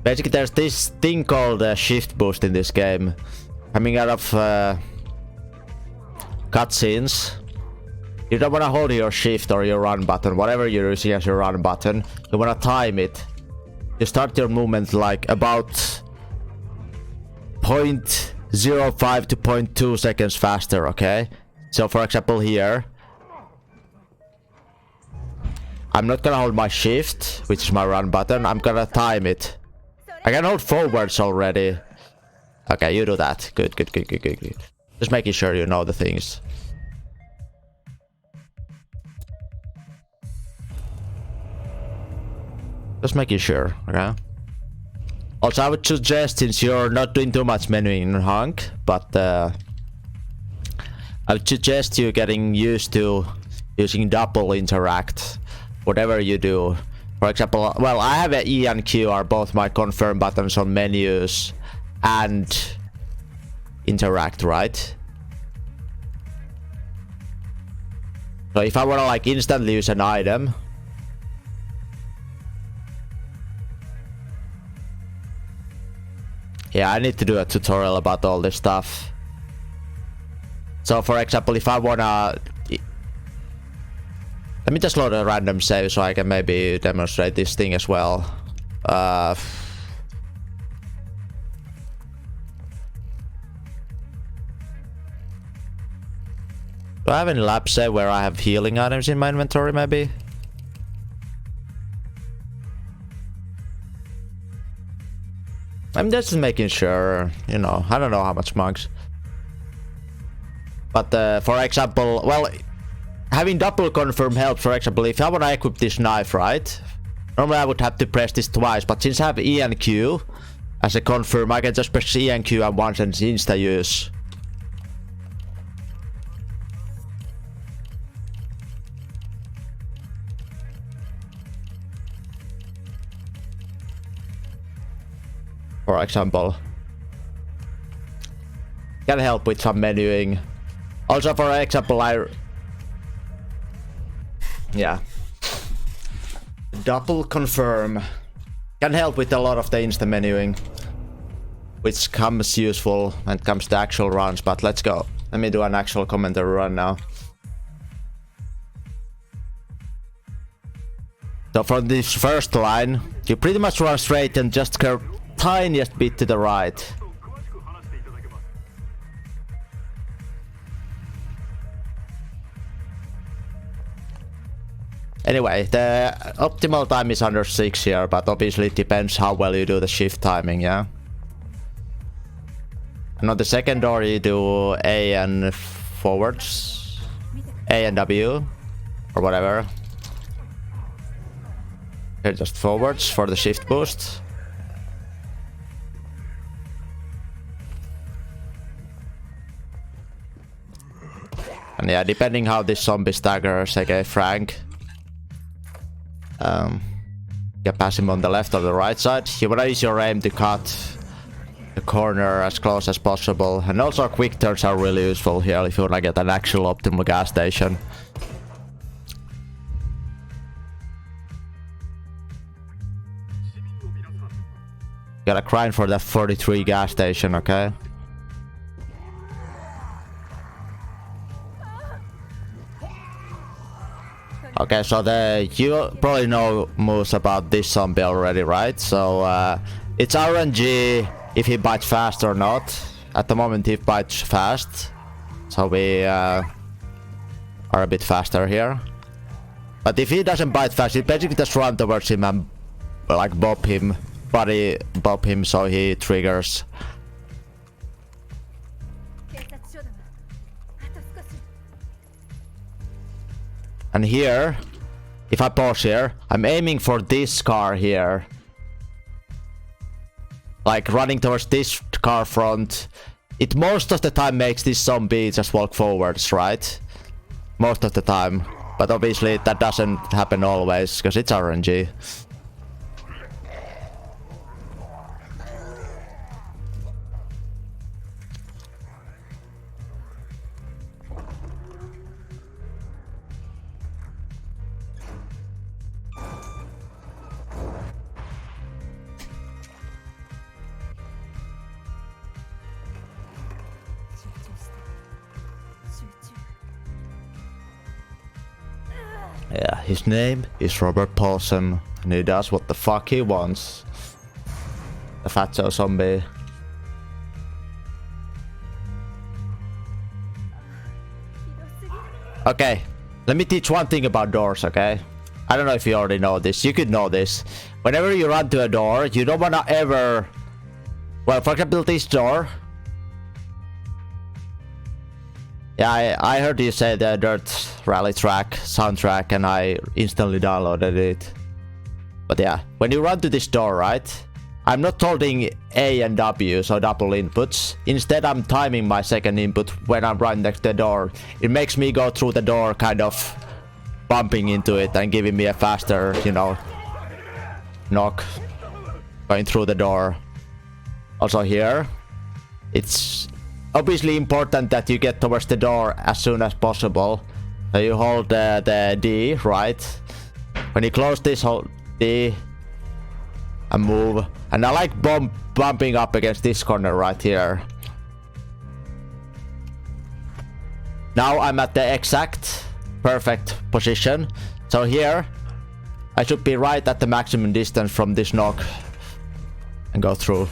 Basically, there's this thing called shift boost in this game. Coming out of cutscenes, you don't want to hold your shift or your run button, whatever you're using as your run button. You want to time it. You start your movement like about 0.05 to 0.2 seconds faster, okay? So for example here, I'm not gonna hold my shift, which is my run button. I'm gonna time it. I can hold forwards already. Okay, you do that. Good. Just making sure you know the things. Just making sure, okay? Also, I would suggest, since you're not doing too much menuing in Hunk, but I would suggest you getting used to using double interact, whatever you do. For example, well, I have a E and Q are both my confirm buttons on menus and interact, right? So if I wanna like instantly use an item, yeah, I need to do a tutorial about all this stuff. So for example, if I wanna... Let me just load a random save so I can maybe demonstrate this thing as well. Do I have any lab save where I have healing items in my inventory maybe? I'm just making sure, you know, I don't know how much mugs. But for example, well, having double confirm helps. For example, if I want to equip this knife, right? Normally I would have to press this twice, but since I have E and Q as a confirm, I can just press E and Q and once and insta use. For example, can help with some menuing. Also, for example, double confirm can help with a lot of the insta menuing, which comes useful when it comes to actual runs. But let's go. Let me do an actual commentary run now. So from this first line, you pretty much run straight and just curve tiniest bit to the right. Anyway, the optimal time is under 6 here, but obviously it depends how well you do the shift timing, yeah? And on the second door you do A and forwards, A and W, or whatever. Here just forwards for the shift boost. And yeah, depending how this zombie staggers, aka Frank, you can pass him on the left or the right side. You wanna use your aim to cut the corner as close as possible. And also quick turns are really useful here if you wanna get an actual optimal gas station. Gotta grind for that 43 gas station, okay? Okay, so you probably know moves about this zombie already, right? So it's RNG if he bites fast or not. At the moment he bites fast, so we are a bit faster here. But if he doesn't bite fast, you basically just run towards him and like bop him, body bop him so he triggers. And here, if I pause here, I'm aiming for this car here. Like running towards this car front. It most of the time makes this zombie just walk forwards, right? Most of the time. But obviously that doesn't happen always, because it's RNG. Yeah, his name is Robert Paulson, and he does what the fuck he wants. The fatso zombie. Okay, let me teach one thing about doors, okay? I don't know if you already know this. You could know this. Whenever you run to a door, you don't wanna ever... Well, for example, this door. Yeah, I heard you say the Dirt Rally track, soundtrack, and I instantly downloaded it. But yeah, when you run to this door, right? I'm not holding A and W, so double inputs. Instead, I'm timing my second input when I'm right next to the door. It makes me go through the door, kind of bumping into it and giving me a faster, you know, knock going through the door. Also here, it's obviously important that you get towards the door as soon as possible. So you hold the D, right? When you close this, hold D and move. And I like bumping up against this corner right here. Now I'm at the exact perfect position. So here, I should be right at the maximum distance from this knock and go through.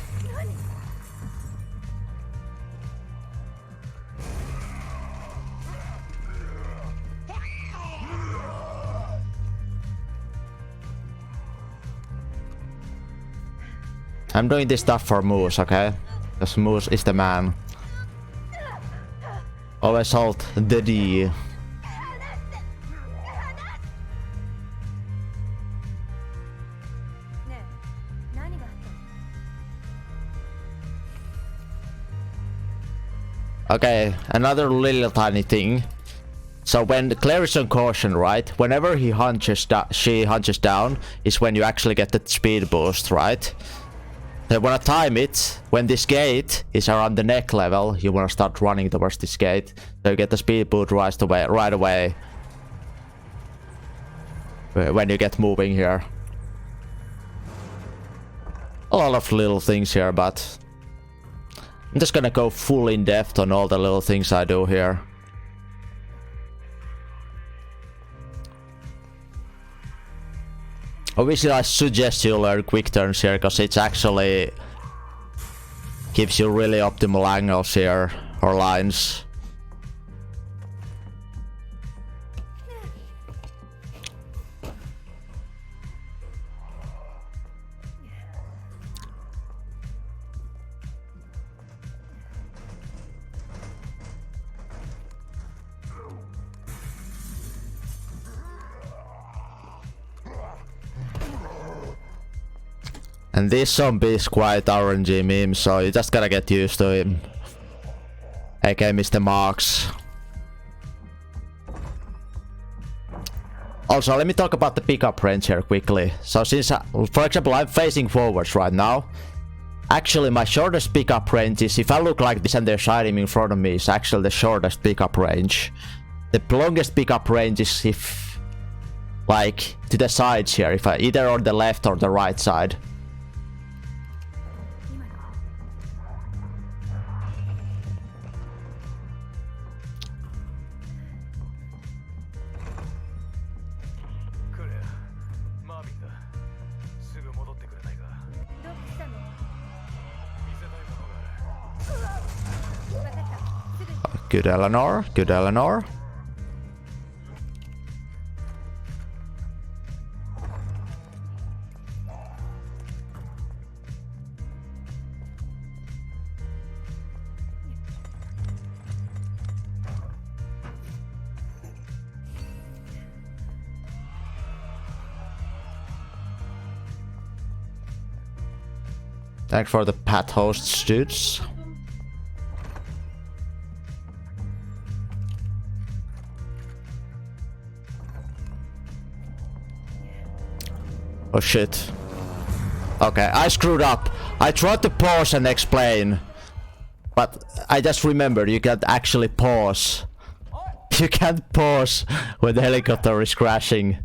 I'm doing this stuff for Moose, okay? Because Moose is the man. Always hold the D. Okay, another little tiny thing. So when Claire is on caution, right? Whenever he hunches she hunches down is when you actually get the speed boost, right? So you wanna time it when this gate is around the neck level. You wanna start running towards this gate, so you get the speed boost right away when you get moving here. A lot of little things here, but I'm just gonna go full in depth on all the little things I do here. Obviously, I suggest you learn quick turns here, because it actually gives you really optimal angles here, or lines. And this zombie is quite RNG meme, so you just gotta get used to him. aka Mr. Marks. Also, let me talk about the pickup range here quickly. So since, for example, I'm facing forwards right now. Actually, my shortest pickup range is, if I look like this and there's item in front of me, is actually the shortest pickup range. The longest pickup range is if, like, to the sides here, if I either on the left or the right side. Good Eleanor, good Eleanor. Thanks for the pat hosts, dudes. Oh shit. Okay, I screwed up. I tried to pause and explain, but I just remembered you can't actually pause. You can't pause when the helicopter is crashing.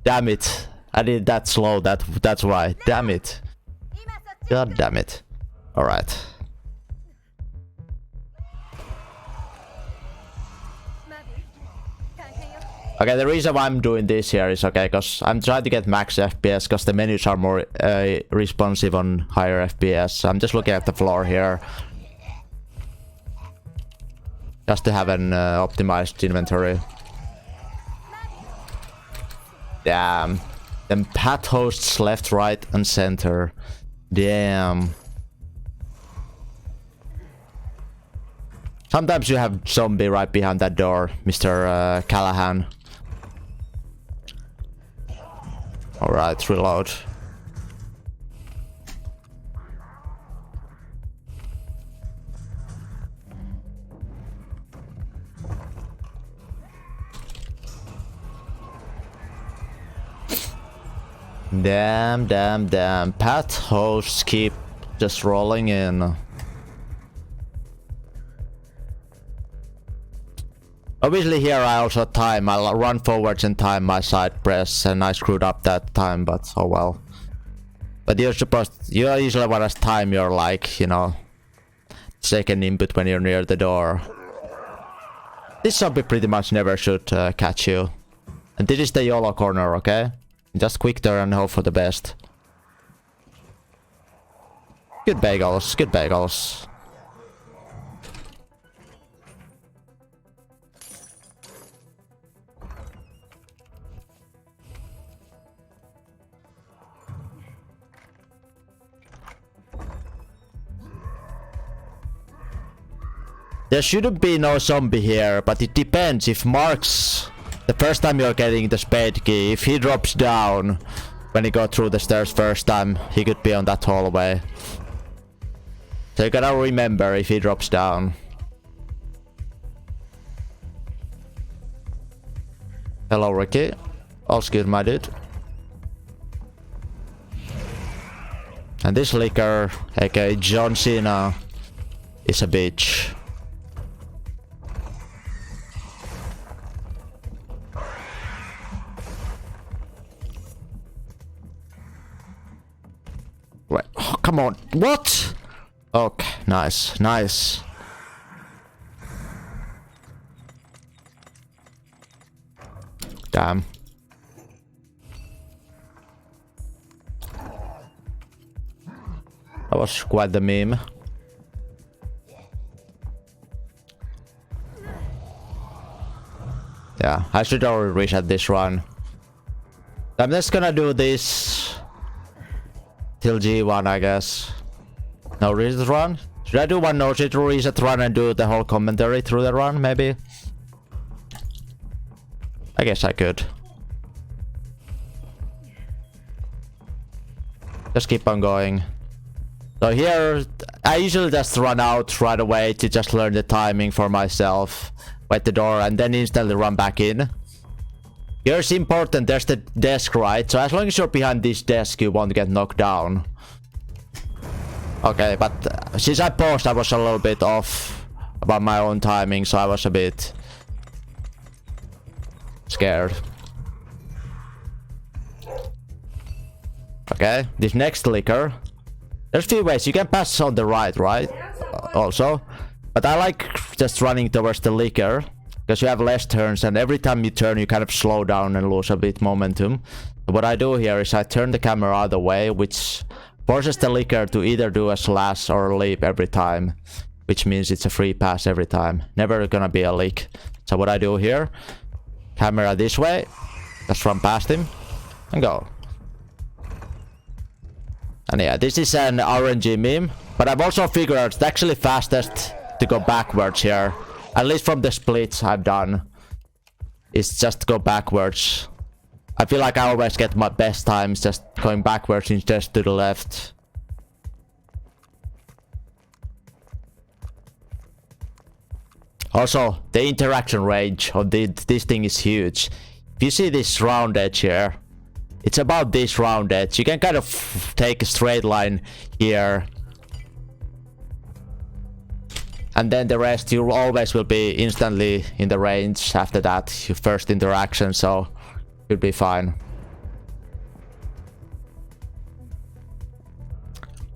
Damn it. I did that slow, that's why. Damn it. God damn it. Alright. Okay, the reason why I'm doing this here is okay, because I'm trying to get max FPS, because the menus are more responsive on higher FPS. So I'm just looking at the floor here. Just to have an optimized inventory. Damn. Then path hosts left, right, and center. Damn. Sometimes you have zombie right behind that door, Mr. Callahan. Alright, reload. Damn, damn, damn. Path hosts keep just rolling in. Obviously here I also time. I'll run forwards and time my side press, and I screwed up that time, but oh well. But you usually want to time your, like, you know, second input when you're near the door. This zombie pretty much never should catch you. And this is the YOLO corner, okay? Just quick turn and hope for the best. Good bagels, good bagels. There shouldn't be no zombie here, but it depends. If Mark's the first time you're getting the spade key, if he drops down when he go through the stairs first time, he could be on that hallway. So you gotta remember if he drops down. Hello, Ricky. All's good, my dude. And this liquor, aka John Cena, is a bitch. Right. Oh, come on. What? Okay, nice, nice. Damn. That was quite the meme. Yeah, I should already reset this run. I'm just gonna do this till G1, I guess. No reset run? Should I do one no reset run and do the whole commentary through the run, maybe? I guess I could. Just keep on going. So here, I usually just run out right away to just learn the timing for myself. Wait the door and then instantly run back in. Here it's important, there's the desk, right? So as long as you're behind this desk, you won't get knocked down. Okay, but since I paused, I was a little bit off about my own timing, so I was a bit scared. Okay, this next liquor. There's a few ways. You can pass on the right, right? Also. But I like just running towards the liquor, because you have less turns, and every time you turn, you kind of slow down and lose a bit momentum. What I do here is I turn the camera other way, which forces the liquor to either do a slash or a leap every time, which means it's a free pass every time. Never gonna be a leak. So what I do here, camera this way, just run past him, and go. And yeah, this is an RNG meme, but I've also figured out it's actually fastest to go backwards here. At least from the splits I've done, it's just go backwards. I feel like I always get my best times just going backwards instead to the left. Also, the interaction range of this thing is huge. If you see this round edge here, it's about this round edge. You can kind of take a straight line here. And then the rest, you always will be instantly in the range after that, your first interaction, so you'll be fine.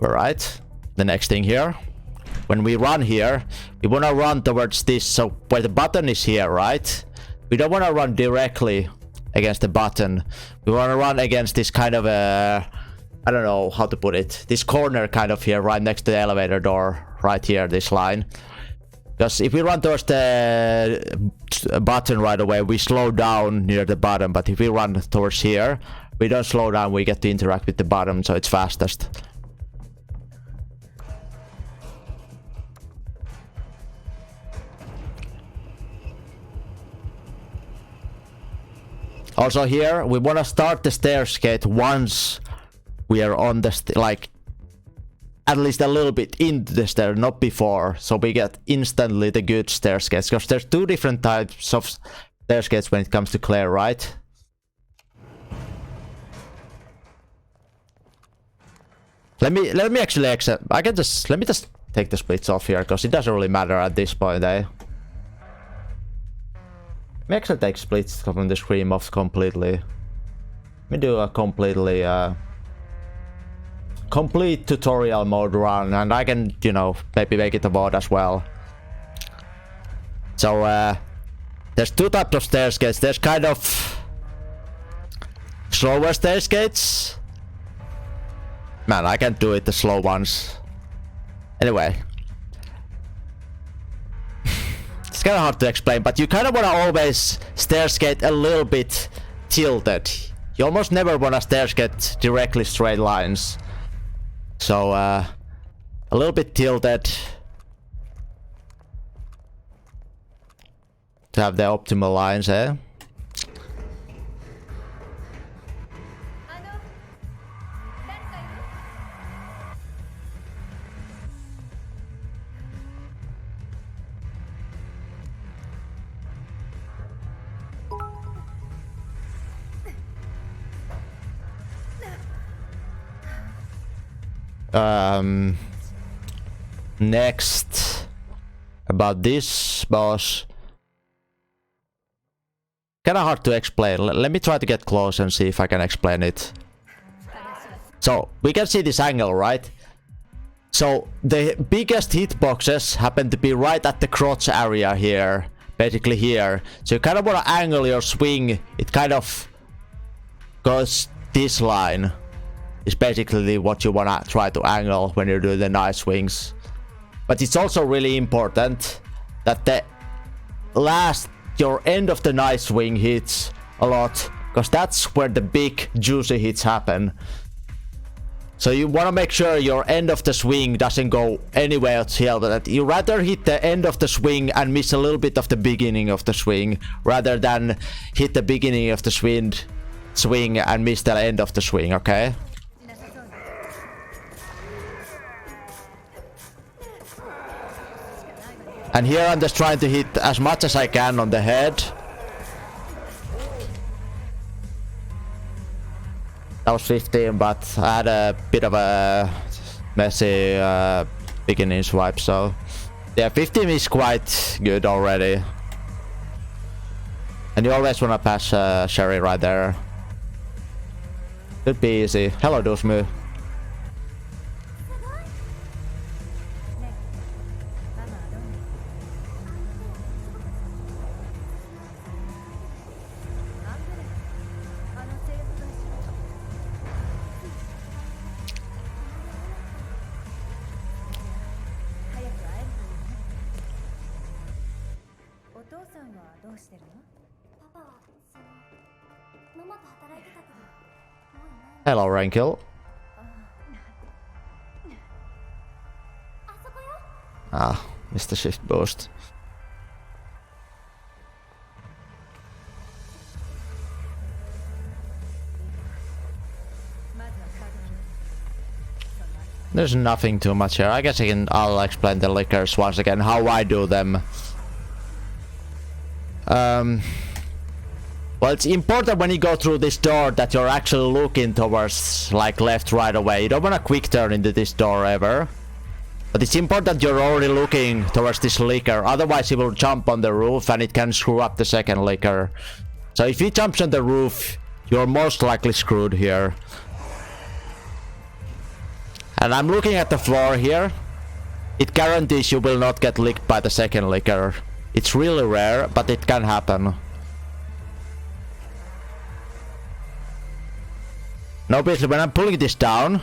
Alright, the next thing here. When we run here, we wanna run towards this, so where the button is here, right? we don't want to run directly against the button. We want to run against this kind of a, I don't know how to put it, this corner kind of here, right next to the elevator door, right here, this line. Because if we run towards the button right away, we slow down near the bottom, but if we run towards here, we don't slow down, we get to interact with the bottom, so it's fastest. Also here, we want to start the stairs gate once we are on the like at least a little bit into the stair, not before, so we get instantly the good stairs gates. Because there's two different types of stairs gates when it comes to Claire, right? Let me actually accept. I can just let me just take the splits off here because it doesn't really matter at this point, eh? Let me actually take splits from the screen off completely. Let me do a completely complete tutorial mode run, and I can, you know, maybe make it a mod as well. So there's two types of stairs gates. There's kind of slower stairs gates. Man, I can't do it the slow ones. Anyway. It's kind of hard to explain, but you kind of want to always stairs gate a little bit tilted. You almost never want to stairs gate directly straight lines. So, a little bit tilted to have the optimal lines, eh? Next, about this boss. Kinda hard to explain. Let me try to get close and see if I can explain it. So, we can see this angle, right? So, the biggest hitboxes happen to be right at the crotch area here. Basically here. So you kind of want to angle your swing. It kind of goes this line. Is basically what you wanna try to angle when you're doing the knife swings. But it's also really important that the your end of the knife swing hits a lot, because that's where the big juicy hits happen. So you wanna make sure your end of the swing doesn't go anywhere else here. That you rather hit the end of the swing and miss a little bit of the beginning of the swing, rather than hit the beginning of the swing and miss the end of the swing, okay? And here I'm just trying to hit as much as I can on the head. That was 15, but I had a bit of a messy beginning swipe, so yeah, 15 is quite good already. And you always want to pass Sherry right there. Could be easy. Hello, Dusmu. Hello, Rankill. Ah, missed the shift boost. There's nothing too much here. I guess I'll explain the liquors once again, how I do them. Well, it's important when you go through this door that you're actually looking towards, like, left right away. You don't want a quick turn into this door ever. But it's important you're already looking towards this liquor, otherwise he will jump on the roof and it can screw up the second liquor. So if he jumps on the roof, you're most likely screwed here. And I'm looking at the floor here. It guarantees you will not get licked by the second liquor. It's really rare, but it can happen. Now basically when I'm pulling this down,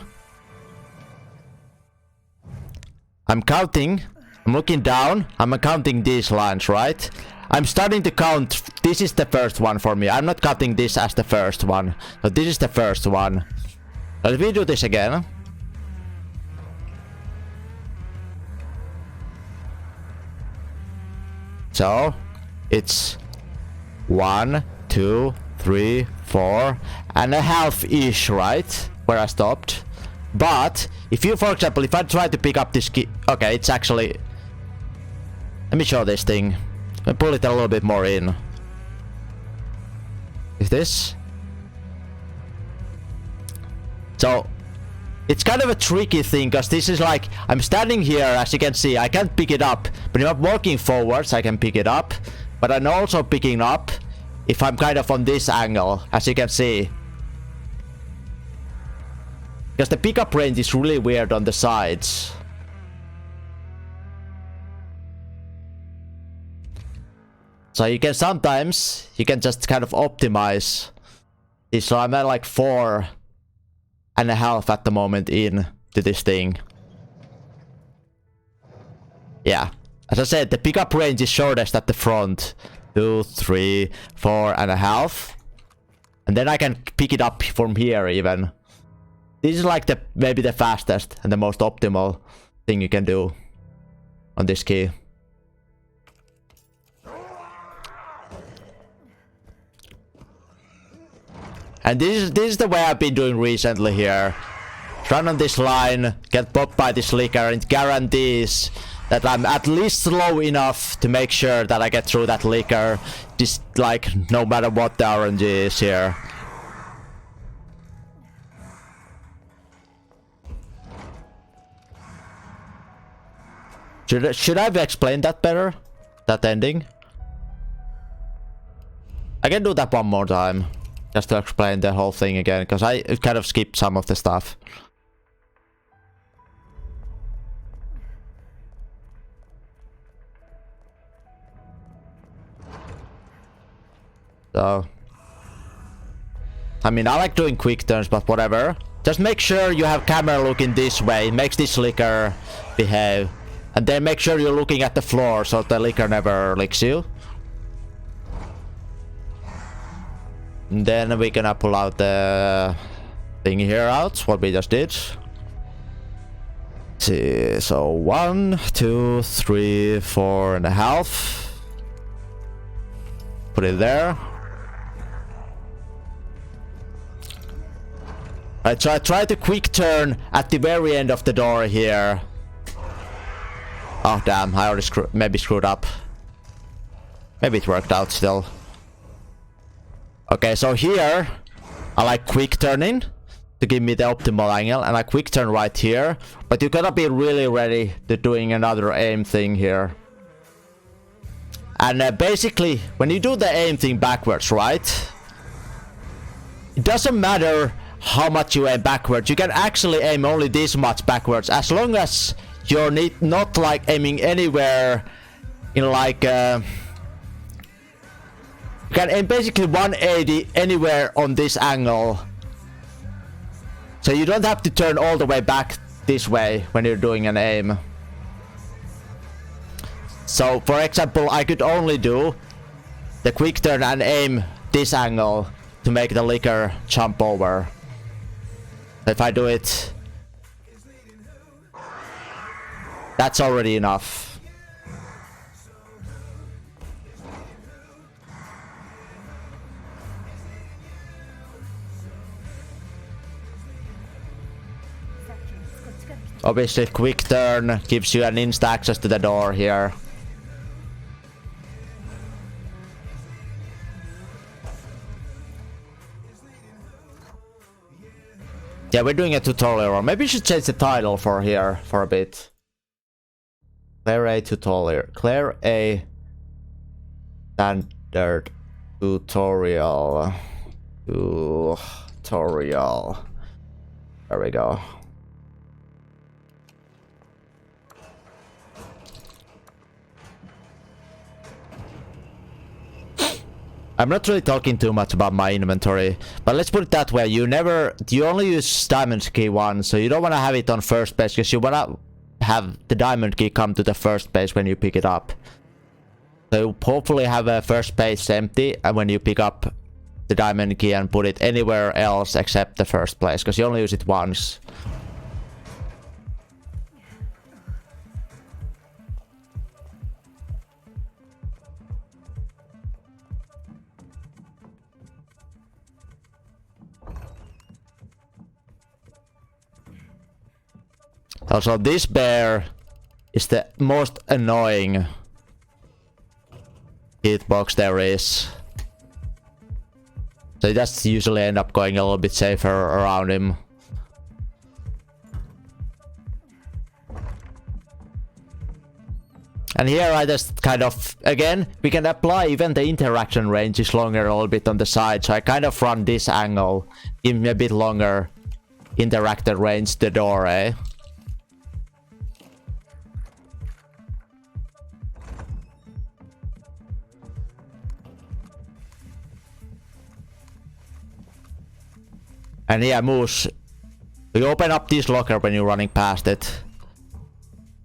I'm counting, I'm looking down, I'm counting these lines, right? I'm starting to count, this is the first one for me. I'm not counting this as the first one. So this is the first one. Let me do this again. So, it's 1, 2, 3, 4 and a half-ish, right? Where I stopped. But if you, for example, if I try to pick up this key, okay, it's actually, let me show this thing. Let me pull it a little bit more in. Is this? So it's kind of a tricky thing, because this is like, I'm standing here, as you can see, I can't pick it up, but if I'm walking forwards I can pick it up, but I'm also picking up if I'm kind of on this angle, as you can see. Because the pickup range is really weird on the sides. So you can sometimes, you can just kind of optimize this. So I'm at like 4.5 at the moment in to this thing. Yeah. As I said, the pickup range is shortest at the front. 2, 3, 4.5. And then I can pick it up from here even. This is like the maybe the fastest and the most optimal thing you can do on this key. And this is the way I've been doing recently here. Run on this line, get popped by this licker, and it guarantees that I'm at least slow enough to make sure that I get through that licker. Just like no matter what the RNG is here. Should I have explained that better? That ending? I can do that one more time. Just to explain the whole thing again, because I kind of skipped some of the stuff. So, I mean, I like doing quick turns, but whatever. Just make sure you have camera looking this way. It makes this licker behave. And then make sure you're looking at the floor so the licker never licks you. And then we're gonna pull out the thing here out, what we just did. Let's see, so 1, 2, 3, 4.5. Put it there. Alright, so I tried to quick turn at the very end of the door here. Oh damn, I already maybe screwed up. Maybe it worked out still. Okay, so here I like quick turning to give me the optimal angle, and I quick turn right here. But you gotta be really ready to doing another aim thing here. And basically, when you do the aim thing backwards, right? It doesn't matter how much you aim backwards. You can actually aim only this much backwards, as long as you're not like aiming anywhere in like you can aim basically 180 anywhere on this angle. So you don't have to turn all the way back this way when you're doing an aim. So for example, I could only do the quick turn and aim this angle to make the licker jump over. If I do it, that's already enough. Obviously, quick turn gives you an instant access to the door here. Yeah, we're doing a tutorial. Maybe we should change the title for here for a bit. Clear A tutorial. Clear A standard tutorial. Tutorial. There we go. I'm not really talking too much about my inventory, but let's put it that way. You only use diamond key once, so you don't want to have it on first base, because you want to have the diamond key come to the first base when you pick it up. So you hopefully have a first base empty, and when you pick up the diamond key and put it anywhere else except the first place, because you only use it once. Also, this bear is the most annoying hitbox there is. So you just usually end up going a little bit safer around him. And here I just kind of, again, we can apply even the interaction range is longer a little bit on the side. So I kind of run this angle, give me a bit longer interactor range to the door, eh? And yeah, moves. You open up this locker when you're running past it.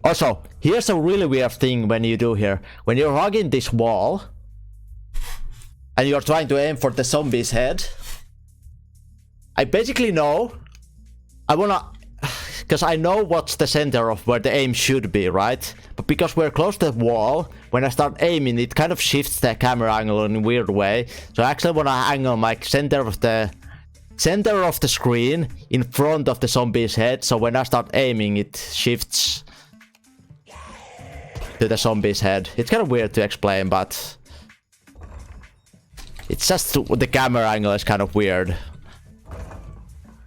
Also, here's a really weird thing when you do here. When you're hugging this wall and you're trying to aim for the zombie's head, I basically know because I know what's the center of where the aim should be, right? But because we're close to the wall, when I start aiming, it kind of shifts the camera angle in a weird way. So I actually want to angle my center of the screen in front of the zombie's head, so when I start aiming it shifts to the zombie's head. It's kind of weird to explain, but it's just the camera angle is kind of weird.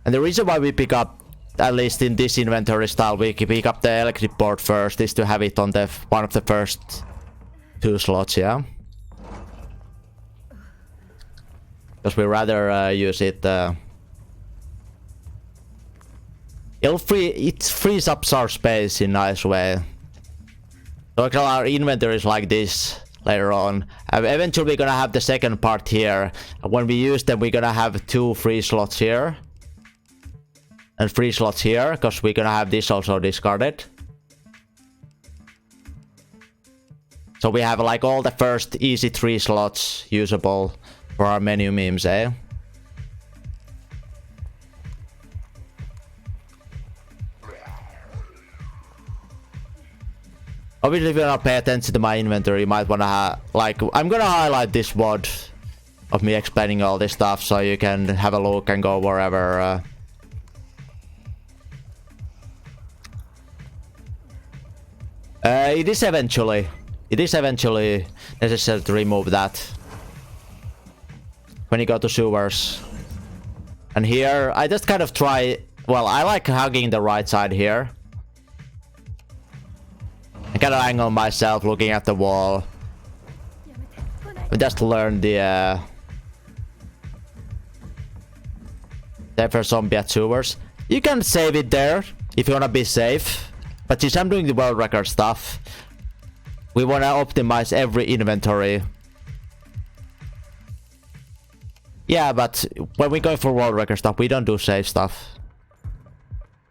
And the reason why we pick up, at least in this inventory style, we pick up the electric board first is to have it on the one of the first 2 slots, yeah? Because we rather use it. It frees up our space in a nice way. So our inventory is like this later on. Eventually we're gonna have the second part here. When we use them, we're gonna have 2 free slots here. And 3 slots here, because we're gonna have this also discarded. So we have like all the first easy 3 slots usable for our menu memes, eh? Obviously, if you wanna pay attention to my inventory, you might wanna I'm gonna highlight this WOD of me explaining all this stuff, so you can have a look and go wherever. It is eventually necessary to remove that when you go to sewers. And here, I just kind of try. Well, I like hugging the right side here. I kind of angle myself looking at the wall. I just learn the for zombie at sewers. You can save it there if you wanna be safe. But since I'm doing the world record stuff, we wanna optimize every inventory. Yeah, but when we go for world record stuff, we don't do save stuff.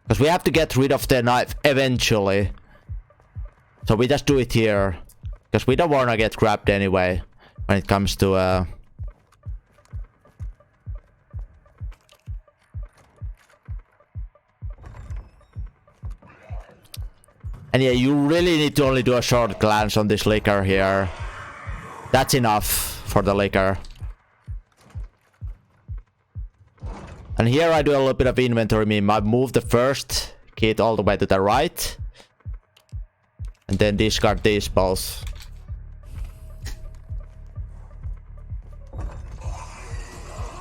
Because we have to get rid of the knife eventually. So we just do it here. Because we don't wanna get grabbed anyway when it comes to And yeah, you really need to only do a short glance on this liquor here. That's enough for the liquor. And here I do a little bit of inventory meme. I move the first kit all the way to the right. And then discard these both.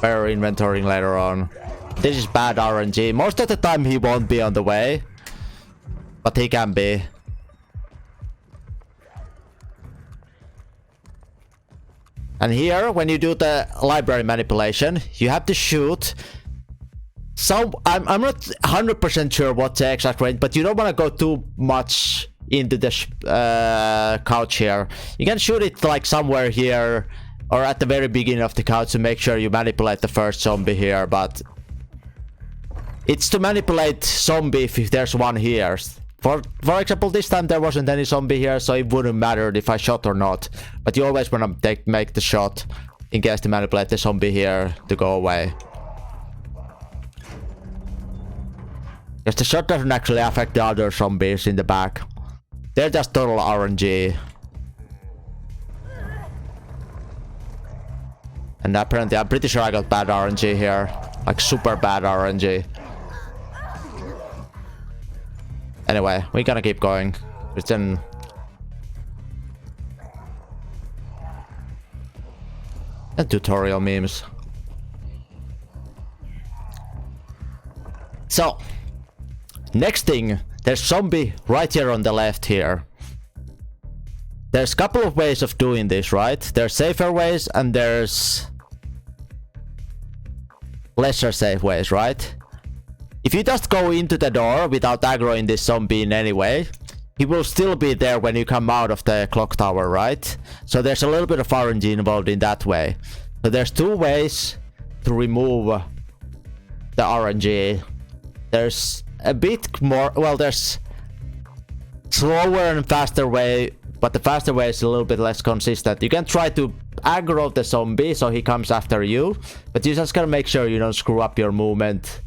Better inventorying later on. This is bad RNG. Most of the time he won't be on the way. But he can be. And here, when you do the library manipulation, you have to shoot. So I'm not 100% sure what's the exact range, but you don't want to go too much into the couch here. You can shoot it like somewhere here or at the very beginning of the couch to make sure you manipulate the first zombie here, but it's to manipulate zombie if there's one here. For example, this time there wasn't any zombie here, so it wouldn't matter if I shot or not. But you always want to make the shot in case to manipulate the zombie here to go away. Because the shot doesn't actually affect the other zombies in the back. They're just total RNG. And apparently, I'm pretty sure I got bad RNG here. Like super bad RNG. Anyway, we gotta keep going. It's in... and tutorial memes. So, next thing, there's zombie right here on the left here. There's a couple of ways of doing this, right? There's safer ways and there's lesser safe ways, right? If you just go into the door without aggroing this zombie in any way, he will still be there when you come out of the clock tower, right? So there's a little bit of RNG involved in that way. So there's two ways to remove the RNG. There's a bit more, well, there's slower and faster way, but the faster way is a little bit less consistent. You can try to aggro the zombie so he comes after you, but you just gotta make sure you don't screw up your movement.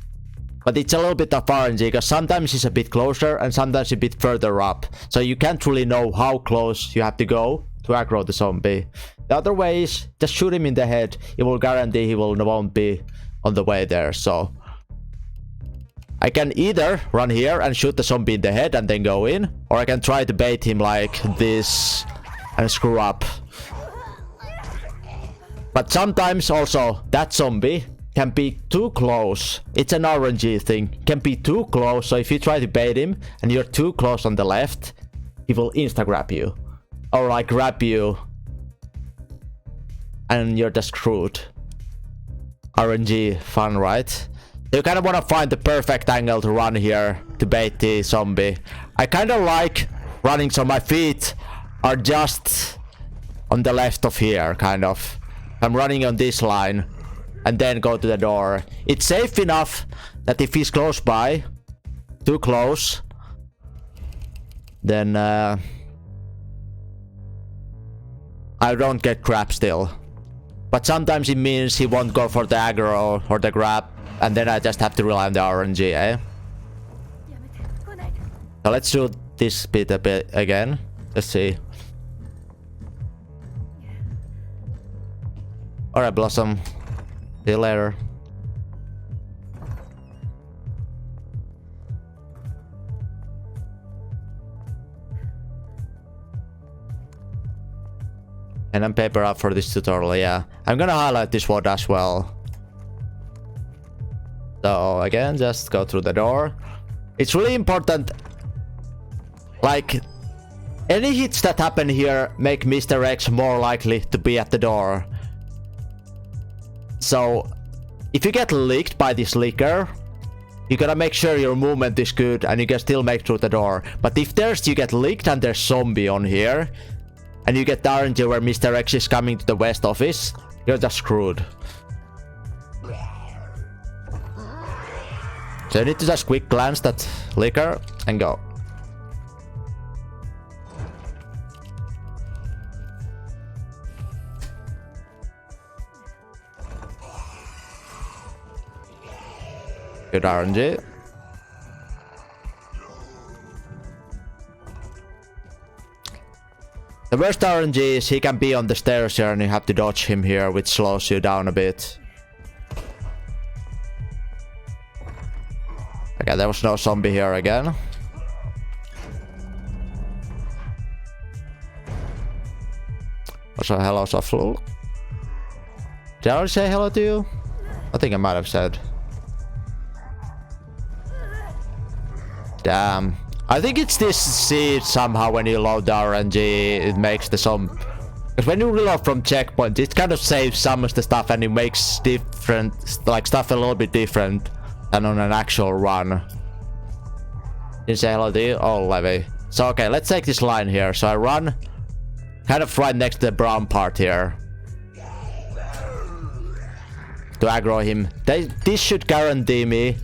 But it's a little bit of RNG because sometimes he's a bit closer and sometimes a bit further up. So you can't really know how close you have to go to aggro the zombie. The other way is just shoot him in the head. It will guarantee he won't be on the way there. So I can either run here and shoot the zombie in the head and then go in, or I can try to bait him like this and screw up. But sometimes also that zombie can be too close. It's an RNG thing. Can be too close, so if you try to bait him and you're too close on the left, he will insta-grab you. Or like grab you and you're just screwed. RNG fun, right? You kind of want to find the perfect angle to run here to bait the zombie. I kind of like running so my feet are just on the left of here, kind of. I'm running on this line and then go to the door. It's safe enough that if he's close by, too close, then I don't get crap still. But sometimes it means he won't go for the aggro or the grab, and then I just have to rely on the RNG, eh? So let's do this bit a bit again. Let's see. Alright, Blossom. See you later. And I'm paper up for this tutorial, yeah. I'm gonna highlight this word as well. So again, just go through the door. It's really important, like, any hits that happen here make Mr. X more likely to be at the door. So if you get leaked by this leaker, you gotta make sure your movement is good and you can still make through the door. But if you get leaked and there's zombie on here, and you get the RNG where Mr. X is coming to the west office, you're just screwed. So you need to just quick glance that leaker and go. Good RNG. The worst RNG is he can be on the stairs here and you have to dodge him here, which slows you down a bit. Okay, there was no zombie here again. Also, hello, Softflu. Did I already say hello to you? I think I might have said. Damn. I think it's this seed somehow when you load the RNG, it makes the some... Because when you reload from checkpoint, it kind of saves some of the stuff and it makes different, like stuff a little bit different than on an actual run. Did you say hello to you? Oh, Levy. So okay, let's take this line here. So I run kind of right next to the brown part here. to aggro him. This should guarantee me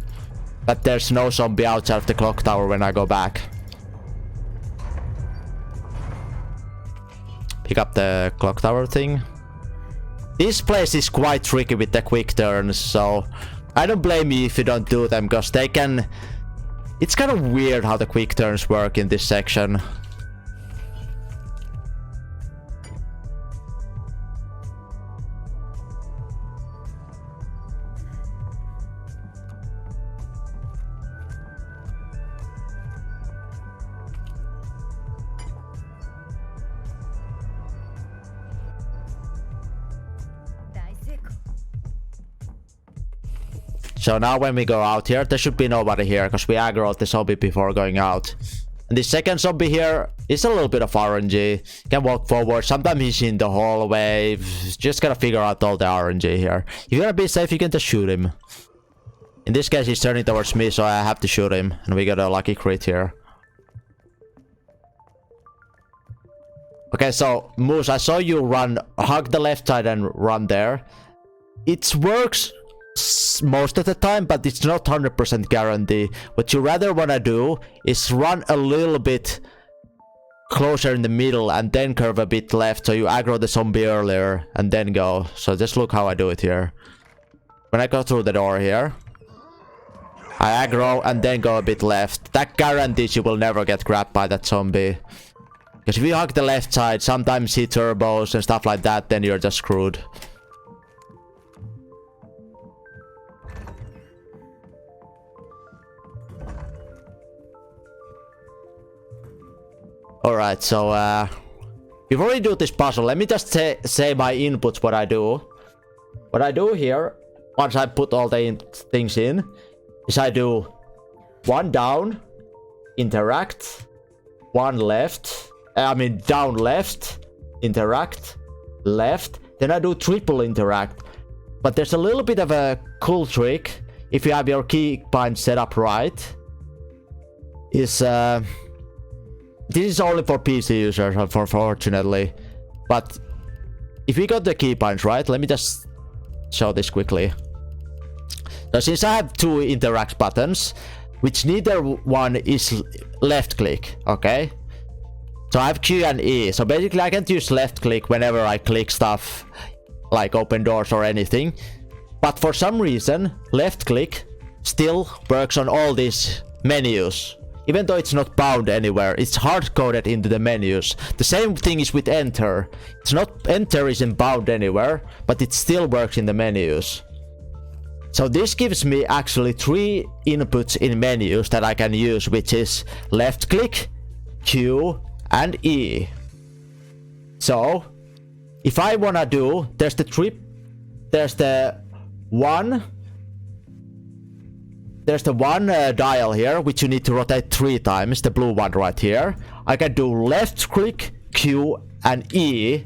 that there's no zombie outside of the clock tower when I go back. Pick up the clock tower thing. This place is quite tricky with the quick turns, so I don't blame you if you don't do them, because they can... It's kind of weird how the quick turns work in this section. So now when we go out here, there should be nobody here, because we aggroed the zombie before going out. And the second zombie here is a little bit of RNG. Can walk forward. Sometimes he's in the hallway. Just gotta figure out all the RNG here. If you wanna be safe, you can just shoot him. In this case, he's turning towards me, so I have to shoot him. And we got a lucky crit here. Okay, so Moose, I saw you run, hug the left side and run there. It works most of the time, but it's not 100% guarantee. What you rather want to do is run a little bit closer in the middle and then curve a bit left, so you aggro the zombie earlier and then go. So just look how I do it here. When I go through the door here, I aggro and then go a bit left. That guarantees you will never get grabbed by that zombie. Because if you hug the left side, sometimes he turbos and stuff like that, then you're just screwed. Alright, so before we do this puzzle, let me just say my inputs, what I do. What I do here, once I put all the things in, is I do one down, interact, one left, down left, interact, left, then I do triple interact. But there's a little bit of a cool trick, if you have your key bind set up right, is this is only for PC users, unfortunately. But if we got the keybinds right, let me just show this quickly. So since I have two interact buttons, which neither one is left click, okay? So I have Q and E. So basically I can't use left click whenever I click stuff like open doors or anything. But for some reason, left click still works on all these menus. Even though it's not bound anywhere, it's hard-coded into the menus. The same thing is with enter. It's not, enter isn't bound anywhere, but it still works in the menus. So this gives me actually 3 inputs in menus that I can use, which is left click, Q, and E. So if I wanna do, there's the one dial here, which you need to rotate 3 times, the blue one right here. I can do left click, Q, and E.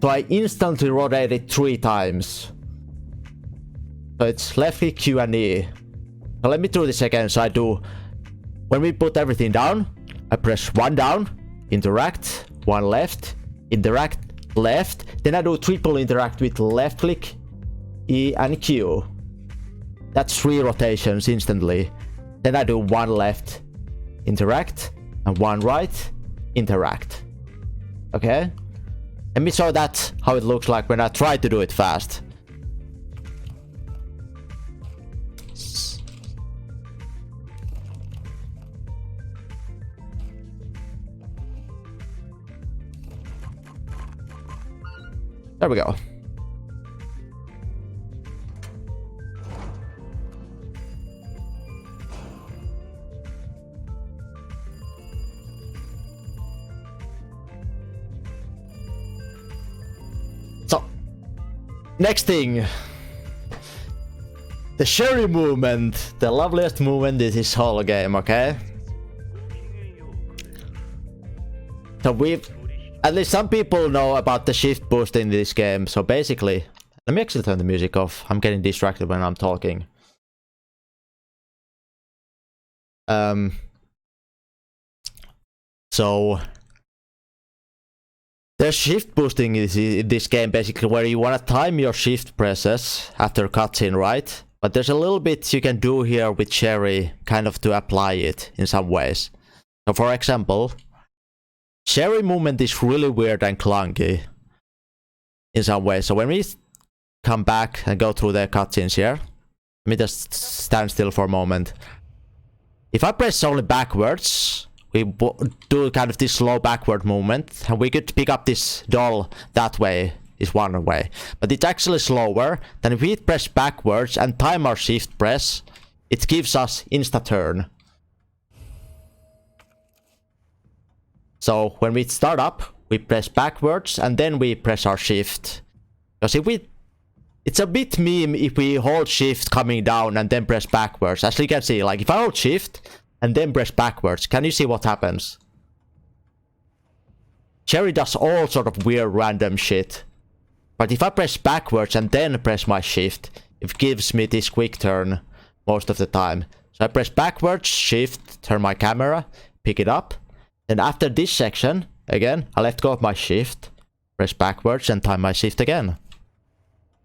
So I instantly rotate it 3 times. So it's left click, Q, and E. So let me do this again. So I do, when we put everything down, I press 1 down, interact, 1 left, interact, left. Then I do triple interact with left click, E, and Q. That's 3 rotations instantly. Then I do 1 left, interact, and 1 right, interact. Okay? Let me show that how it looks like when I try to do it fast. There we go. Next thing, the Sherry movement, the loveliest movement in this whole game, okay? So at least some people know about the shift boost in this game, so basically, let me actually turn the music off, I'm getting distracted when I'm talking. So There's shift boosting in this game, basically, where you want to time your shift presses after cutscene, right? But there's a little bit you can do here with Cherry, kind of to apply it in some ways. So for example, Cherry movement is really weird and clunky in some ways. So when we come back and go through the cutscenes here, let me just stand still for a moment. If I press only backwards, we do kind of this slow backward movement, and we could pick up this doll that way, is one way. But it's actually slower than if we press backwards and time our shift press, it gives us insta-turn. So when we start up, we press backwards and then we press our shift. Because if we... It's a bit meme if we hold shift coming down and then press backwards. As you can see, like if I hold shift and then press backwards, can you see what happens? Cherry does all sort of weird random shit. But if I press backwards and then press my shift, it gives me this quick turn most of the time. So I press backwards, shift, turn my camera, pick it up. And after this section, again, I let go of my shift, press backwards and time my shift again.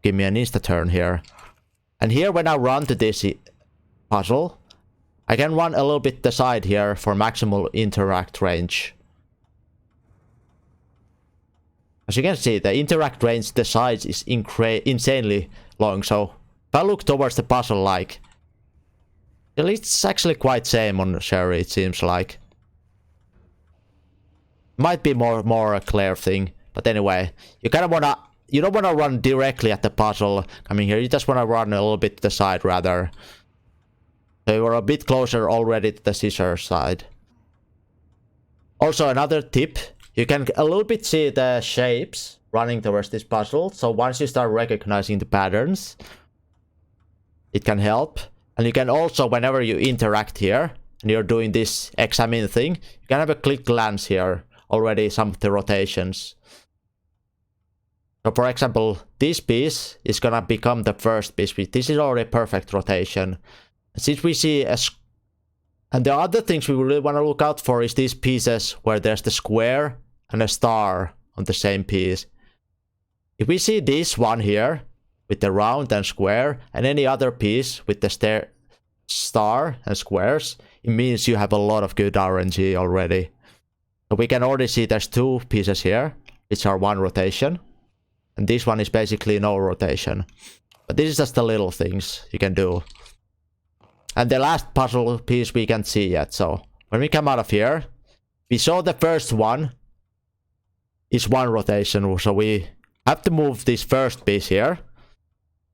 Give me an insta turn here. And here when I run to this puzzle, I can run a little bit the side here for maximal interact range. As you can see, the interact range, the size is insanely long. So if I look towards the puzzle, like, it's actually quite same on Cherry, it seems like. Might be more a clear thing, but anyway, you kind of wanna, you don't wanna run directly at the puzzle coming here. You just wanna run a little bit to the side rather. So you are a bit closer already to the scissor side. Also another tip, you can a little bit see the shapes running towards this puzzle. So once you start recognizing the patterns, it can help. And you can also, whenever you interact here and you're doing this examine thing, you can have a quick glance here. Already some of the rotations. So for example, this piece is gonna become the first piece. This is already perfect rotation. Since we see and the other things we really want to look out for is these pieces where there's the square and a star on the same piece. If we see this one here with the round and square, and any other piece with the star and squares, it means you have a lot of good RNG already. So we can already see there's two pieces here, which are one rotation. And this one is basically no rotation. But this is just the little things you can do. And the last puzzle piece we can't see yet. So when we come out of here, we saw the first one is one rotation. So we have to move this first piece here.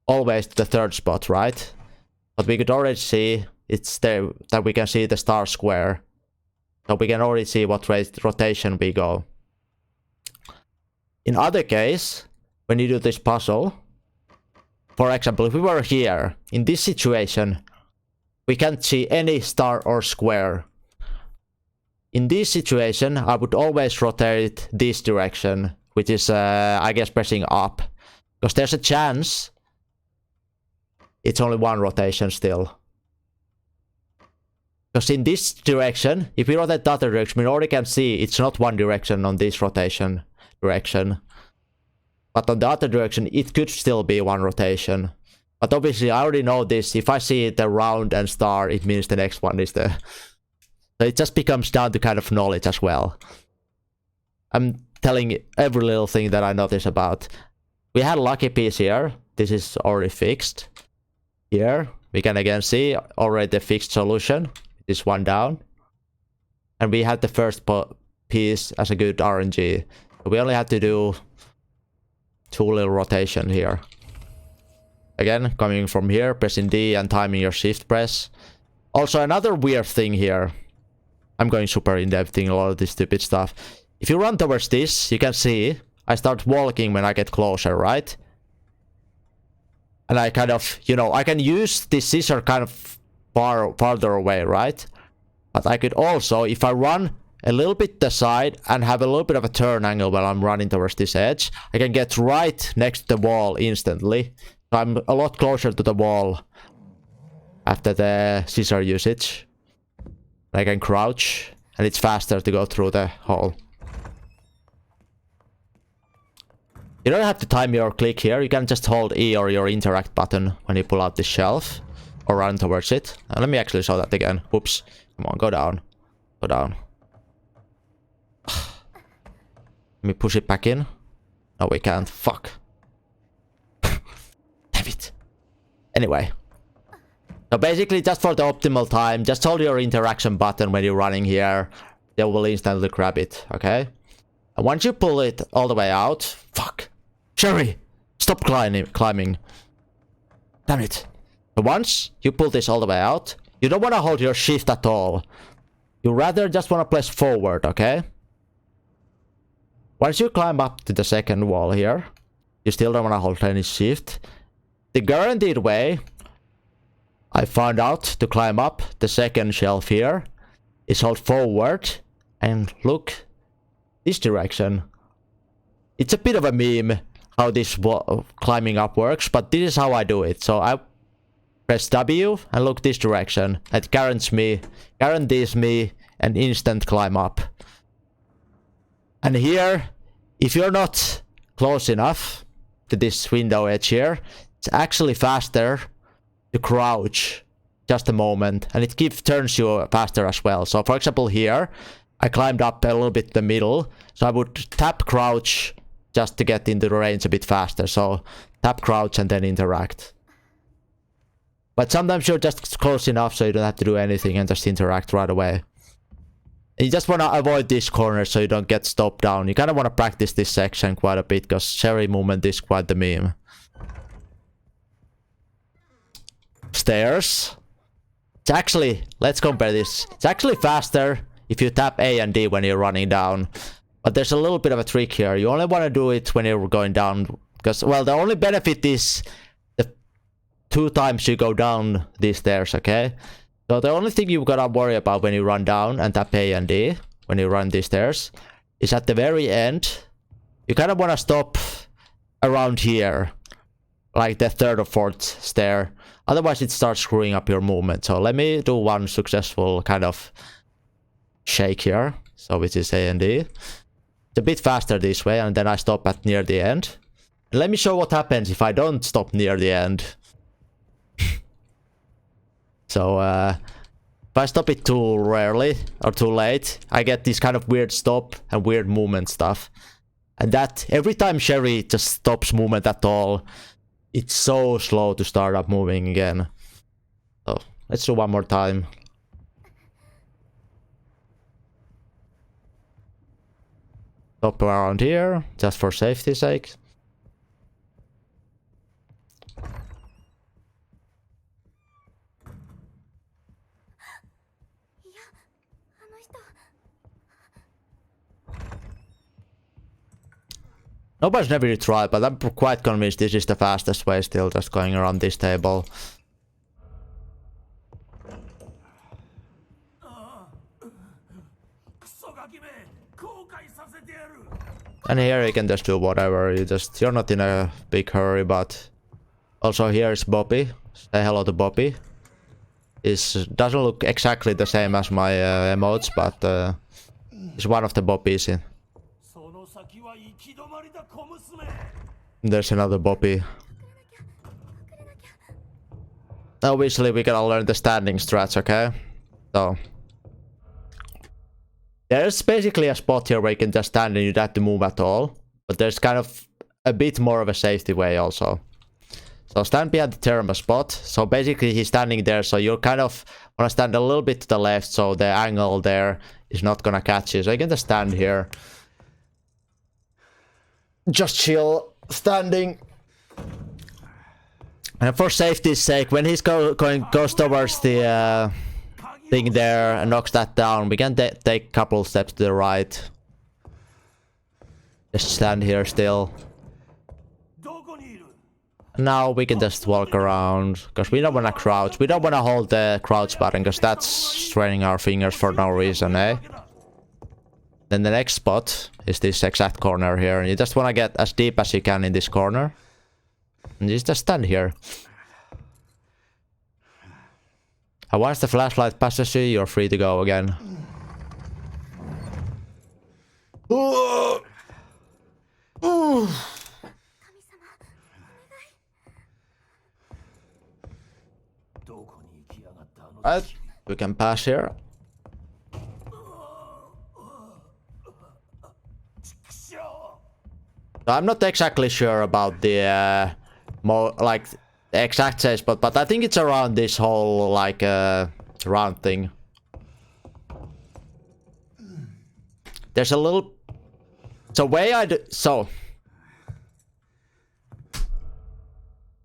Always to the third spot, right? But we could already see it's there, that we can see the star square. So we can already see what rotation we go. In other case, when you do this puzzle, for example, if we were here, in this situation, we can't see any star or square. In this situation, I would always rotate this direction, which is, I guess, pressing up. Because there's a chance it's only one rotation still. Because in this direction, if we rotate the other direction, we already can see it's not one direction on this rotation direction. But on the other direction, it could still be one rotation. But obviously, I already know this. If I see the round and star, it means the next one is the... So it just becomes down to kind of knowledge as well. I'm telling every little thing that I notice about. We had a lucky piece here. This is already fixed. Here, we can again see already the fixed solution. This one down. And we had the first piece as a good RNG. We only had to do two little rotation here. Again, coming from here, pressing D and timing your shift press. Also, another weird thing here. I'm going super in-depth in a lot of this stupid stuff. If you run towards this, you can see I start walking when I get closer, right? And I kind of, you know, I can use this scissor kind of farther away, right? But I could also, if I run a little bit the side and have a little bit of a turn angle while I'm running towards this edge, I can get right next to the wall instantly. So I'm a lot closer to the wall after the scissor usage. I can crouch and it's faster to go through the hole. You don't have to time your click here. You can just hold E or your interact button when you pull out this shelf or run towards it. Let me actually show that again. Whoops. Come on, go down. Go down. Let me push it back in. No, we can't. Fuck. Damn it. Anyway. So basically, just for the optimal time, just hold your interaction button when you're running here. They will instantly grab it, okay? And once you pull it all the way out... Fuck. Sherry! Stop climbing. Damn it. So once you pull this all the way out, you don't want to hold your shift at all. You rather just want to press forward, okay? Once you climb up to the second wall here, you still don't want to hold any shift. The guaranteed way I found out to climb up the second shelf here is hold forward and look this direction. It's a bit of a meme how this climbing up works, but this is how I do it. So I press W and look this direction. It guarantees me an instant climb up. And here, if you're not close enough to this window edge here, it's actually faster to crouch just a moment, and it turns you faster as well. So for example here, I climbed up a little bit the middle, so I would tap crouch just to get into the range a bit faster. So tap crouch and then interact. But sometimes you're just close enough so you don't have to do anything and just interact right away. And you just want to avoid this corner so you don't get stopped down. You kind of want to practice this section quite a bit because Sherry movement is quite the meme. Stairs. It's actually, let's compare this. It's actually faster if you tap A and D when you're running down. But there's a little bit of a trick here. You only want to do it when you're going down. Because, well, the only benefit is the 2 times you go down these stairs, okay? So the only thing you've got to worry about when you run down and tap A and D, when you run these stairs, is at the very end, you kind of want to stop around here. Like the 3rd or 4th stair. Otherwise it starts screwing up your movement. So let me do one successful kind of shake here. So which is A and D. It's a bit faster this way, and then I stop at near the end. And let me show what happens if I don't stop near the end. So if I stop it too rarely or too late, I get this kind of weird stop and weird movement stuff. And that every time Sherry just stops movement at all, it's so slow to start up moving again. So let's do one more time. Stop around here, just for safety's sake. Nobody's never really tried, but I'm quite convinced this is the fastest way still, just going around this table. And here you can just do whatever, you're not in a big hurry, but... Also here is Bobby. Say hello to Bobby. Doesn't look exactly the same as my emotes, but he's one of the Bobbies in. There's another Bobby. Obviously we gotta learn the standing strats, okay? So... There's basically a spot here where you can just stand and you don't have to move at all. But there's kind of a bit more of a safety way also. So stand behind the Terma spot. So basically he's standing there, so you kind of want to stand a little bit to the left so the angle there is not gonna catch you. So you can just stand here. Just chill, standing. And for safety's sake, when he's goes towards the thing there and knocks that down, we can take a couple steps to the right. Just stand here still. Now we can just walk around, because we don't want to crouch. We don't want to hold the crouch button, because that's straining our fingers for no reason, eh? Then the next spot is this exact corner here, and you just want to get as deep as you can in this corner. And you just stand here. And once the flashlight passes you, you're free to go again. Right, we can pass here. So I'm not exactly sure about the the exact size, but I think it's around this whole like round thing. There's a little. So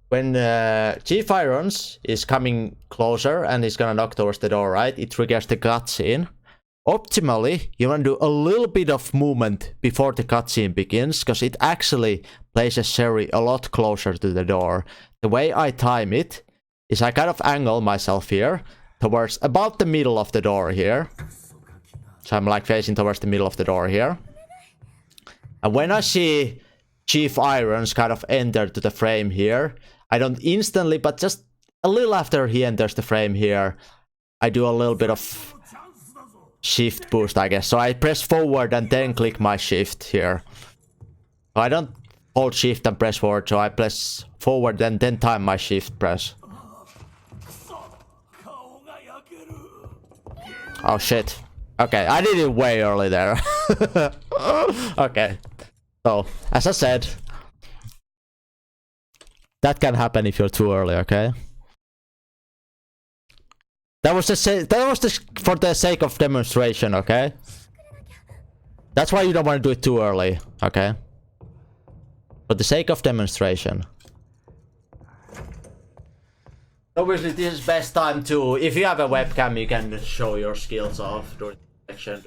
when Chief Irons is coming closer and he's gonna knock towards the door, right? It triggers the cutscene. Optimally, you want to do a little bit of movement before the cutscene begins, because it actually places Sherry a lot closer to the door. The way I time it is I kind of angle myself here towards about the middle of the door here. So I'm like facing towards the middle of the door here. And when I see Chief Irons kind of enter to the frame here, I don't instantly, but just a little after he enters the frame here, I do a little bit of shift boost, I guess. So I press forward and then click my shift here. So I don't hold shift and press forward, so I press forward and then time my shift press. Oh shit. Okay, I did it way early there. Okay. So, as I said, that can happen if you're too early, okay? That was for the sake of demonstration, okay? That's why you don't want to do it too early, okay? For the sake of demonstration. Obviously, this is best time to, if you have a webcam, you can show your skills off during the section.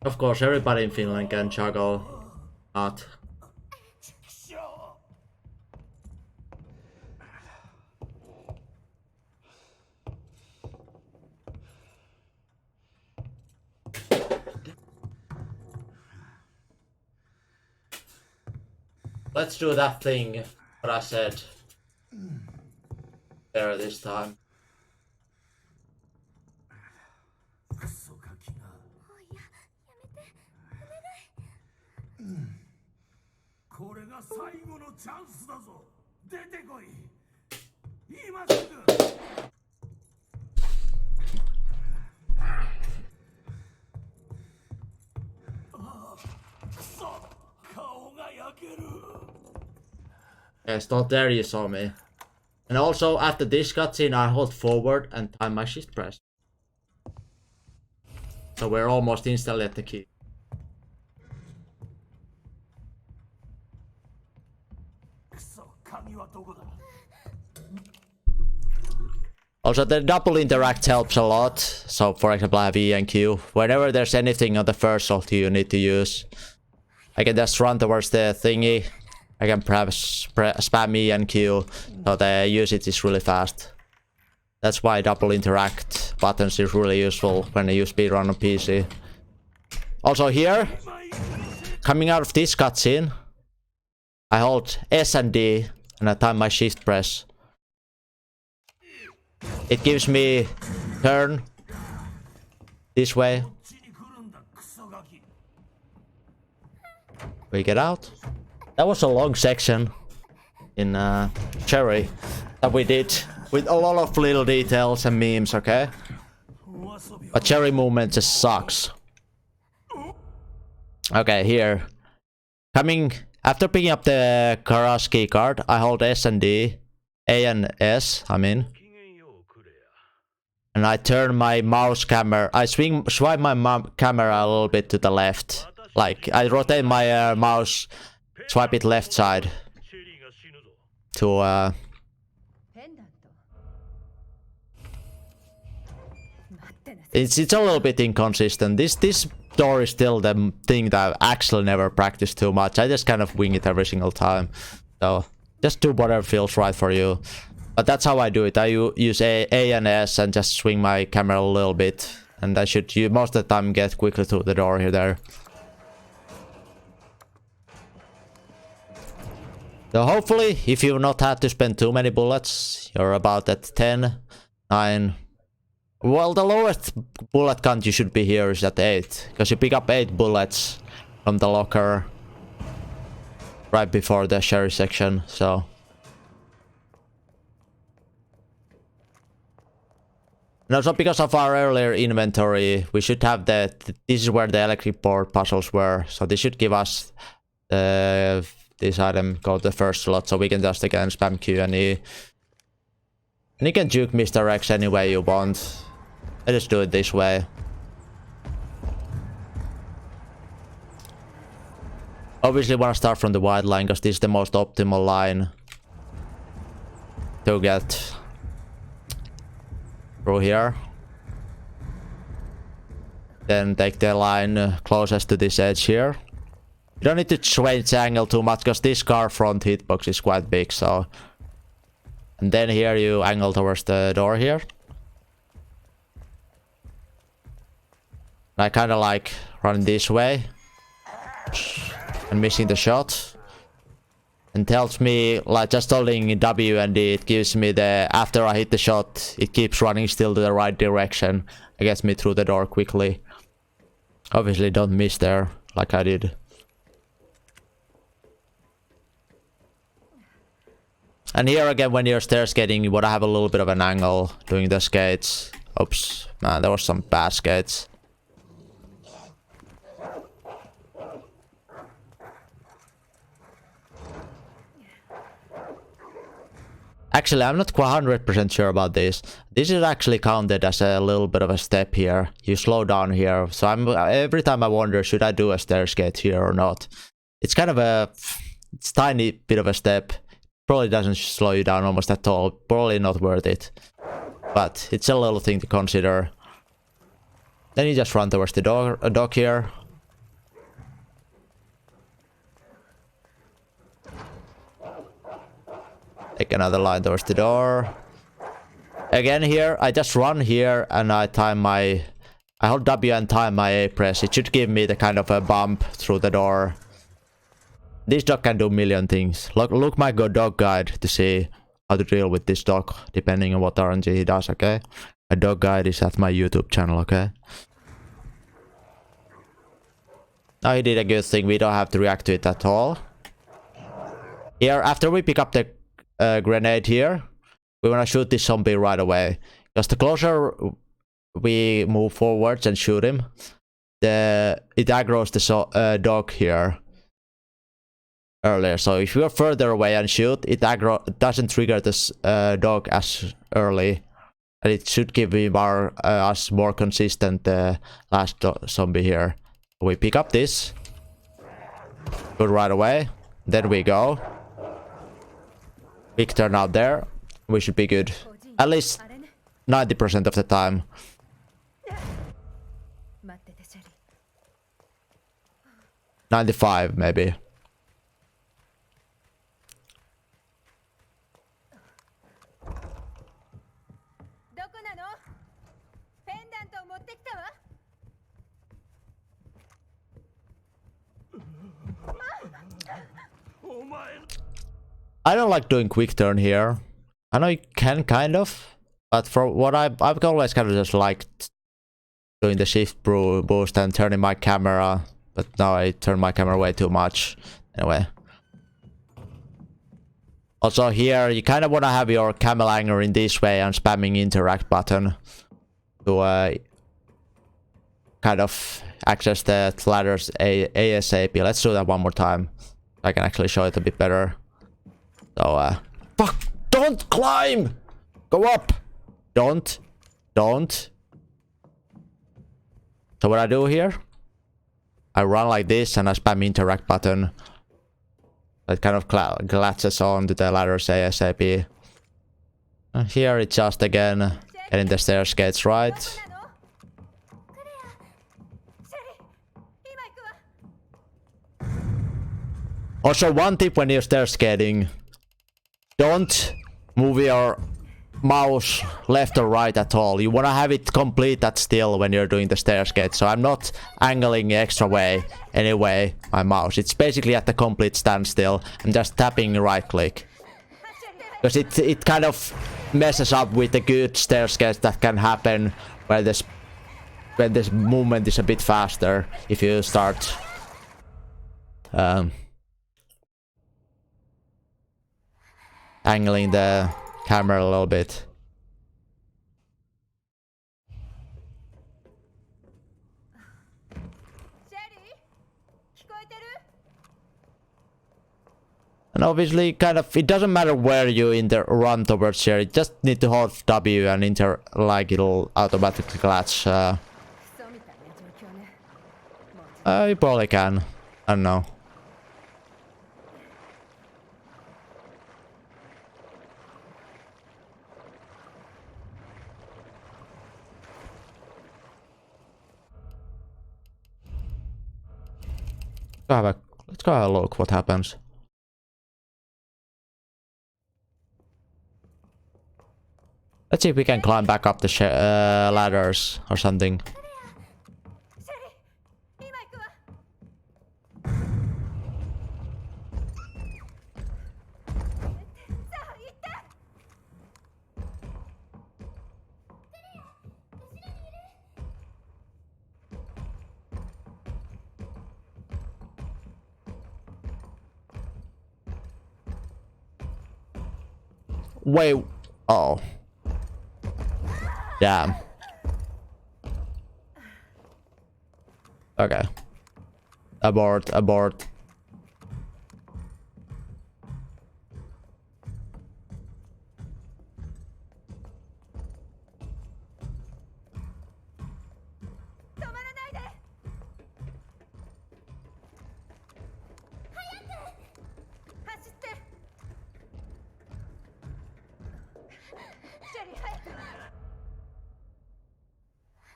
Of course, everybody in Finland can juggle art. Let's do that thing what I said there this time. Yes, not there you saw me. And also after this cutscene I hold forward and time my shift press. So we're almost instantly at the key. Also the double interact helps a lot. So for example I have E and Q. Whenever there's anything on the first alt you need to use, I can just run towards the thingy. I can perhaps spam E and Q, so the usage is really fast. That's why double interact buttons is really useful when you speedrun on PC. Also here, coming out of this cutscene, I hold S and D and I time my shift press. It gives me turn this way. We get out. That was a long section in Cherry that we did with a lot of little details and memes, okay? But Cherry movement just sucks. Okay, here. Coming after picking up the garage key card, I hold S and D, A and S, I mean. And I turn my mouse camera, I swipe my camera a little bit to the left. Like, I rotate my mouse, swipe it left side. to it's a little bit inconsistent. This door is still the thing that I actually never practiced too much. I just kind of wing it every single time. So just do whatever feels right for you. But that's how I do it. I use A and S and just swing my camera a little bit. And I should most of the time get quickly to the door here there. So hopefully, if you've not had to spend too many bullets, you're about at 10, 9... Well, the lowest bullet count you should be here is at 8. Because you pick up 8 bullets from the locker right before the sherry section, so... And also because of our earlier inventory, we should have this is where the electric board puzzles were. So this should give us this item, go to the first slot, so we can just again spam Q and E. And you can juke Mr. X any way you want. I just do it this way. Obviously want to start from the wide line because this is the most optimal line to get through here. Then take the line closest to this edge here. You don't need to change the angle too much because this car front hitbox is quite big, so... And then here you angle towards the door here. I kinda like running this way. And missing the shot. And tells me, like, just holding W and D, it gives me the... After I hit the shot, it keeps running still to the right direction. It gets me through the door quickly. Obviously don't miss there, like I did. And here again, when you're stair skating, you wanna have a little bit of an angle doing the skates. Oops, man, there was some bad skates. Actually, I'm not quite 100% sure about this. This is actually counted as a little bit of a step here. You slow down here. So every time I wonder, should I do a stair skate here or not? It's kind of it's tiny bit of a step. Probably doesn't slow you down almost at all. Probably not worth it. But it's a little thing to consider. Then you just run towards the dock here. Take another line towards the door. Again here, I just run here and I time my... I hold W and time my A press. It should give me the kind of a bump through the door. This dog can do a million things. Look my dog guide to see how to deal with this dog, depending on what RNG he does, okay? A dog guide is at my YouTube channel, okay? Now he did a good thing, we don't have to react to it at all. Here, after we pick up the grenade here, we want to shoot this zombie right away. Because the closer we move forwards and shoot him, it aggroes the dog here earlier. So if you're further away and shoot, it doesn't trigger this dog as early. And it should give us more consistent last zombie here. We pick up this. Go right away. Then we go. Big turn out there. We should be good. At least 90% of the time. 95 maybe. I don't like doing quick turn here. I know you can kind of, but for what I've always kind of just liked doing the shift boost and turning my camera, but now I turn my camera way too much. Anyway. Also here, you kind of want to have your camel hanger in this way and spamming interact button to kind of access the ladders ASAP. Let's do that one more time. I can actually show it a bit better. So, fuck! Don't climb! Go up! Don't. So what I do here, I run like this and I spam interact button. That kind of glatches onto the ladders ASAP. And here it's just again getting the stair skates right. Also, one tip when you're stair skating, don't move your mouse left or right at all. You want to have it complete at still when you're doing the stair skate. So I'm not angling extra way anyway my mouse. It's basically at the complete standstill. I'm just tapping right click. Because it kind of messes up with the good stair skates that can happen where when this movement is a bit faster if you start angling the camera a little bit. And obviously, kind of, it doesn't matter where you run towards here. You just need to hold W and like it'll automatically glitch. You probably can. I don't know. Let's go have a look what happens. Let's see if we can climb back up the ladders or something. Wait. Oh. Damn. Okay. Abort, abort.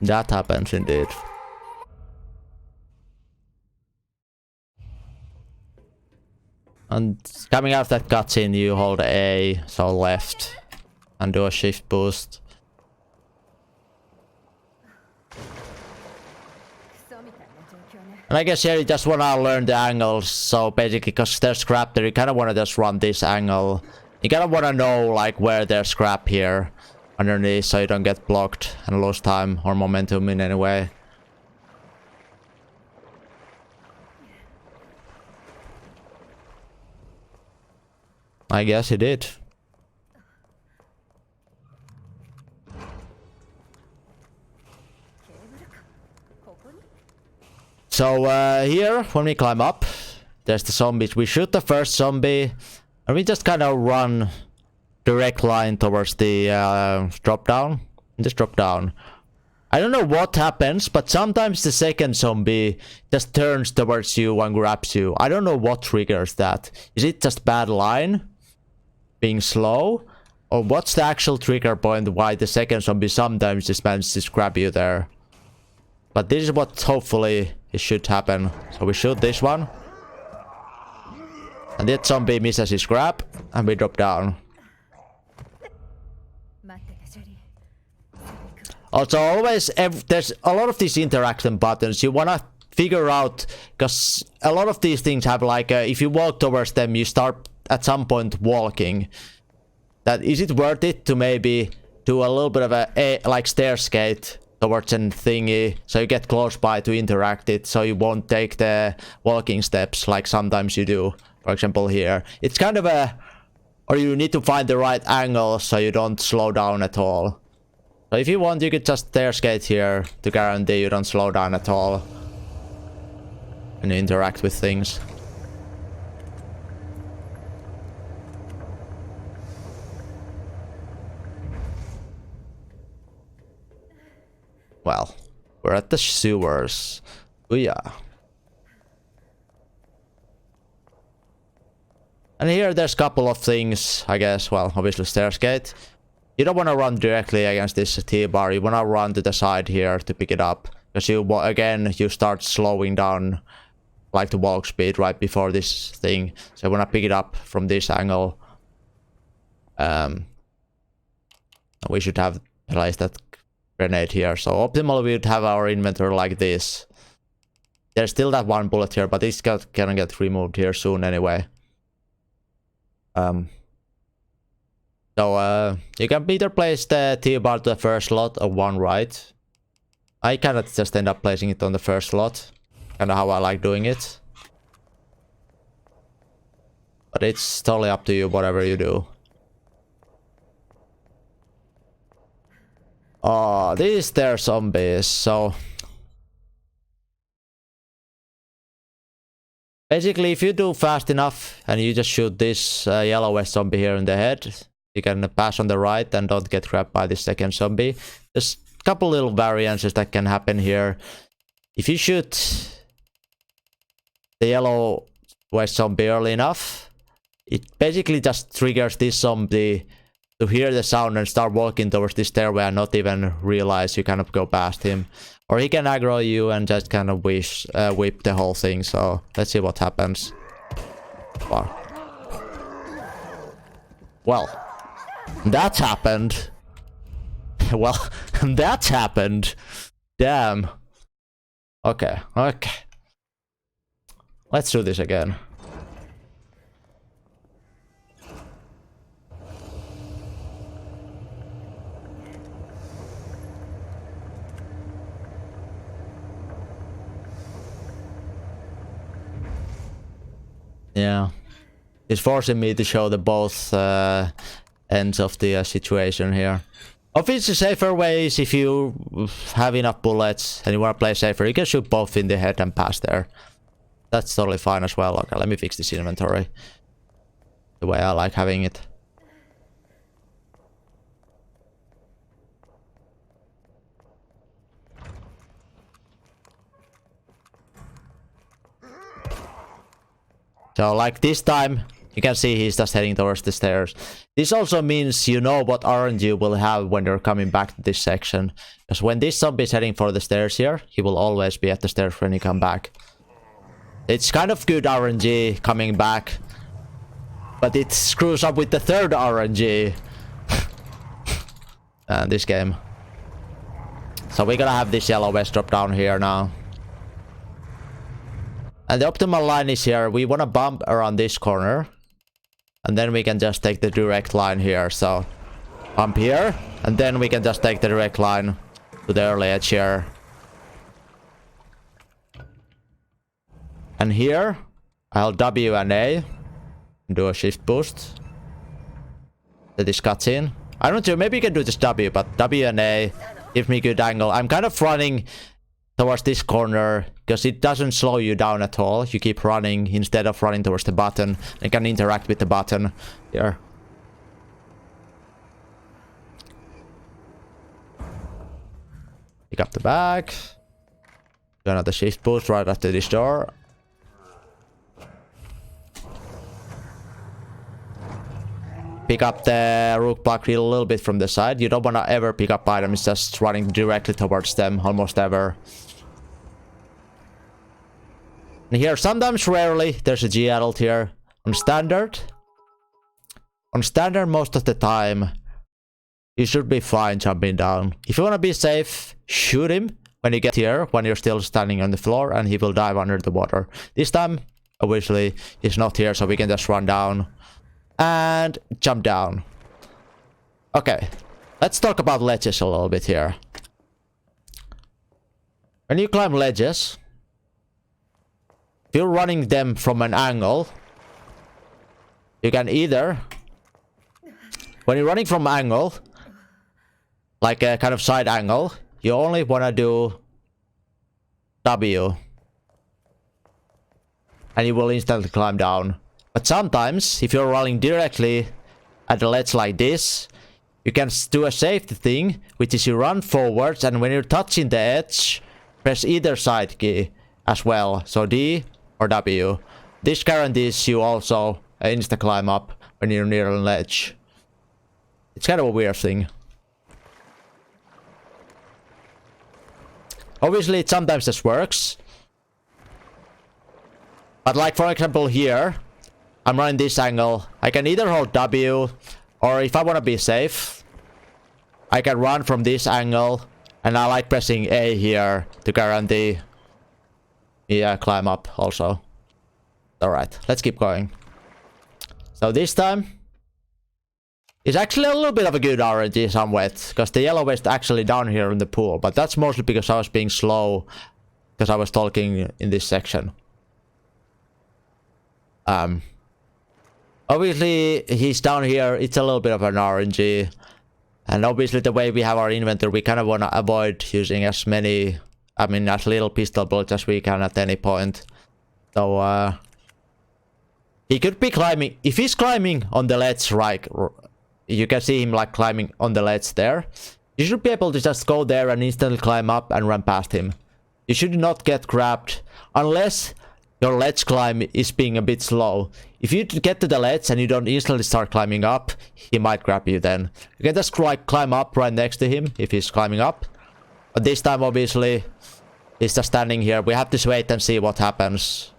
That happens indeed. And coming out of that cutscene, you hold A, so left, and do a shift boost. And I guess here you just wanna learn the angles, so basically, because there's scrap there, you kinda wanna just run this angle. You kinda wanna know, like, where there's scrap here underneath, so you don't get blocked and lose time or momentum in any way. I guess he did. So here, when we climb up, there's the zombies. We shoot the first zombie, and we just kind of run direct line towards the drop down. Just drop down. I don't know what happens, but sometimes the second zombie just turns towards you and grabs you. I don't know what triggers that. Is it just bad line? Being slow? Or what's the actual trigger point why the second zombie sometimes just manages to grab you there? But this is what hopefully it should happen. So we shoot this one. And that zombie misses his grab, and we drop down. Also, always, there's a lot of these interaction buttons. You wanna figure out, because a lot of these things have like, if you walk towards them, you start at some point walking. That is it worth it to maybe do a little bit of a like stair skate towards a thingy, so you get close by to interact it, so you won't take the walking steps like sometimes you do. For example, here, it's kind of a, or you need to find the right angle so you don't slow down at all. So if you want, you could just stair skate here to guarantee you don't slow down at all and interact with things. Well, we're at the sewers. Booyah. And here there's a couple of things, I guess. Well, obviously stairs gate. You don't want to run directly against this T-bar. You want to run to the side here to pick it up. Because you start slowing down like the walk speed right before this thing. So I want to pick it up from this angle. We should have placed that grenade here. So optimally we would have our inventory like this. There's still that one bullet here, but it's gonna get removed here soon anyway. So you can either place the T-bar to the first slot or one right. I cannot just end up placing it on the first slot. Kinda how I like doing it. But it's totally up to you, whatever you do. Oh, these they're zombies, so... Basically, if you do fast enough and you just shoot this yellow vest zombie here in the head, you can pass on the right and don't get grabbed by the second zombie. There's a couple little variances that can happen here. If you shoot the yellow vest zombie early enough, it basically just triggers this zombie to hear the sound and start walking towards this stairway and not even realize you kind of go past him. Or he can aggro you and just kind of whip the whole thing. So let's see what happens. Well, that happened. Well, that happened. Damn. Okay, okay. Let's do this again. Yeah, it's forcing me to show the both ends of the situation here. Obviously, safer way is if you have enough bullets and you want to play safer, you can shoot both in the head and pass there. That's totally fine as well. Okay, let me fix this inventory the way I like having it. So like this time, you can see he's just heading towards the stairs. This also means you know what RNG you will have when you're coming back to this section. Because when this zombie is heading for the stairs here, he will always be at the stairs when you come back. It's kind of good RNG coming back, but it screws up with the third RNG. And this game. So we're gonna have this yellow vest drop down here now. And the optimal line is here. We want to bump around this corner. And then we can just take the direct line here. So bump here. And then we can just take the direct line to the early edge here. And here, I'll W and A. And do a shift boost. That is cutscene. I don't know, maybe you can do this W, but W and A give me good angle. I'm kind of running towards this corner because it doesn't slow you down at all. You keep running instead of running towards the button. You can interact with the button here. Pick up the bag. Do another shift boost right after this door. Pick up the rook block a little bit from the side. You don't want to ever pick up items just running directly towards them, almost ever. And here, sometimes, rarely, there's a G adult here. On standard, most of the time, you should be fine jumping down. If you want to be safe, shoot him when you get here, when you're still standing on the floor, and he will dive under the water. This time, obviously, he's not here, so we can just run down and jump down. Okay, let's talk about ledges a little bit here. When you climb ledges, if you're running them from an angle, you can either, when you're running from an angle, like a kind of side angle, you only want to do W. And you will instantly climb down. But sometimes, if you're running directly at the ledge like this, you can do a safety thing, which is you run forwards, and when you're touching the edge, press either side key as well. So D or W. This guarantees you also insta climb up when you're near a ledge. It's kind of a weird thing. Obviously, it sometimes just works. But like, for example, here, I'm running this angle. I can either hold W, or if I want to be safe, I can run from this angle. And I like pressing A here to guarantee climb up also. Alright, let's keep going. So this time, it's actually a little bit of a good RNG somewhat, because the yellow is actually down here in the pool, but that's mostly because I was being slow, because I was talking in this section. Obviously, he's down here, it's a little bit of an RNG, and obviously the way we have our inventory, we kind of want to avoid using as many, as little pistol bullets as we can at any point. So, he could be climbing, if he's climbing on the ledge, right, you can see him like climbing on the ledge there. You should be able to just go there and instantly climb up and run past him. You should not get grabbed unless your ledge climb is being a bit slow. If you get to the ledge and you don't instantly start climbing up, he might grab you then. You can just climb up right next to him if he's climbing up. But this time obviously he's just standing here. We have to wait and see what happens.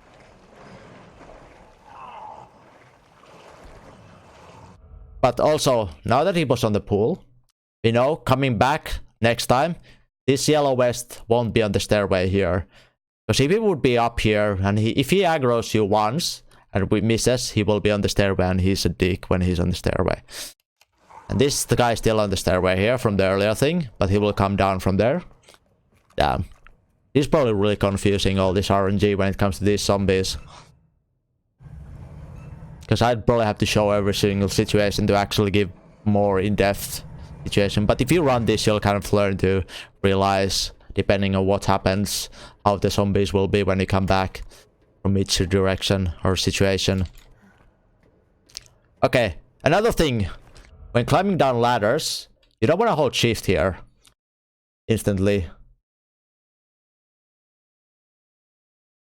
But also, now that he was on the pool, you know, coming back next time, this yellow vest won't be on the stairway here. Because if he would be up here, and if he aggroes you once, and we misses, he will be on the stairway, and he's a dick when he's on the stairway. And the guy is still on the stairway here from the earlier thing, but he will come down from there. Damn. He's probably really confusing all this RNG when it comes to these zombies. Because I'd probably have to show every single situation to actually give more in-depth situation. But if you run this, you'll kind of learn to realize, depending on what happens, how the zombies will be when you come back from each direction or situation. Okay, another thing. When climbing down ladders, you don't want to hold shift here instantly.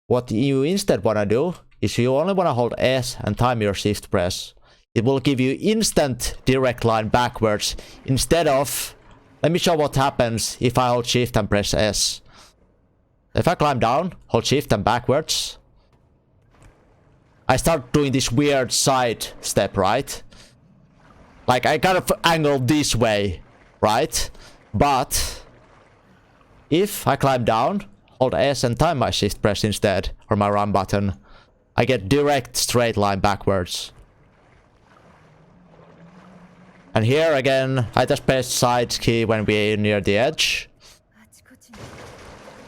What you instead want to do is you only want to hold S and time your shift press. It will give you instant direct line backwards instead of... Let me show what happens if I hold shift and press S. If I climb down, hold shift and backwards, I start doing this weird side step, right? Like I kind of angle this way, right? But if I climb down, hold S and time my shift press instead, or my run button, I get direct straight line backwards. And here again, I just press side key when we're near the edge.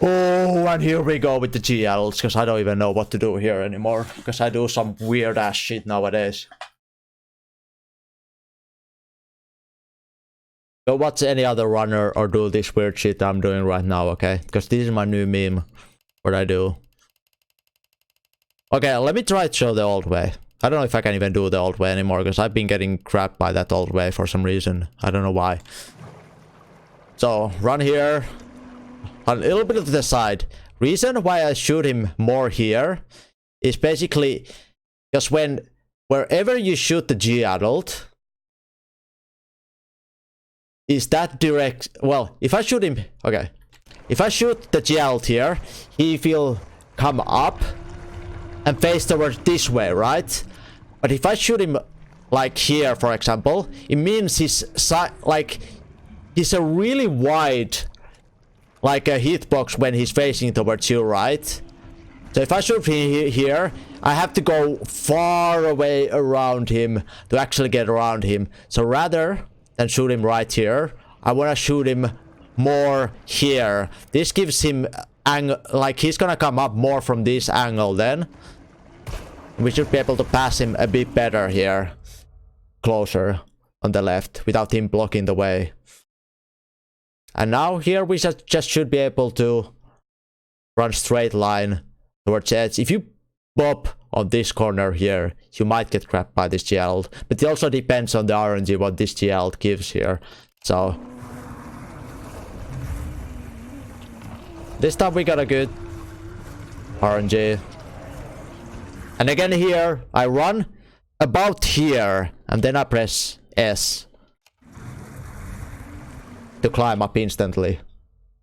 Oh, and here we go with the GLs, because I don't even know what to do here anymore, because I do some weird ass shit nowadays. Go watch any other runner or do this weird shit I'm doing right now, okay? Because this is my new meme, what I do. Okay, let me try to show the old way. I don't know if I can even do the old way anymore, because I've been getting crapped by that old way for some reason. I don't know why. So, run here. A little bit to the side. Reason why I shoot him more here is basically because wherever you shoot the G adult, is that direct... Well, if I shoot him... Okay. If I shoot the G adult here, he will come up and face towards this way, right? But if I shoot him like here, for example, it means he's a really wide, like a hitbox when he's facing towards you, right? So if I shoot him here, I have to go far away around him to actually get around him. So rather than shoot him right here, I want to shoot him more here. This gives him angle, like he's gonna come up more from this angle then. We should be able to pass him a bit better here, closer on the left, without him blocking the way. And now here we just should be able to run straight line towards the edge. If you pop on this corner here, you might get grabbed by this GL. But it also depends on the RNG what this GL gives here. So this time we got a good RNG. And again here, I run about here, and then I press S to climb up instantly.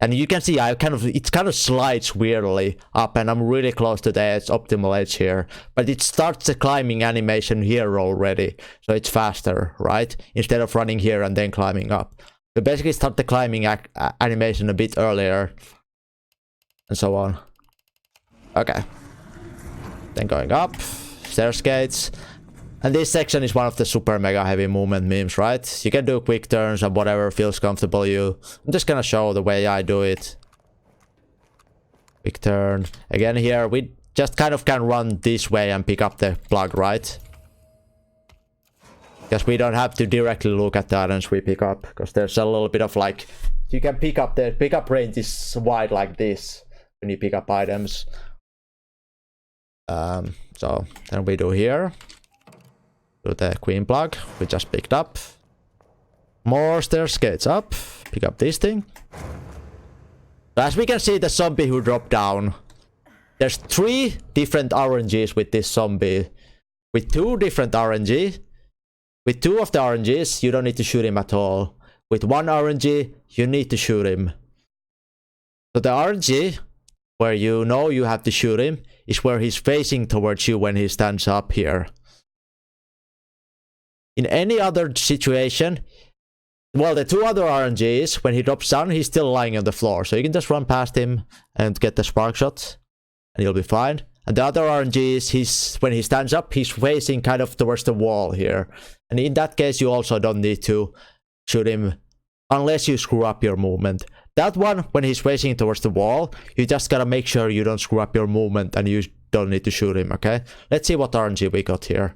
And you can see it kind of slides weirdly up, and I'm really close to the edge, optimal edge here. But it starts the climbing animation here already, so it's faster, right? Instead of running here and then climbing up. So basically start the climbing animation a bit earlier, and so on. Okay. Then going up, stairs gates. And this section is one of the super mega heavy movement memes, right? You can do quick turns and whatever feels comfortable you. I'm just gonna show the way I do it. Quick turn. Again here, we just kind of can run this way and pick up the plug, right? Because we don't have to directly look at the items we pick up. Because there's a little bit of like... You can pick up the pickup range is wide like this when you pick up items. So then we do here. Do the queen plug we just picked up. More stairs gates up. Pick up this thing. As we can see, the zombie who dropped down. There's 3 different RNGs with this zombie. With 2 different RNG. With 2 of the RNGs, you don't need to shoot him at all. With 1 RNG, you need to shoot him. So the RNG, where you know you have to shoot him, is where he's facing towards you when he stands up here. In any other situation, well, the 2 other RNGs, when he drops down, he's still lying on the floor. So you can just run past him and get the spark shot, and you'll be fine. And the other RNGs, when he stands up, he's facing kind of towards the wall here. And in that case, you also don't need to shoot him unless you screw up your movement. That one, when he's facing towards the wall, you just gotta make sure you don't screw up your movement and you don't need to shoot him, okay? Let's see what RNG we got here.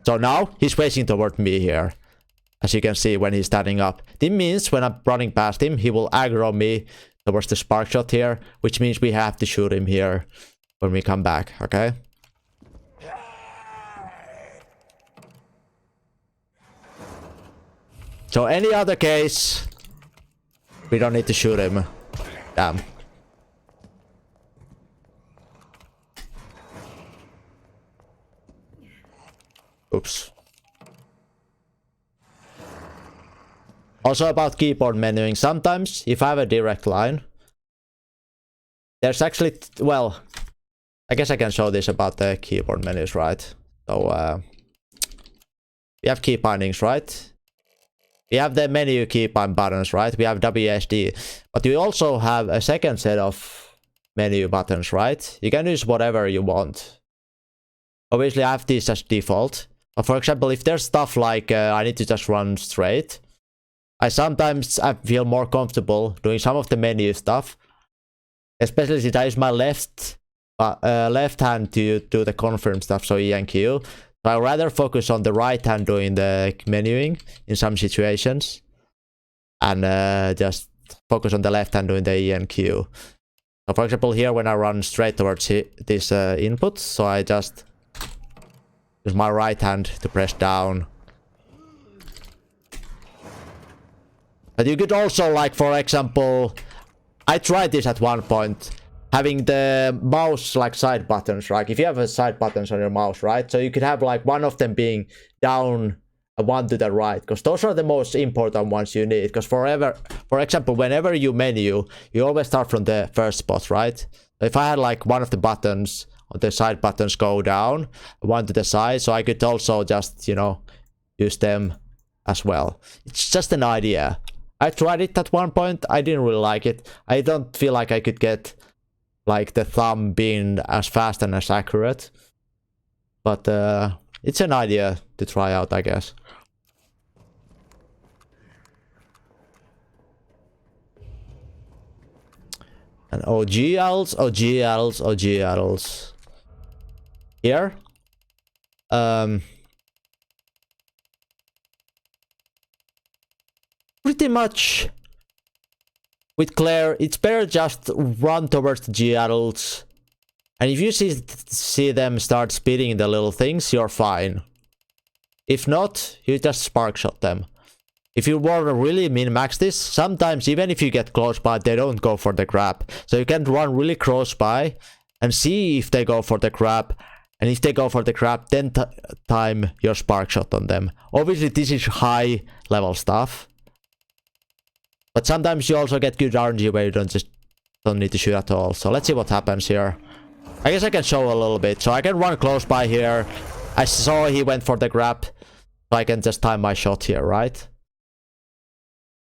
So now, he's facing toward me here. As you can see when he's standing up. This means when I'm running past him, he will aggro me towards the spark shot here. Which means we have to shoot him here when we come back, okay? So any other case, we don't need to shoot him. Damn. Oops. Also about keyboard menuing, sometimes if I have a direct line, there's actually, well, I guess I can show this about the keyboard menus, right? So we have key bindings, right? We have the menu key bind buttons, right? We have WSD, but we also have a second set of menu buttons, right? You can use whatever you want. Obviously I have these as default. But for example, if there's stuff like I need to just run straight, I feel more comfortable doing some of the menu stuff, especially since I use my left hand to do the confirm stuff, so E and Q. So I'd rather focus on the right hand doing the menuing in some situations, and just focus on the left hand doing the E and Q. So for example, here when I run straight towards this input, so I just use my right hand to press down. But you could also, like, for example, I tried this at one point, having the mouse like side buttons, right? If you have a side buttons on your mouse, right? So you could have like one of them being down and one to the right, because those are the most important ones you need. Because for example, whenever you menu, you always start from the first spot, right? If I had like one of the buttons on the side buttons go down, one to the side, so I could also just, you know, use them as well. It's just an idea. I tried it at one point, I didn't really like it. I don't feel like I could get like the thumb being as fast and as accurate. But it's an idea to try out, I guess. And OGLs, OGLs, OGLs. Here. Pretty much with Claire, it's better just run towards the GLs. And if you see them start speeding the little things, you're fine. If not, you just spark shot them. If you want to really min-max this, sometimes even if you get close by, they don't go for the grab. So you can run really close by and see if they go for the grab. And if they go for the grab, then time your spark shot on them. Obviously, this is high level stuff. But sometimes you also get good RNG where you don't need to shoot at all. So let's see what happens here. I guess I can show a little bit. So I can run close by here. I saw he went for the grab. So I can just time my shot here, right?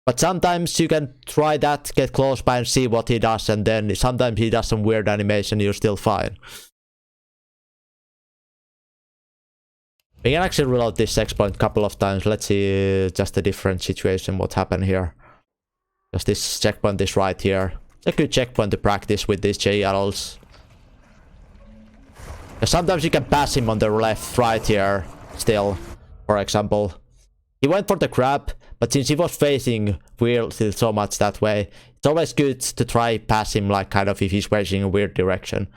But sometimes you can try that, get close by and see what he does. And then sometimes he does some weird animation, you're still fine. We can actually reload this checkpoint a couple of times. Let's see just a different situation, what happened here. Because this checkpoint is right here. It's a good checkpoint to practice with these J-arrows. Sometimes you can pass him on the left, right here, still, for example. He went for the grab, but since he was facing weird so much that way, it's always good to try pass him, like, kind of if he's facing a weird direction.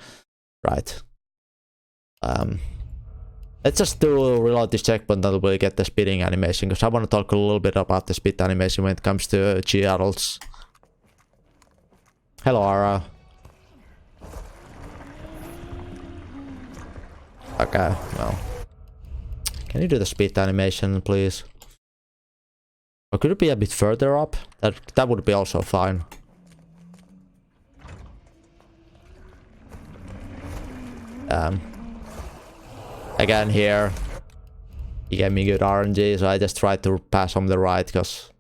Right. Let's just reload this checkpoint and we'll get the speeding animation, because I want to talk a little bit about the speed animation when it comes to G-arrows. Hello, Ara. Okay, no. Can you do the speed animation, please? Or could it be a bit further up? That would be also fine. Again here, he gave me good RNG, so I just tried to pass on the right, because...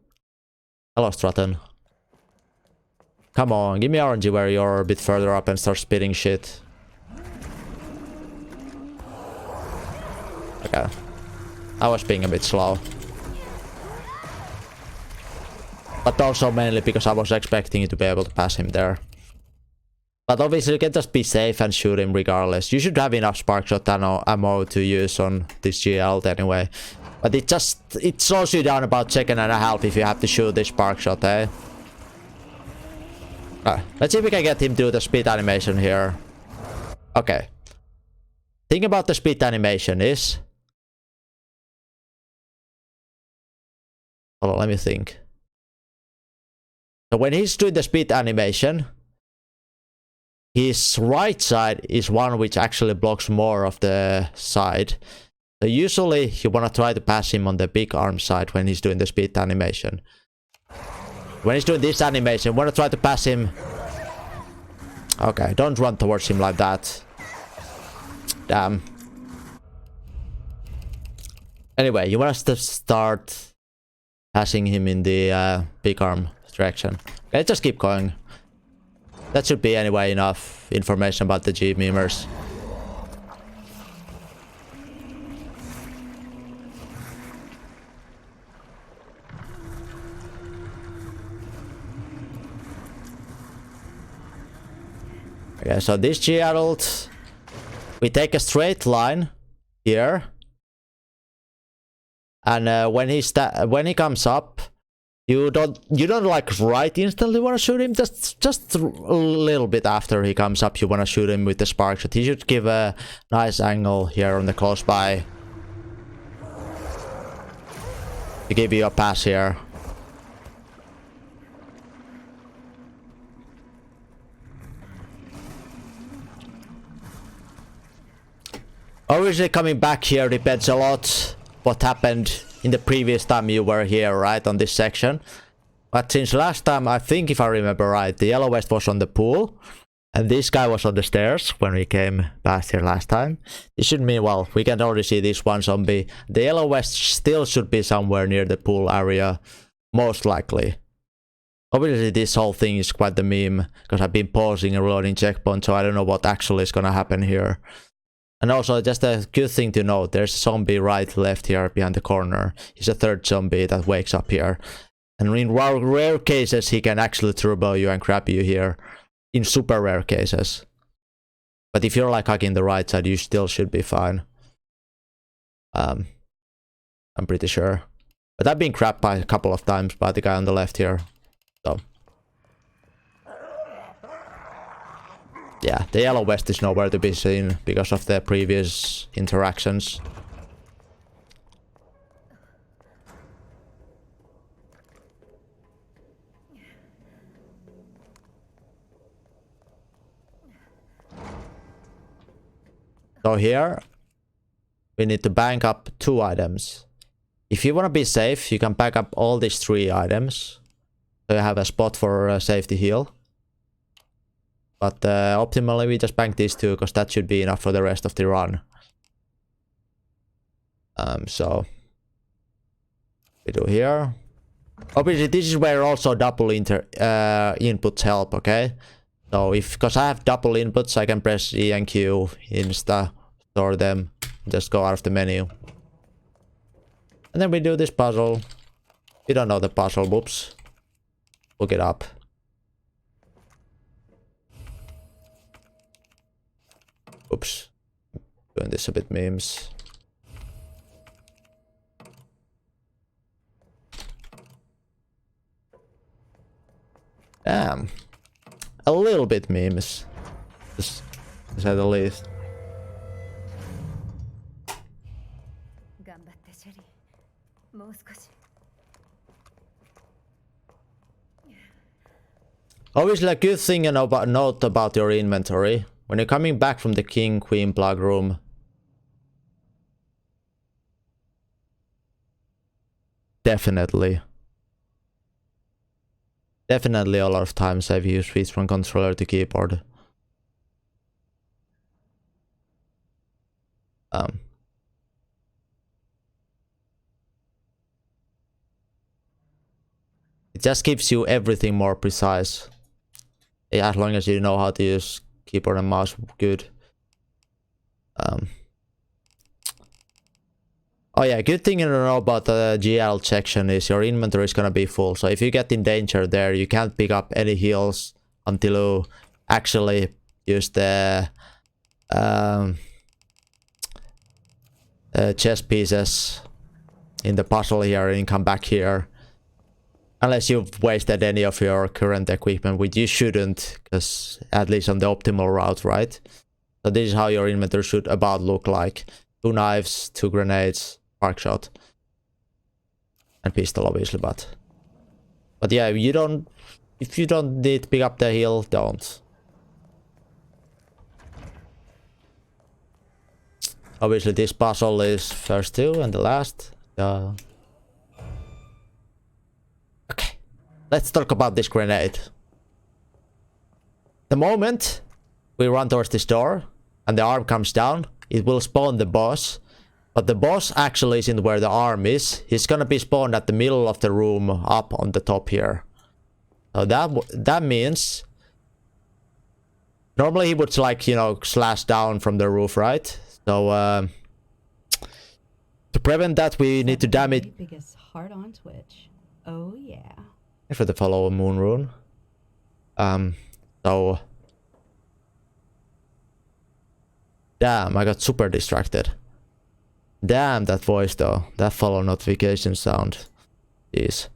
Hello, Stratton. Come on, give me RNG where you're a bit further up and start spitting shit. Okay. I was being a bit slow. But also mainly because I was expecting you to be able to pass him there. But obviously you can just be safe and shoot him regardless. You should have enough spark shot ammo to use on this GL anyway. But it slows you down about 1.5 seconds if you have to shoot this spark shot, eh? Let's see if we can get him to do the speed animation here. Okay. Thing about the speed animation is... Hold on, let me think. So when he's doing the speed animation, his right side is one which actually blocks more of the side. So usually you want to try to pass him on the big arm side when he's doing the speed animation. When he's doing this animation, you want to try to pass him. Okay, don't run towards him like that. Damn. Anyway, you want to start passing him in the big arm direction. Okay, just keep going. That should be anyway enough information about the G-memers. Okay, so this G-adult, we take a straight line here, and when he comes up, you don't like right instantly want to shoot him. Just a little bit after he comes up, you want to shoot him with the spark shot. He should give a nice angle here on the close by to give you a pass here. Obviously, coming back here depends a lot what happened in the previous time you were here, right, on this section. But since last time, I think if I remember right, the yellow vest was on the pool, and this guy was on the stairs when we came past here last time. This should mean, well, we can already see this one zombie. The yellow vest still should be somewhere near the pool area, most likely. Obviously, this whole thing is quite the meme, because I've been pausing and reloading checkpoints, so I don't know what actually is gonna happen here. And also, just a good thing to note, there's a zombie right left here behind the corner. He's a third zombie that wakes up here. And in rare cases, he can actually turbo you and grab you here. In super rare cases. But if you're like hugging the right side, you still should be fine. I'm pretty sure. But I've been grabbed by a couple of times by the guy on the left here. So. Yeah, the yellow vest is nowhere to be seen because of the previous interactions. So here, we need to bank up 2 items. If you want to be safe, you can back up all these 3 items. So you have a spot for a safety heal. But optimally we just bank these 2 because that should be enough for the rest of the run. So we do here. Obviously this is where also double inputs help, okay? So because I have double inputs, I can press E and Q, insta, store them, just go out of the menu. And then we do this puzzle. We don't know the puzzle, whoops. Look it up. Oops. Doing this a bit memes. Damn. A little bit memes. Just to say the least. Obviously a good thing to note about your inventory. When you're coming back from the King Queen plug room. Definitely a lot of times I've used switch from controller to keyboard. It just gives you everything more precise. As long as you know how to use keyboard and mouse good. Oh yeah, good thing to know about the GL section is your inventory is gonna be full. So if you get in danger there, you can't pick up any heals until you actually use the chest pieces in the puzzle here and come back here. Unless you've wasted any of your current equipment, which you shouldn't, because at least on the optimal route, right? So this is how your inventory should about look like. 2 knives, 2 grenades, spark shot. And pistol obviously, but yeah, if you don't need to pick up the heal, don't. Obviously this puzzle is first 2 and the last. Okay, let's talk about this grenade. The moment we run towards this door and the arm comes down, it will spawn the boss. But the boss actually isn't where the arm is. He's gonna be spawned at the middle of the room up on the top here. So that means normally he would, like, you know, slash down from the roof, right? So to prevent that, we need to damage. Biggest heart on Twitch. Oh yeah. For the follow moon rune. So damn, I got super distracted. Damn, that voice though. That follow notification sound. Jeez.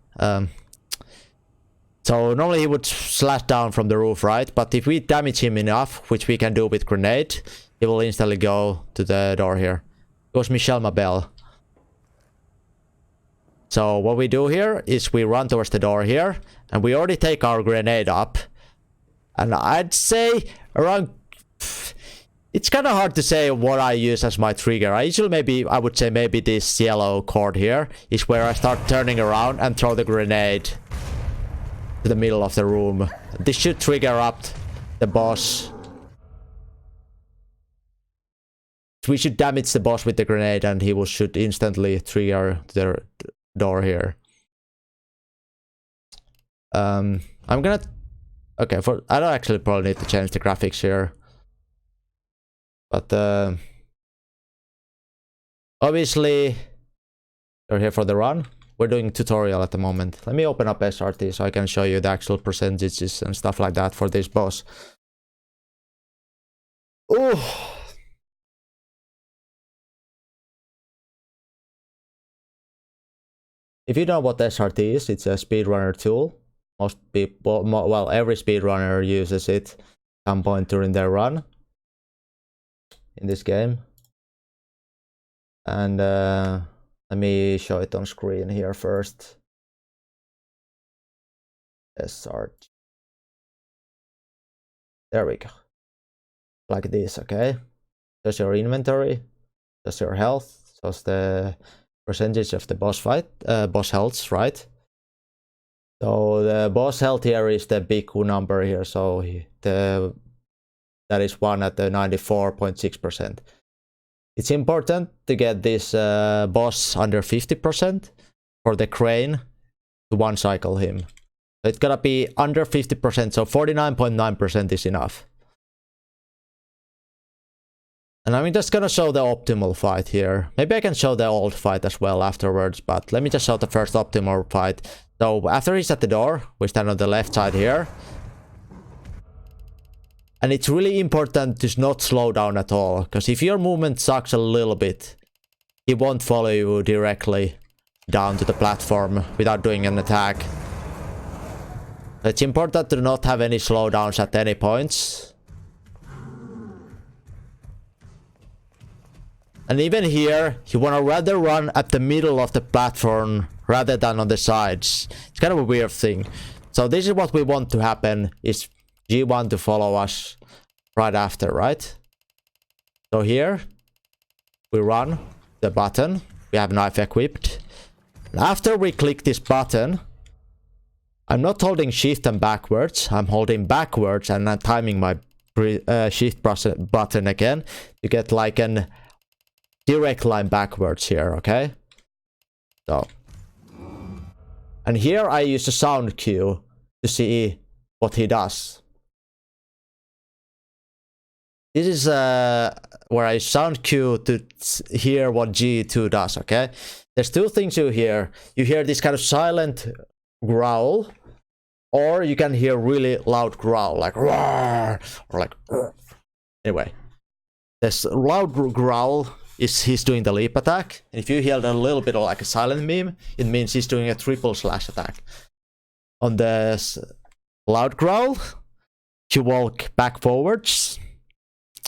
So normally he would slash down from the roof, right? But if we damage him enough, which we can do with grenade, he will instantly go to the door here. It was Michelle Mabel. So what we do here is we run towards the door here, and we already take our grenade up. And I'd say around... It's kind of hard to say what I use as my trigger. I would say maybe this yellow cord here is where I start turning around and throw the grenade to the middle of the room. This should trigger up the boss. We should damage the boss with the grenade and he should instantly trigger the door here. I'm gonna... Okay, I don't actually probably need to change the graphics here. But obviously, you're here for the run. We're doing tutorial at the moment. Let me open up SRT so I can show you the actual percentages and stuff like that for this boss. Oh. If you know what SRT is, it's a speedrunner tool. Most people, well, every speedrunner uses it at some point during their run in this game. And let me show it on screen here first. SRT. There we go. Like this, okay? There's your inventory. That's your health. So it's the percentage of the boss fight, boss health, right? So the boss health here is the big number here. So that is one at the 94.6%. It's important to get this boss under 50% for the crane to one cycle him. So it's gonna be under 50%, so 49.9% is enough. And I'm just gonna show the optimal fight here. Maybe I can show the old fight as well afterwards, but let me just show the first optimal fight. So after he's at the door, we stand on the left side here. And it's really important to not slow down at all, because if your movement sucks a little bit, he won't follow you directly down to the platform without doing an attack. It's important to not have any slowdowns at any points. And even here, you want to rather run at the middle of the platform rather than on the sides. It's kind of a weird thing. So this is what we want to happen, is G1 to follow us right after, right? So here, we run the button. We have knife equipped. And after we click this button, I'm not holding shift and backwards. I'm holding backwards and I'm timing my shift button again to get like an direct line backwards here, okay? So. And here I use a sound cue to see what he does. This is where I sound cue to hear what G2 does, okay? There's two things you hear. You hear this kind of silent growl, or you can hear really loud growl, like roar, or like roar. Anyway, this loud growl is he's doing the leap attack. And if you hear a little bit of like a silent meme, it means he's doing a triple slash attack. On the loud growl, you walk back forwards,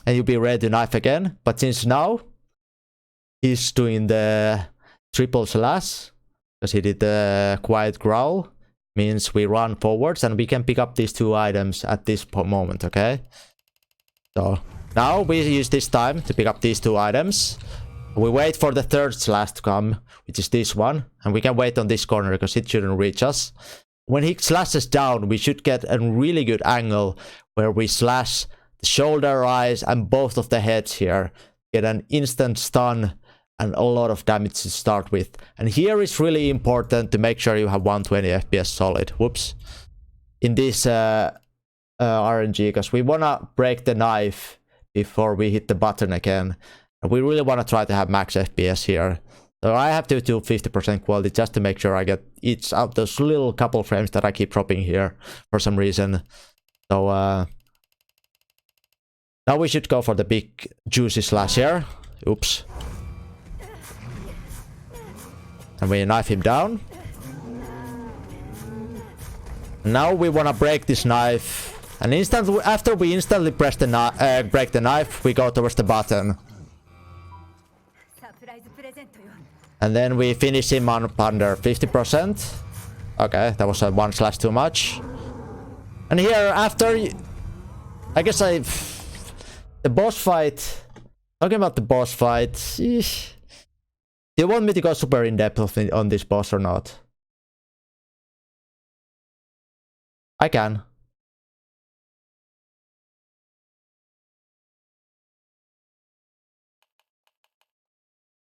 and you'll be ready to knife again. But since now, he's doing the triple slash, because he did the quiet growl, means we run forwards and we can pick up these two items at this moment, okay? So now we use this time to pick up these two items. We wait for the third slash to come, which is this one, and we can wait on this corner because it shouldn't reach us. When he slashes down, we should get a really good angle where we slash the shoulder, eyes, and both of the heads here. Get an instant stun and a lot of damage to start with. And here is really important to make sure you have 120 FPS solid. Whoops. In this RNG, because we want to break the knife before we hit the button again. And we really want to try to have max FPS here. So I have to do 50% quality just to make sure I get each out those little couple frames that I keep dropping here for some reason. So now we should go for the big juicy slash here. Oops. And we knife him down. Now we want to break this knife. And after we instantly press the break the knife, we go towards the button. And then we finish him on under 50%. Okay, that was a one slash too much. And here after, I guess the boss fight. Talking about the boss fight. Eesh. Do you want me to go super in depth on this boss or not? I can.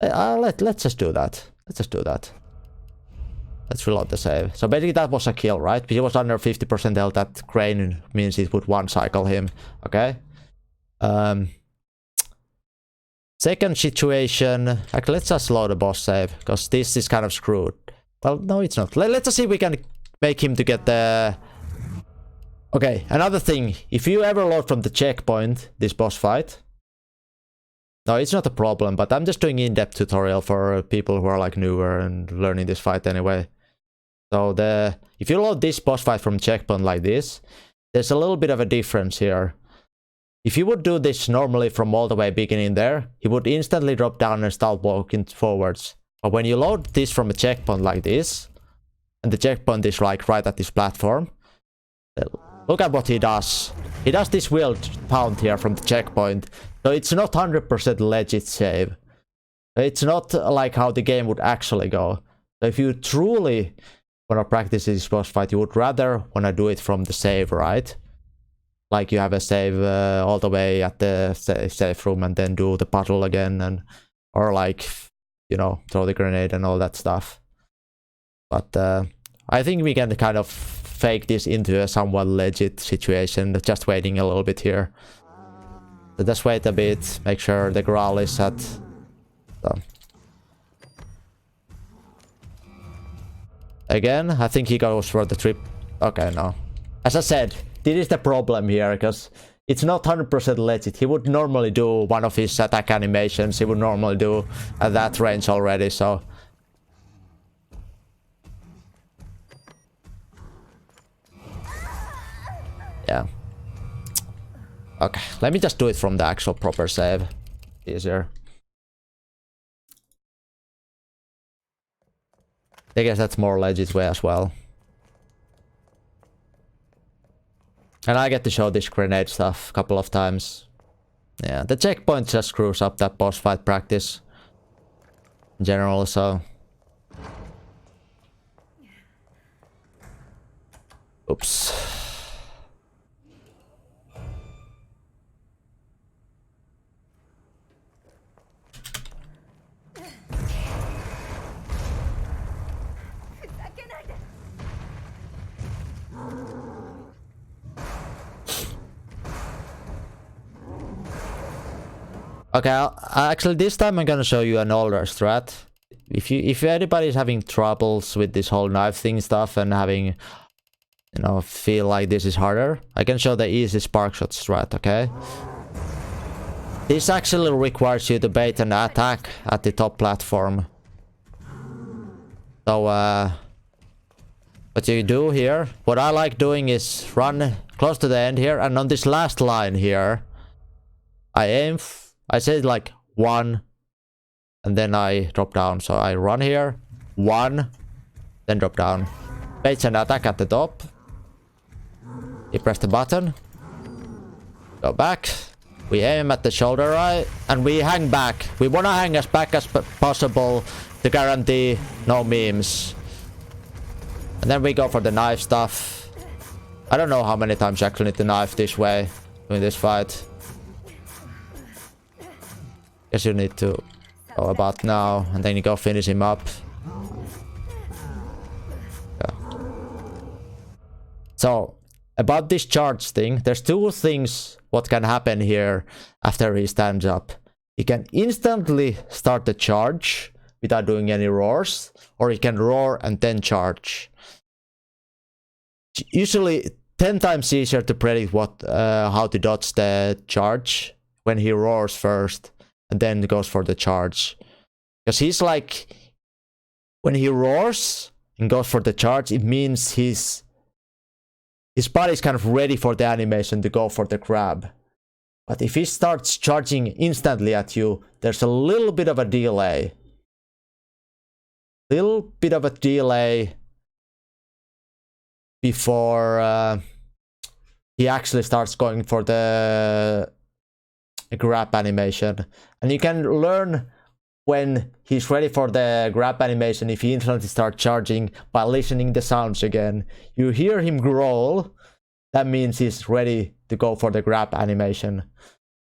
Let's just do that. Let's just do that. Let's reload the save. So basically that was a kill, right? He was under 50% health. That crane means it would one cycle him. Okay. Second situation. Actually, let's just load the boss save, because this is kind of screwed. Well, no, it's not. Let's just see if we can make him to get the... Okay, another thing. If you ever load from the checkpoint, this boss fight... No, it's not a problem, but I'm just doing in-depth tutorial for people who are like newer and learning this fight anyway. So if you load this boss fight from checkpoint like this, there's a little bit of a difference here. If you would do this normally from all the way beginning there, he would instantly drop down and start walking forwards. But when you load this from a checkpoint like this, and the checkpoint is like right at this platform, look at what he does. He does this weird pound here from the checkpoint. So it's not 100% legit save. It's not like how the game would actually go. So if you truly want to practice this boss fight, you would rather want to do it from the save, right? Like you have a save all the way at the safe room and then do the puzzle again, and or like, you know, throw the grenade and all that stuff. But I think we can kind of fake this into a somewhat legit situation, just waiting a little bit here. So just wait a bit, make sure the growl is set. So. Again, I think he goes for the trip. Okay, no. As I said, this is the problem here, because it's not 100% legit. He would normally do one of his attack animations. He would normally do at that range already, so... Yeah. Okay, let me just do it from the actual proper save. Easier. I guess that's more legit way as well. And I get to show this grenade stuff a couple of times. Yeah, the checkpoint just screws up that boss fight practice in general, so... Oops. Okay, actually this time I'm gonna show you an older strat. If anybody's having troubles with this whole knife thing stuff and having, you know, feel like this is harder, I can show the easy spark shot strat, okay? This actually requires you to bait an attack at the top platform. So what you do here, what I like doing is run close to the end here, and on this last line here, I aim I said like 1, and then I drop down. So I run here, 1, then drop down. Bait an attack at the top. You press the button. Go back. We aim at the shoulder right, and we hang back. We want to hang as back as possible to guarantee no memes. And then we go for the knife stuff. I don't know how many times you actually need to knife this way in this fight. Guess you need to go about now, and then you go finish him up. Yeah. So, about this charge thing, there's 2 things what can happen here after he stands up. He can instantly start the charge without doing any roars, or he can roar and then charge. Usually 10 times easier to predict how to dodge the charge when he roars first and then goes for the charge. Because he's like, when he roars and goes for the charge, it means his body's kind of ready for the animation to go for the grab. But if he starts charging instantly at you, there's a little bit of a delay. Before he actually starts going for the grab animation. And you can learn when he's ready for the grab animation if he instantly starts charging by listening the sounds again. You hear him growl, that means he's ready to go for the grab animation.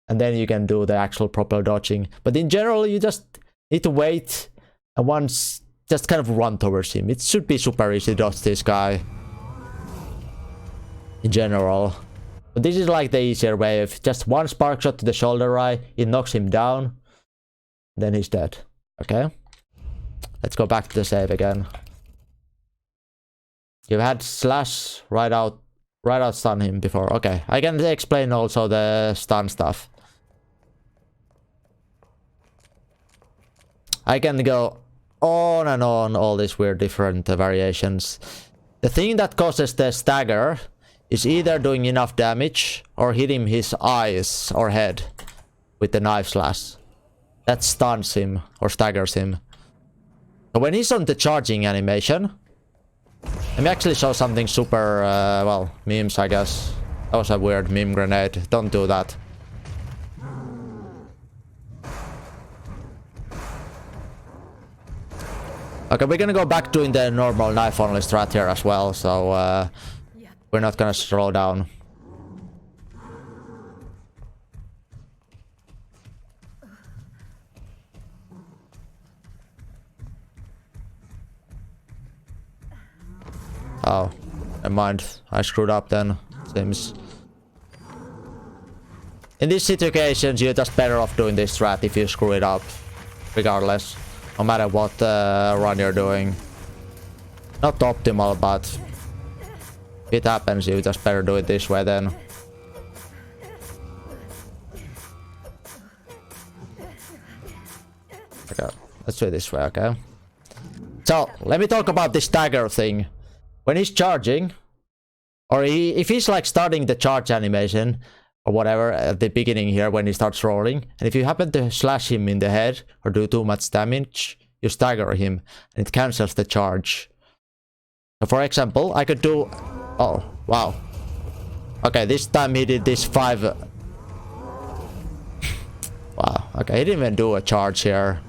And then you can do the actual proper dodging. But in general, you just need to wait and once just kind of run towards him. It should be super easy to dodge this guy. In general. But this is like the easier way. If just 1 spark shot to the shoulder eye, it knocks him down. Then he's dead. Okay? Let's go back to the save again. You had slash right out stun him before. Okay, I can explain also the stun stuff. I can go on and on all these weird different variations. The thing that causes the stagger is either doing enough damage or hitting his eyes or head with the knife slash. That stuns him or staggers him. So when he's on the charging animation, let me actually show something super, well, memes I guess. That was a weird meme grenade. Don't do that. Okay, we're gonna go back doing the normal knife only strat here as well, so we're not gonna slow down. Oh, never mind. I screwed up then. Seems. In these situations, you're just better off doing this strat if you screw it up. Regardless. No matter what run you're doing. Not optimal, but if it happens, you just better do it this way then. Okay, let's do it this way, okay? So, let me talk about this stagger thing. When he's charging, or if he's like starting the charge animation, or whatever, at the beginning here when he starts rolling, and if you happen to slash him in the head, or do too much damage, you stagger him, and it cancels the charge. So for example, I could do... Oh, wow. Okay, this time he did this 5... Wow, okay, he didn't even do a charge here.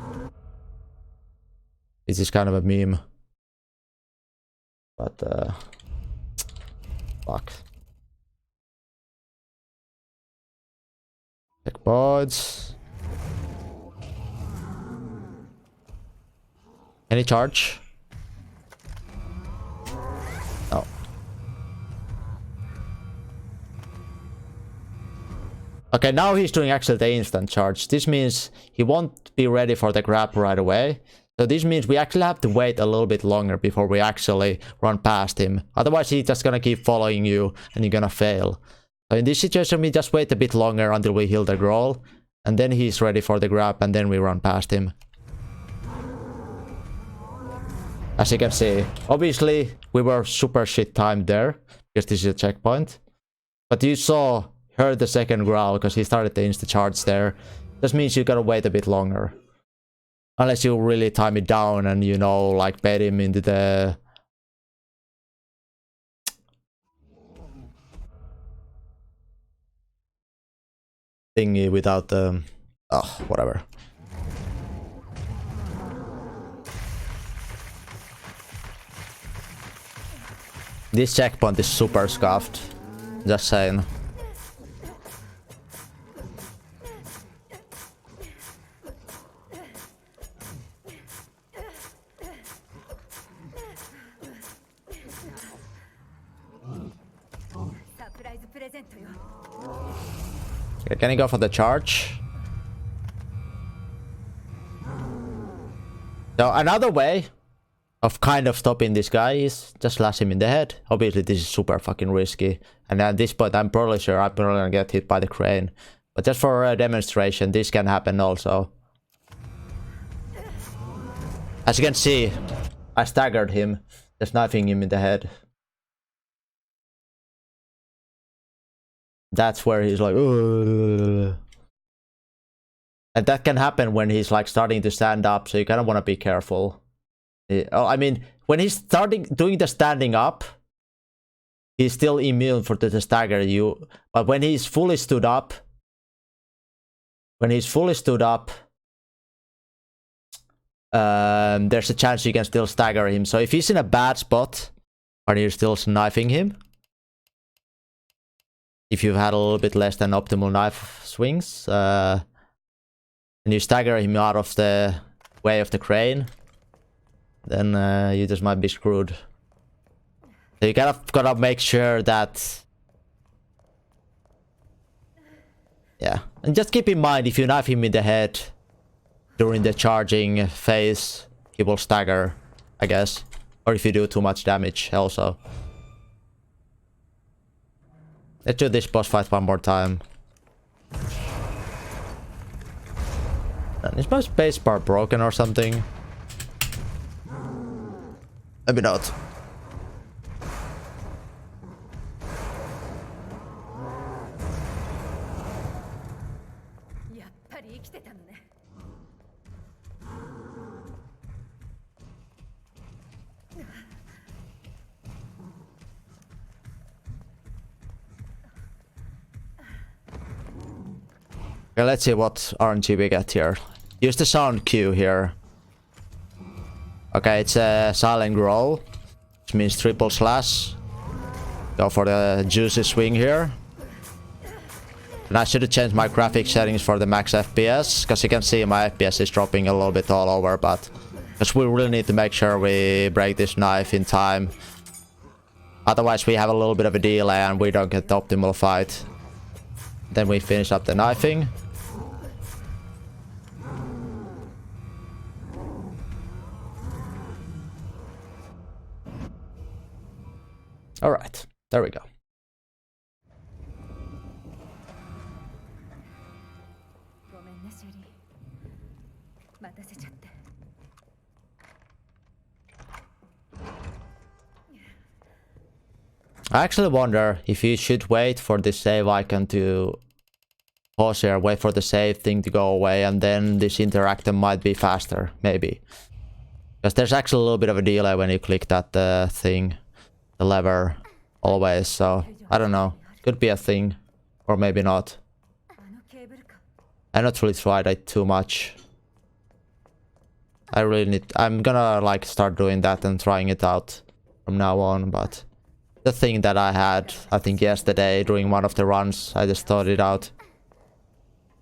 This is kind of a meme. But, fuck. Checkpoints. Any charge? No. Okay, now he's doing actually the instant charge. This means he won't be ready for the grab right away. So this means we actually have to wait a little bit longer before we actually run past him. Otherwise he's just gonna keep following you and you're gonna fail. So in this situation we just wait a bit longer until we heal the growl. And then he's ready for the grab and then we run past him. As you can see, obviously we were super shit timed there. Because this is a checkpoint. But you heard the second growl because he started the insta charge there. This means you gotta wait a bit longer. Unless you really time it down and, you know, like bait him into the... thingy without the... Oh, whatever. This checkpoint is super scuffed. Just saying. Okay, can you go for the charge? So another way of kind of stopping this guy is just slash him in the head. Obviously this is super fucking risky. And at this point I'm probably sure I'm probably gonna get hit by the crane. But just for a demonstration, this can happen also. As you can see, I staggered him, just knifing him in the head. That's where he's like, ugh. And that can happen when he's like starting to stand up, so you kind of want to be careful. I mean, when he's doing the standing up, he's still immune for the stagger you. But when he's fully stood up, there's a chance you can still stagger him. So if he's in a bad spot, and you're still knifing him, if you've had a little bit less than optimal knife swings, and you stagger him out of the way of the crane, then you just might be screwed. So you gotta make sure that... Yeah, and just keep in mind, if you knife him in the head during the charging phase, he will stagger, I guess. Or if you do too much damage also. Let's do this boss fight one more time. And is my spacebar broken or something? Maybe not. Okay, let's see what RNG we get here. Use the sound cue here. Okay, it's a silent roll, which means triple slash. Go for the juicy swing here. And I should have changed my graphics settings for the max FPS, because you can see my FPS is dropping a little bit all over, but because we really need to make sure we break this knife in time. Otherwise we have a little bit of a delay and we don't get the optimal fight. Then we finish up the knifing. Alright, there we go. I actually wonder if you should wait for this save icon to pause here, wait for the save thing to go away, and then this interactive might be faster, maybe. Because there's actually a little bit of a delay when you click that thing, the lever, always, so I don't know. Could be a thing, or maybe not. I not really tried it too much. I'm gonna like start doing that and trying it out from now on, but the thing that I had, I think yesterday during one of the runs, I just thought it out.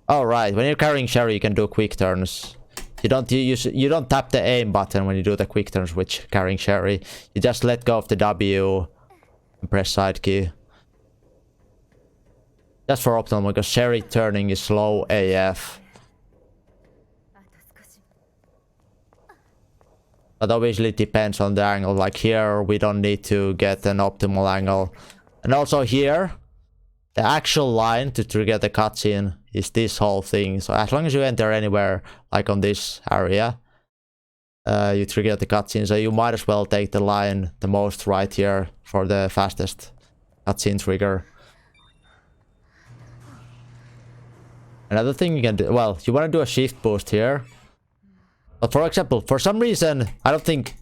Alright, when you're carrying Sherry you can do quick turns. You don't tap the aim button when you do the quick turns with carrying Sherry. You just let go of the W and press side key. Just for optimal, because Sherry turning is slow AF. But obviously it depends on the angle. Like here, we don't need to get an optimal angle. And also here, the actual line to trigger the cutscene is this whole thing. So as long as you enter anywhere, like on this area, you trigger the cutscene. So you might as well take the line the most right here for the fastest cutscene trigger. Another thing you can do, well, you want to do a shift boost here. But for example, for some reason, I don't think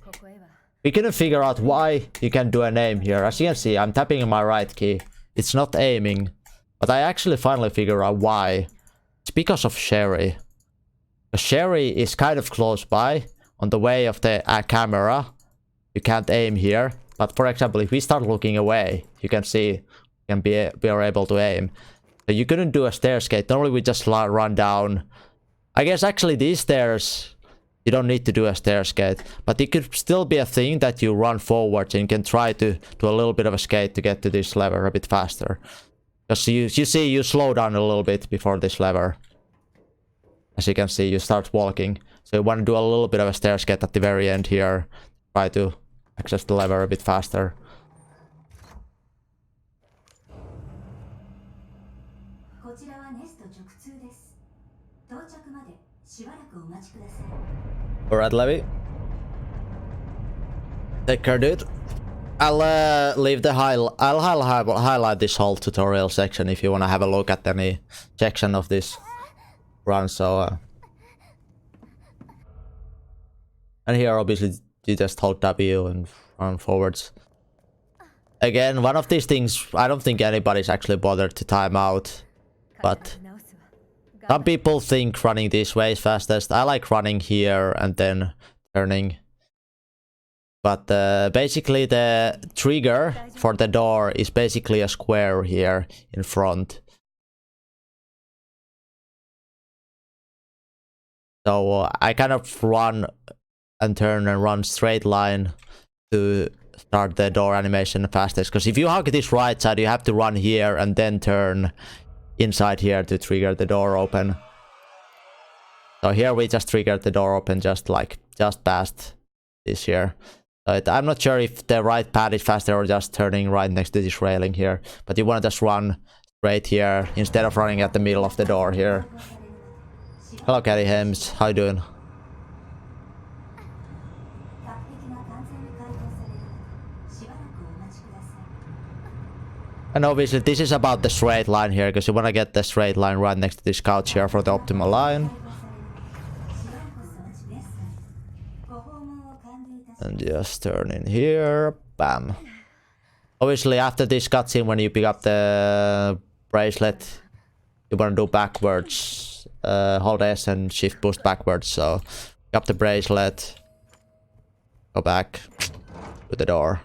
we couldn't figure out why you can do an aim here. As you can see, I'm tapping my right key. It's not aiming. But I actually finally figured out why. It's because of Sherry. Sherry is kind of close by on the way of the camera. You can't aim here. But for example, if we start looking away, you can see we are able to aim. So you couldn't do a stair skate. Normally we just run down. I guess actually these stairs, you don't need to do a stair skate, but it could still be a thing that you run forwards and you can try to do a little bit of a skate to get to this lever a bit faster. Because you see, you slow down a little bit before this lever. As you can see, you start walking. So you want to do a little bit of a stair skate at the very end here. Try to access the lever a bit faster. Alright, Levi. Take care, dude. I'll leave the I'll highlight this whole tutorial section if you want to have a look at any section of this run. So and here obviously you just hold W and run forwards. Again, one of these things I don't think anybody's actually bothered to time out, but some people think running this way is fastest. I like running here and then turning. But basically the trigger for the door is basically a square here in front. So I kind of run and turn and run straight line to start the door animation fastest. Because if you hug this right side, you have to run here and then turn inside here to trigger the door open. So here we just triggered the door open just past this here. I'm not sure if the right pad is faster or just turning right next to this railing here. But you want to just run straight here instead of running at the middle of the door here. Hello, Catty Hems. How you doing? And obviously this is about the straight line here, because you want to get the straight line right next to this couch here for the optimal line. And just turn in here. Bam. Obviously after this cutscene, when you pick up the bracelet, you want to do backwards. Hold S and shift boost backwards. So pick up the bracelet. Go back to the door.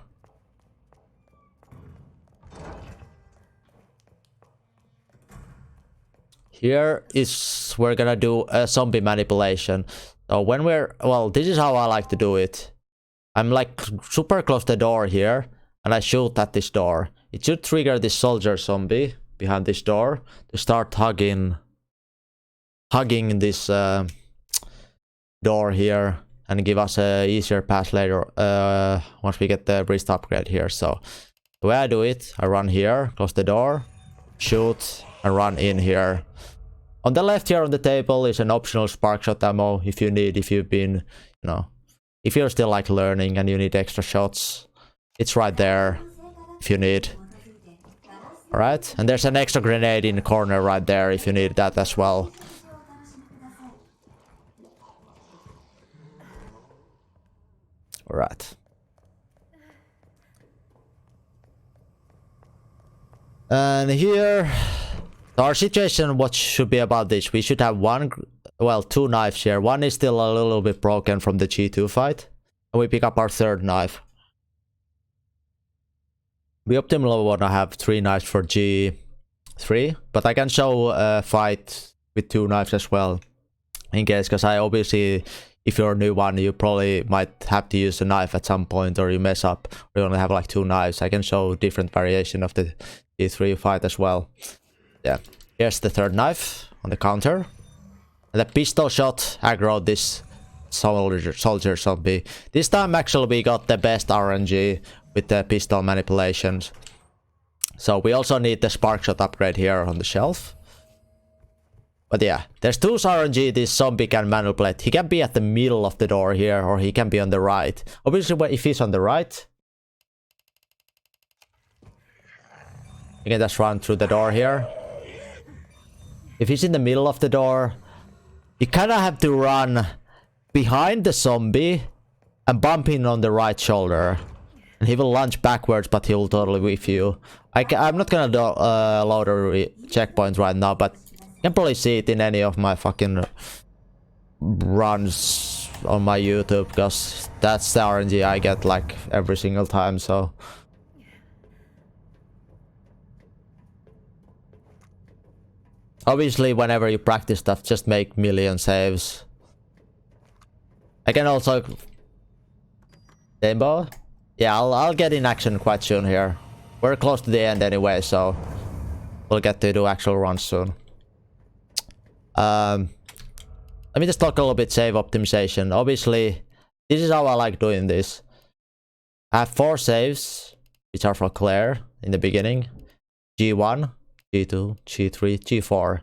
Here is we're gonna do a zombie manipulation. So when we're well, this is how I like to do it. I'm like super close to the door here, and I shoot at this door. It should trigger this soldier zombie behind this door to start hugging this door here and give us a easier pass later once we get the wrist upgrade here. So the way I do it, I run here, close the door, shoot, and run in here. On the left here on the table is an optional spark shot ammo if you need, if you've been, you know, if you're still like learning and you need extra shots. It's right there if you need. Alright, and there's an extra grenade in the corner right there if you need that as well. Alright. And here, our situation, what should be about this? We should have two knives here. One is still a little bit broken from the G2 fight. And we pick up our third knife. We optimally want to have 3 knives for G3, but I can show a fight with 2 knives as well. In case, because I obviously, if you're a new one, you probably might have to use a knife at some point, or you mess up, or you only have like 2 knives. I can show different variation of the G3 fight as well. Yeah, here's the third knife on the counter. And the pistol shot aggroed this soldier zombie. This time actually we got the best RNG with the pistol manipulations. So we also need the spark shot upgrade here on the shelf. But yeah, there's 2 RNG this zombie can manipulate. He can be at the middle of the door here, or he can be on the right. Obviously, if he's on the right, you can just run through the door here. If he's in the middle of the door, you kind of have to run behind the zombie and bump him on the right shoulder. And he will lunge backwards, but he will totally whiff you. I'm not gonna load a checkpoint right now, but you can probably see it in any of my fucking runs on my YouTube, because that's the RNG I get like every single time, so... Obviously, whenever you practice stuff, just make million saves. I can also... Rainbow? Yeah, I'll get in action quite soon here. We're close to the end anyway, so... We'll get to do actual runs soon. Let me just talk a little bit save optimization. Obviously, this is how I like doing this. I have 4 saves, which are for Claire in the beginning. G1, G2, G3, G4.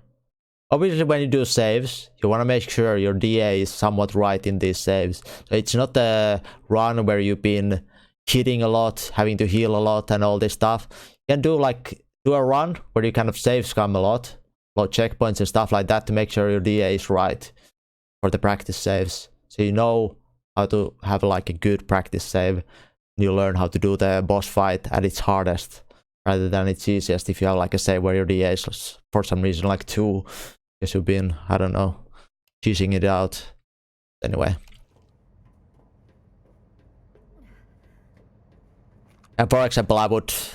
Obviously, when you do saves, you want to make sure your DA is somewhat right in these saves. So it's not a run where you've been hitting a lot, having to heal a lot and all this stuff. You can do a run where you kind of save scum a lot, load checkpoints and stuff like that to make sure your DA is right for the practice saves. So you know how to have like a good practice save. You learn how to do the boss fight at its hardest, rather than its easiest if you have like a save where your DA is for some reason like 2, because you've been, I don't know, cheesing it out. Anyway. And for example,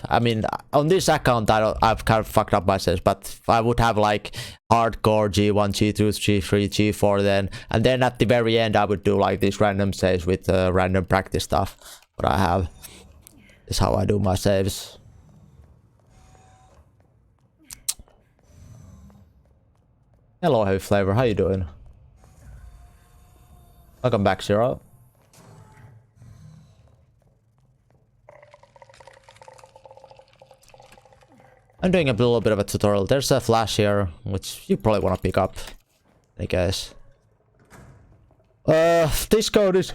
I mean, on this account, I've kind of fucked up myself, but I would have like hardcore G1, G2, G3, G4 then, and then at the very end, I would do like these random saves with random practice stuff. What I have is how I do my saves. Hello, Heavy Flavor, how you doing? Welcome back, Zero. I'm doing a little bit of a tutorial. There's a flash here, which you probably want to pick up, I guess. This code is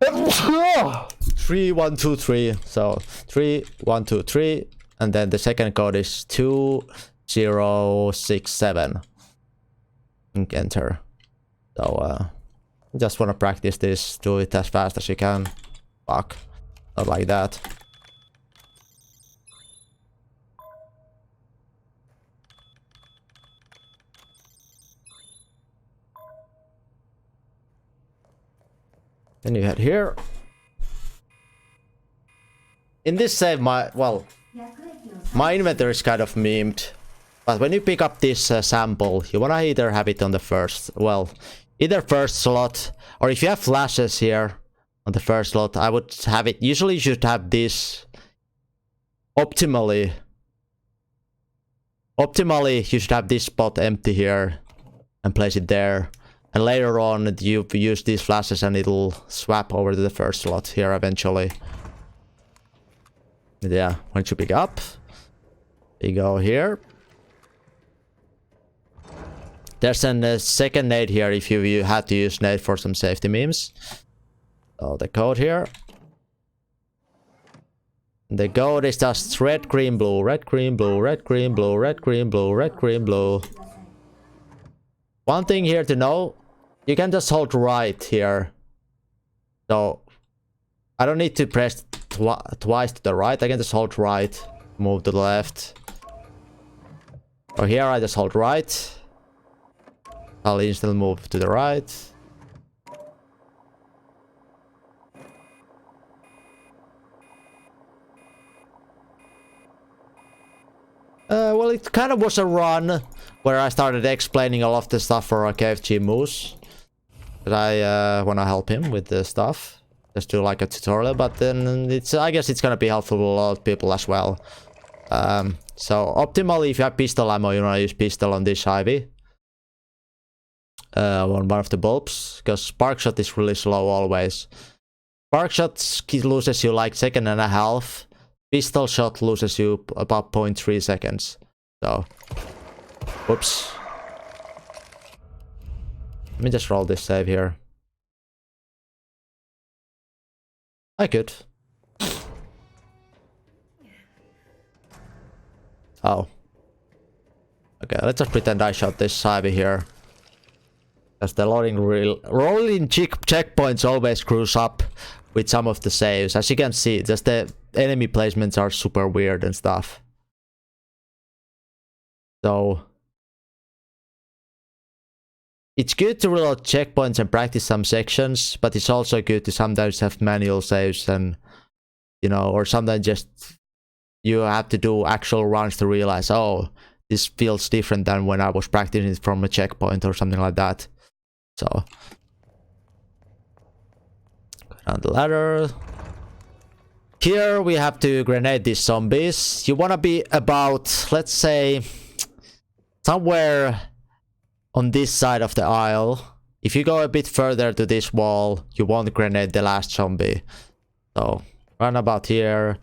3123. So 3123, and then the second code is 2067. Enter. So just want to practice this. Do it as fast as you can. Fuck, not like that. Then you head here. in this save, my inventory is kind of memed. But when you pick up this sample, you wanna either have it on the first, either first slot, or if you have flashes here on the first slot, I would have it. Usually you should have this optimally, you should have this spot empty here and place it there. And later on, you use these flashes and it'll swap over to the first slot here eventually. Yeah, once you pick up, you go here. There's a second nade here if you had to use nade for some safety memes. So the code here. The code is just red, green, blue, red, green, blue, red, green, blue, red, green, blue, red, green, blue. One thing here to know, you can just hold right here. So I don't need to press twice to the right. I can just hold right, move to the left. So here I just hold right. I'll instantly move to the right. Well, it kind of was a run where I started explaining a lot of the stuff for KFG Moose. But I want to help him with the stuff. Just do like a tutorial, but then I guess it's gonna be helpful to a lot of people as well. So optimally, if you have pistol ammo, you wanna use pistol on this Ivy. On one of the bulbs, because spark shot is really slow always. Spark shot loses you like 1.5 seconds. Pistol shot loses you about 0.3 seconds. So, whoops. Let me just roll this save here. I could. Oh. Okay, let's just pretend I shot this Ivy here. Because the rolling checkpoints always screws up with some of the saves. As you can see, just the enemy placements are super weird and stuff. So it's good to reload checkpoints and practice some sections, but it's also good to sometimes have manual saves and, you know, or sometimes just you have to do actual runs to realize, oh, this feels different than when I was practicing it from a checkpoint or something like that. So, go down the ladder. Here we have to grenade these zombies. You want to be about, let's say, somewhere on this side of the aisle. If you go a bit further to this wall, you won't grenade the last zombie. So, run about here,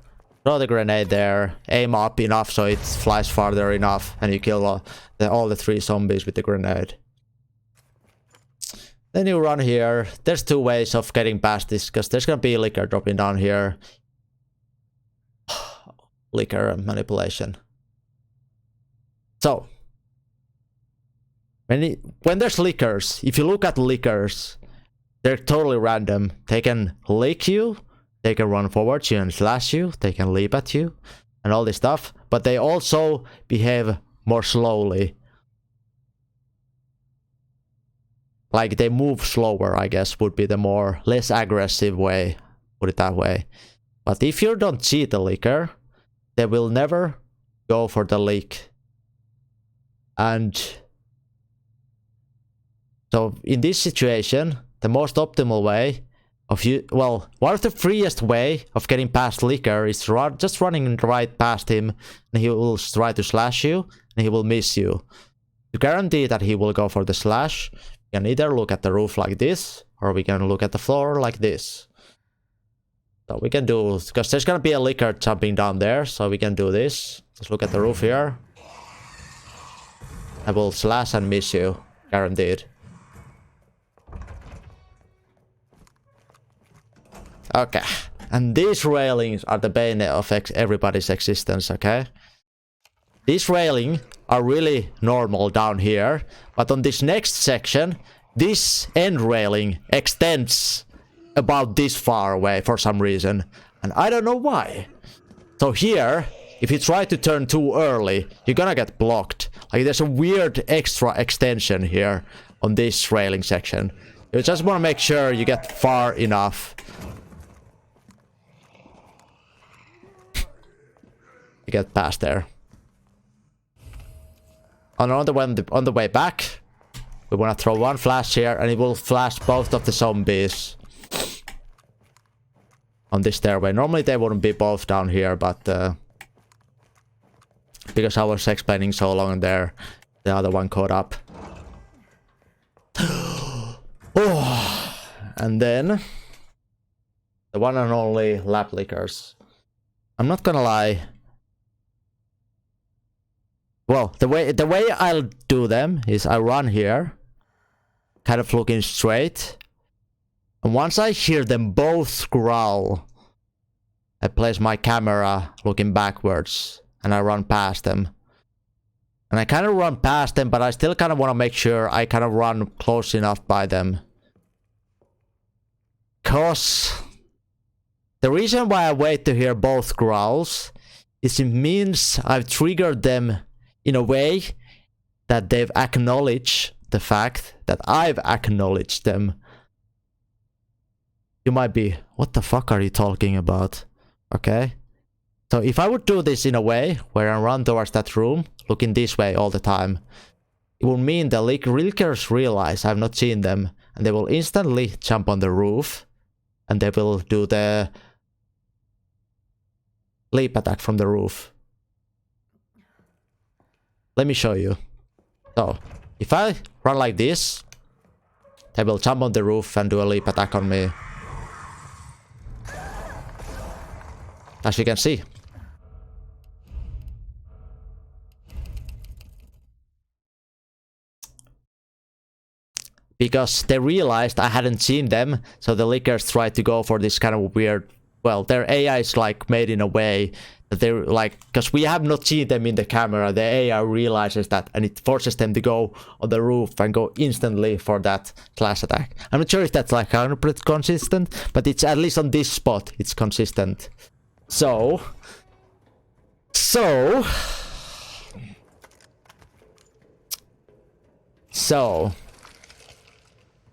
throw the grenade there, aim up enough so it flies farther enough, and you kill all the 3 zombies with the grenade. Then you run here. There's 2 ways of getting past this, because there's gonna be liquor dropping down here. Liquor manipulation. So, when there's liquors, if you look at liquors, they're totally random. They can lick you, they can run forward you and slash you, they can leap at you, and all this stuff. But they also behave more slowly. Like they move slower, I guess, would be the less aggressive way, put it that way. But if you don't see the liquor, they will never go for the leak. And so in this situation, the most optimal way of one of the freest way of getting past liquor is just running right past him, and he will try to slash you, and he will miss you. To guarantee that he will go for the slash, we can either look at the roof like this, or we can look at the floor like this. So we can do, because there's gonna be a liquor jumping down there, so we can do this. Just look at the roof here. I will slash and miss you, guaranteed. Okay, and these railings are the bane of everybody's existence, okay? These railings are really normal down here, but on this next section, this end railing extends about this far away for some reason, and I don't know why. So here, if you try to turn too early, you're gonna get blocked. Like there's a weird extra extension here on this railing section. You just want to make sure you get far enough. to get past there. On the way back, we want to throw one flash here, and it will flash both of the zombies on this stairway. Normally they wouldn't be both down here, but because I was explaining so long there, the other one caught up. Oh, and then the one and only lab lickers. I'm not gonna lie. Well, the way I'll do them is I run here, kind of looking straight, and once I hear them both growl, I place my camera looking backwards and I run past them. And I kind of run past them, but I still kind of want to make sure I kind of run close enough by them. Cause the reason why I wait to hear both growls is it means I've triggered them in a way that they've acknowledged the fact that I've acknowledged them. You might be, what the fuck are you talking about? Okay. So if I would do this in a way where I run towards that room, looking this way all the time, it will mean the lickers realize I've not seen them, and they will instantly jump on the roof, and they will do the leap attack from the roof. Let me show you. So, if I run like this, they will jump on the roof and do a leap attack on me. As you can see. Because they realized I hadn't seen them, so the lickers tried to go for this kind of weird... Well, their AI is like made in a way that they're like... Because we have not seen them in the camera, the AI realizes that, and it forces them to go on the roof and go instantly for that slash attack. I'm not sure if that's like 100% consistent, but it's at least on this spot, it's consistent. So...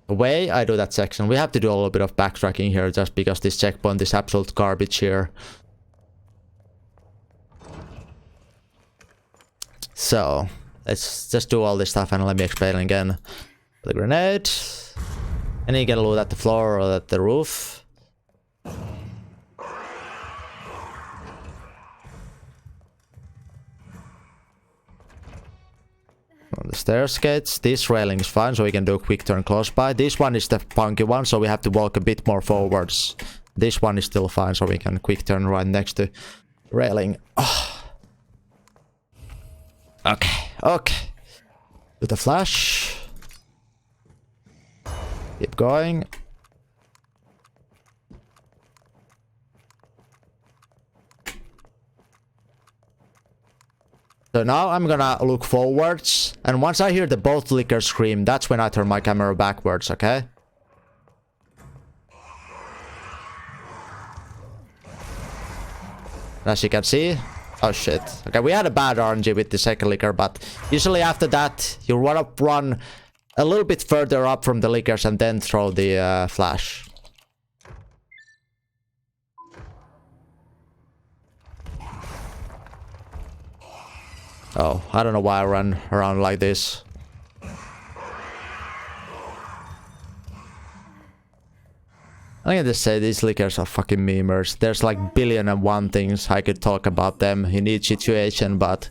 The way I do that section, we have to do a little bit of backtracking here just because this checkpoint is absolute garbage here. So, let's just do all this stuff and let me explain again. The grenade. And you get a loot at the floor or at the roof. On the stairs gates, this railing is fine, so we can do a quick turn close by. This one is the funky one, so we have to walk a bit more forwards. This one is still fine, so we can quick turn right next to railing. Oh. Okay. Do the flash. Keep going. So now I'm gonna look forwards, and once I hear the both lickers scream, that's when I turn my camera backwards, okay? As you can see... Oh shit. Okay, we had a bad RNG with the second licker, but usually after that, you wanna run a little bit further up from the lickers and then throw the flash. Oh, I don't know why I run around like this. I can just say these lickers are fucking memers. There's like billion and one things I could talk about them in each situation, but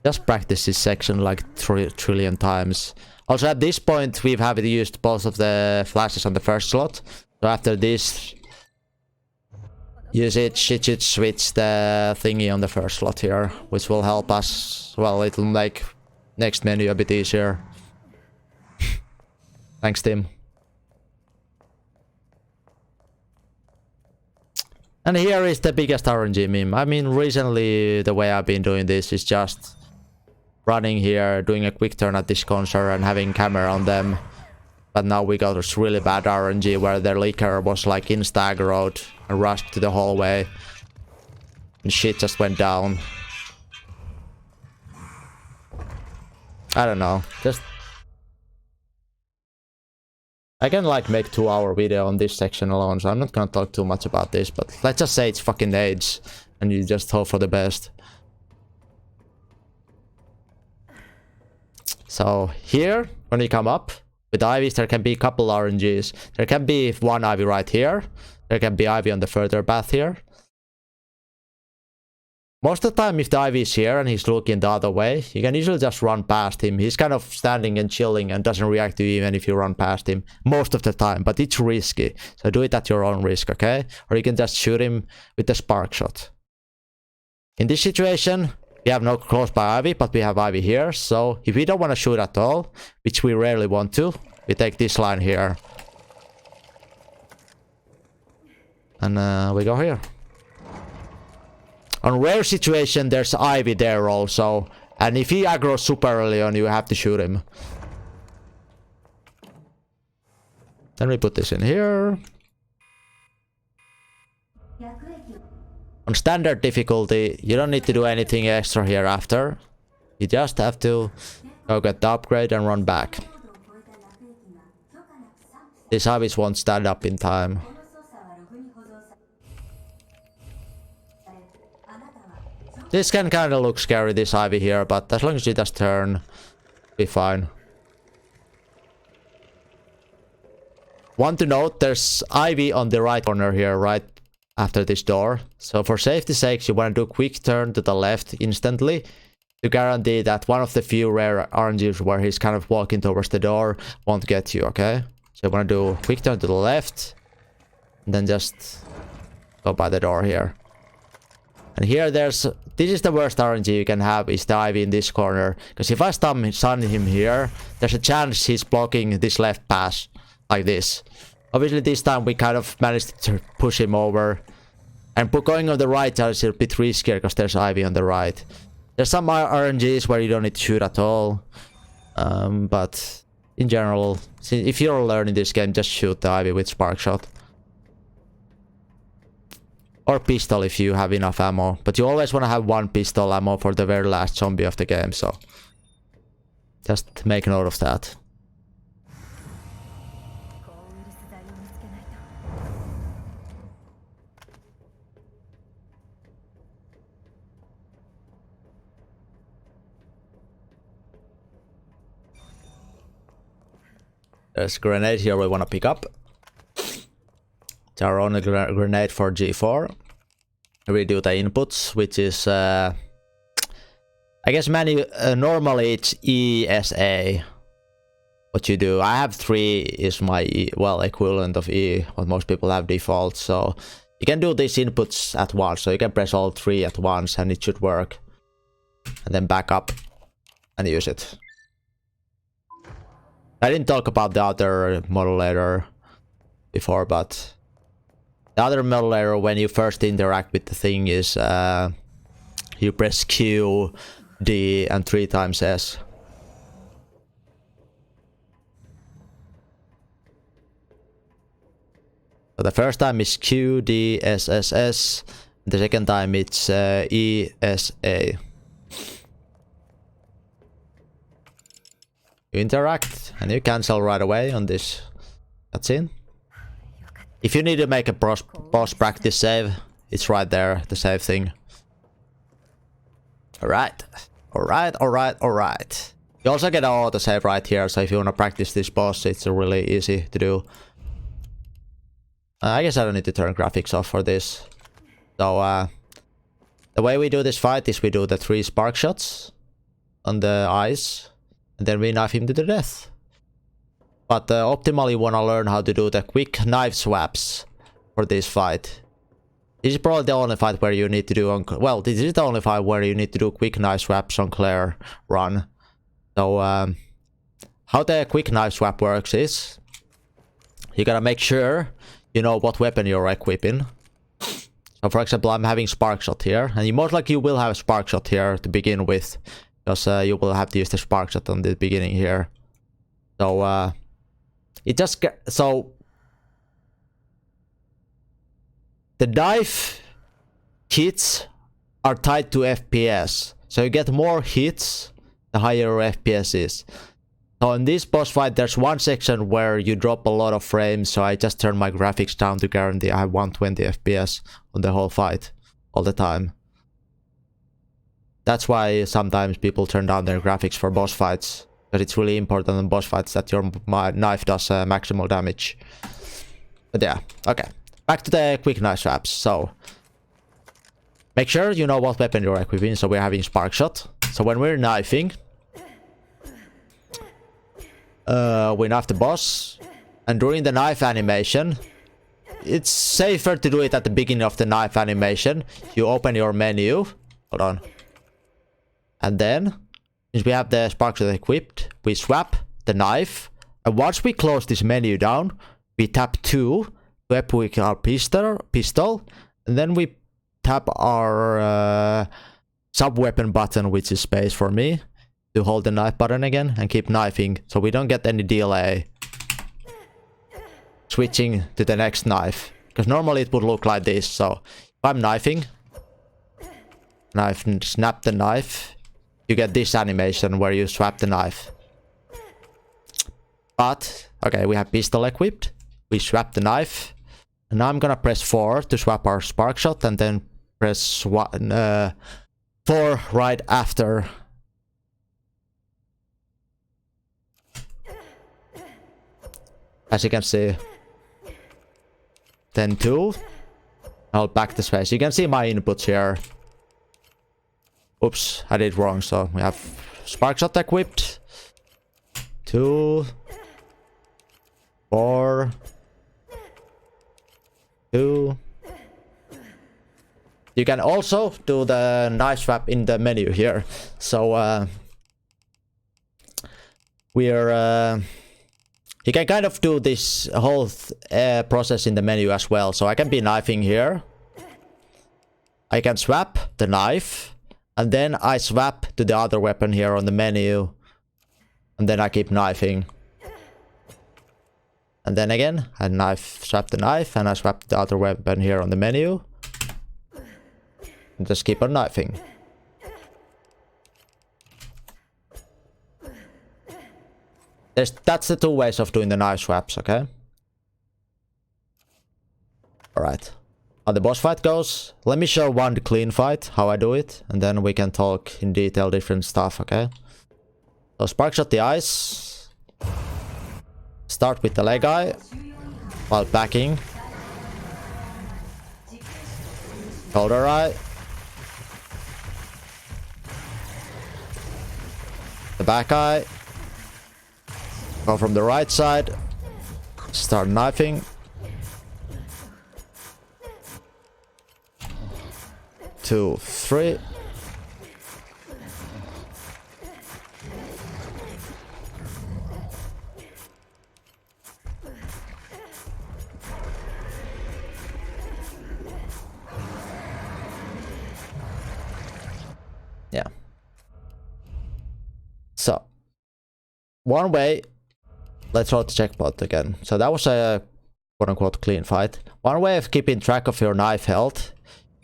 just practice this section like trillion times. Also at this point we've used both of the flashes on the first slot. So after this usage, it should switch the thingy on the first slot here, which will help us. Well, it'll make next menu a bit easier. Thanks, Tim. And here is the biggest RNG meme. I mean, recently the way I've been doing this is just running here, doing a quick turn at this console and having camera on them. But now we got this really bad RNG where their licker was like in staggered and rushed to the hallway. And shit just went down. I don't know. Just... I can like make 2-hour video on this section alone, so I'm not gonna talk too much about this, but let's just say it's fucking AIDS. and you just hope for the best. So here, when you come up with IVs, there can be a couple RNGs. There can be one IV right here. There can be IV on the further path here. Most of the time, if the IV is here and he's looking the other way, you can usually just run past him. He's kind of standing and chilling and doesn't react to you even if you run past him most of the time, but it's risky. So do it at your own risk, okay? Or you can just shoot him with the spark shot. In this situation, we have no close by IV, but we have IV here. So if we don't want to shoot at all, which we rarely want to, we take this line here. And we go here. On rare situation, there's Ivy there also. And if he aggroes super early on, you have to shoot him. Then we put this in here. On standard difficulty, you don't need to do anything extra here after. You just have to go get the upgrade and run back. These Ivies won't stand up in time. This can kind of look scary, this Ivy here, but as long as you just turn, be fine. One to note, there's Ivy on the right corner here, right after this door. So for safety's sake, you want to do a quick turn to the left instantly to guarantee that one of the few rare RNGs where he's kind of walking towards the door won't get you, okay? So you want to do a quick turn to the left and then just go by the door here. And here this is the worst RNG you can have, is the Ivy in this corner. Because if I stun him here, there's a chance he's blocking this left pass, like this. Obviously this time we kind of managed to push him over. And going on the right is a bit riskier because there's Ivy on the right. There's some RNGs where you don't need to shoot at all. But in general, if you're learning this game, just shoot the Ivy with spark shot. Or pistol if you have enough ammo. But you always want to have one pistol ammo for the very last zombie of the game, so just make note of that. There's a grenade here we want to pick up. It's our only grenade for G4. We do the inputs, which is I guess normally it's ESA. What you do, I have 3 is my equivalent of E, what most people have default. So you can do these inputs at once. So you can press all 3 at once and it should work. And then back up and use it. I didn't talk about the other modulator before, but the other modulator, when you first interact with the thing, is you press Q, D, and 3 times S. So the first time is Q, D, S, S, S. The second time it's E, S, A. You interact and you cancel right away on this cutscene. If you need to make a boss practice save, it's right there, the save thing. Alright. Alright, alright, alright. You also get an auto save right here, so if you want to practice this boss, it's really easy to do. I guess I don't need to turn graphics off for this. So, the way we do this fight is we do the 3 spark shots on the eyes. And then we knife him to the death. But optimally you want to learn how to do the quick knife swaps for this fight. This is probably the only fight where you need to do this is the only fight where you need to do quick knife swaps on Claire run. So how the quick knife swap works is you gotta make sure you know what weapon you're equipping. So for example, I'm having spark shot here, and most likely you will have a spark shot here to begin with. Because you will have to use the spark shot on the beginning here. So the knife hits are tied to FPS. So you get more hits the higher your FPS is. So in this boss fight there's one section where you drop a lot of frames, so I just turn my graphics down to guarantee I have 120 FPS on the whole fight. all the time. That's why sometimes people turn down their graphics for boss fights. Because it's really important in boss fights that your knife does maximal damage. But yeah, okay. Back to the quick knife swaps. So, make sure you know what weapon you're equipping. So we're having Spark Shot. So when we're knifing, we knife the boss. And during the knife animation, it's safer to do it at the beginning of the knife animation. You open your menu. Hold on. And then, since we have the Spark Shot equipped, we swap the knife. And once we close this menu down, we tap 2 to equip our pistol. And then we tap our sub-weapon button, which is space for me, to hold the knife button again and keep knifing. So we don't get any delay switching to the next knife. Because normally it would look like this. So if I'm knifing, and I've snapped the knife, you get this animation where you swap the knife. But, okay, we have pistol equipped. We swap the knife. And now I'm gonna press 4 to swap our Spark Shot, and then press 4 right after. As you can see. Then 2. I'll back the space. You can see my inputs here. Oops, I did wrong. So we have Spark Shot equipped. 2. 4. 2. You can also do the knife swap in the menu here. So you can kind of do this whole process in the menu as well. So I can be knifing here. I can swap the knife. And then I swap to the other weapon here on the menu. And then I keep knifing. And then again, I swap the knife and I swap the other weapon here on the menu. And just keep on knifing. That's the 2 ways of doing the knife swaps, okay? Alright. How the boss fight goes, let me show one clean fight, how I do it, and then we can talk in detail different stuff, okay? So Spark Shot the eyes. Start with the leg eye, while backing. Shoulder eye. The back eye. Go from the right side. Start knifing. 2, 3. Yeah. So, one way. Let's roll the checkpoint again. So that was a quote-unquote clean fight. One way of keeping track of your knife health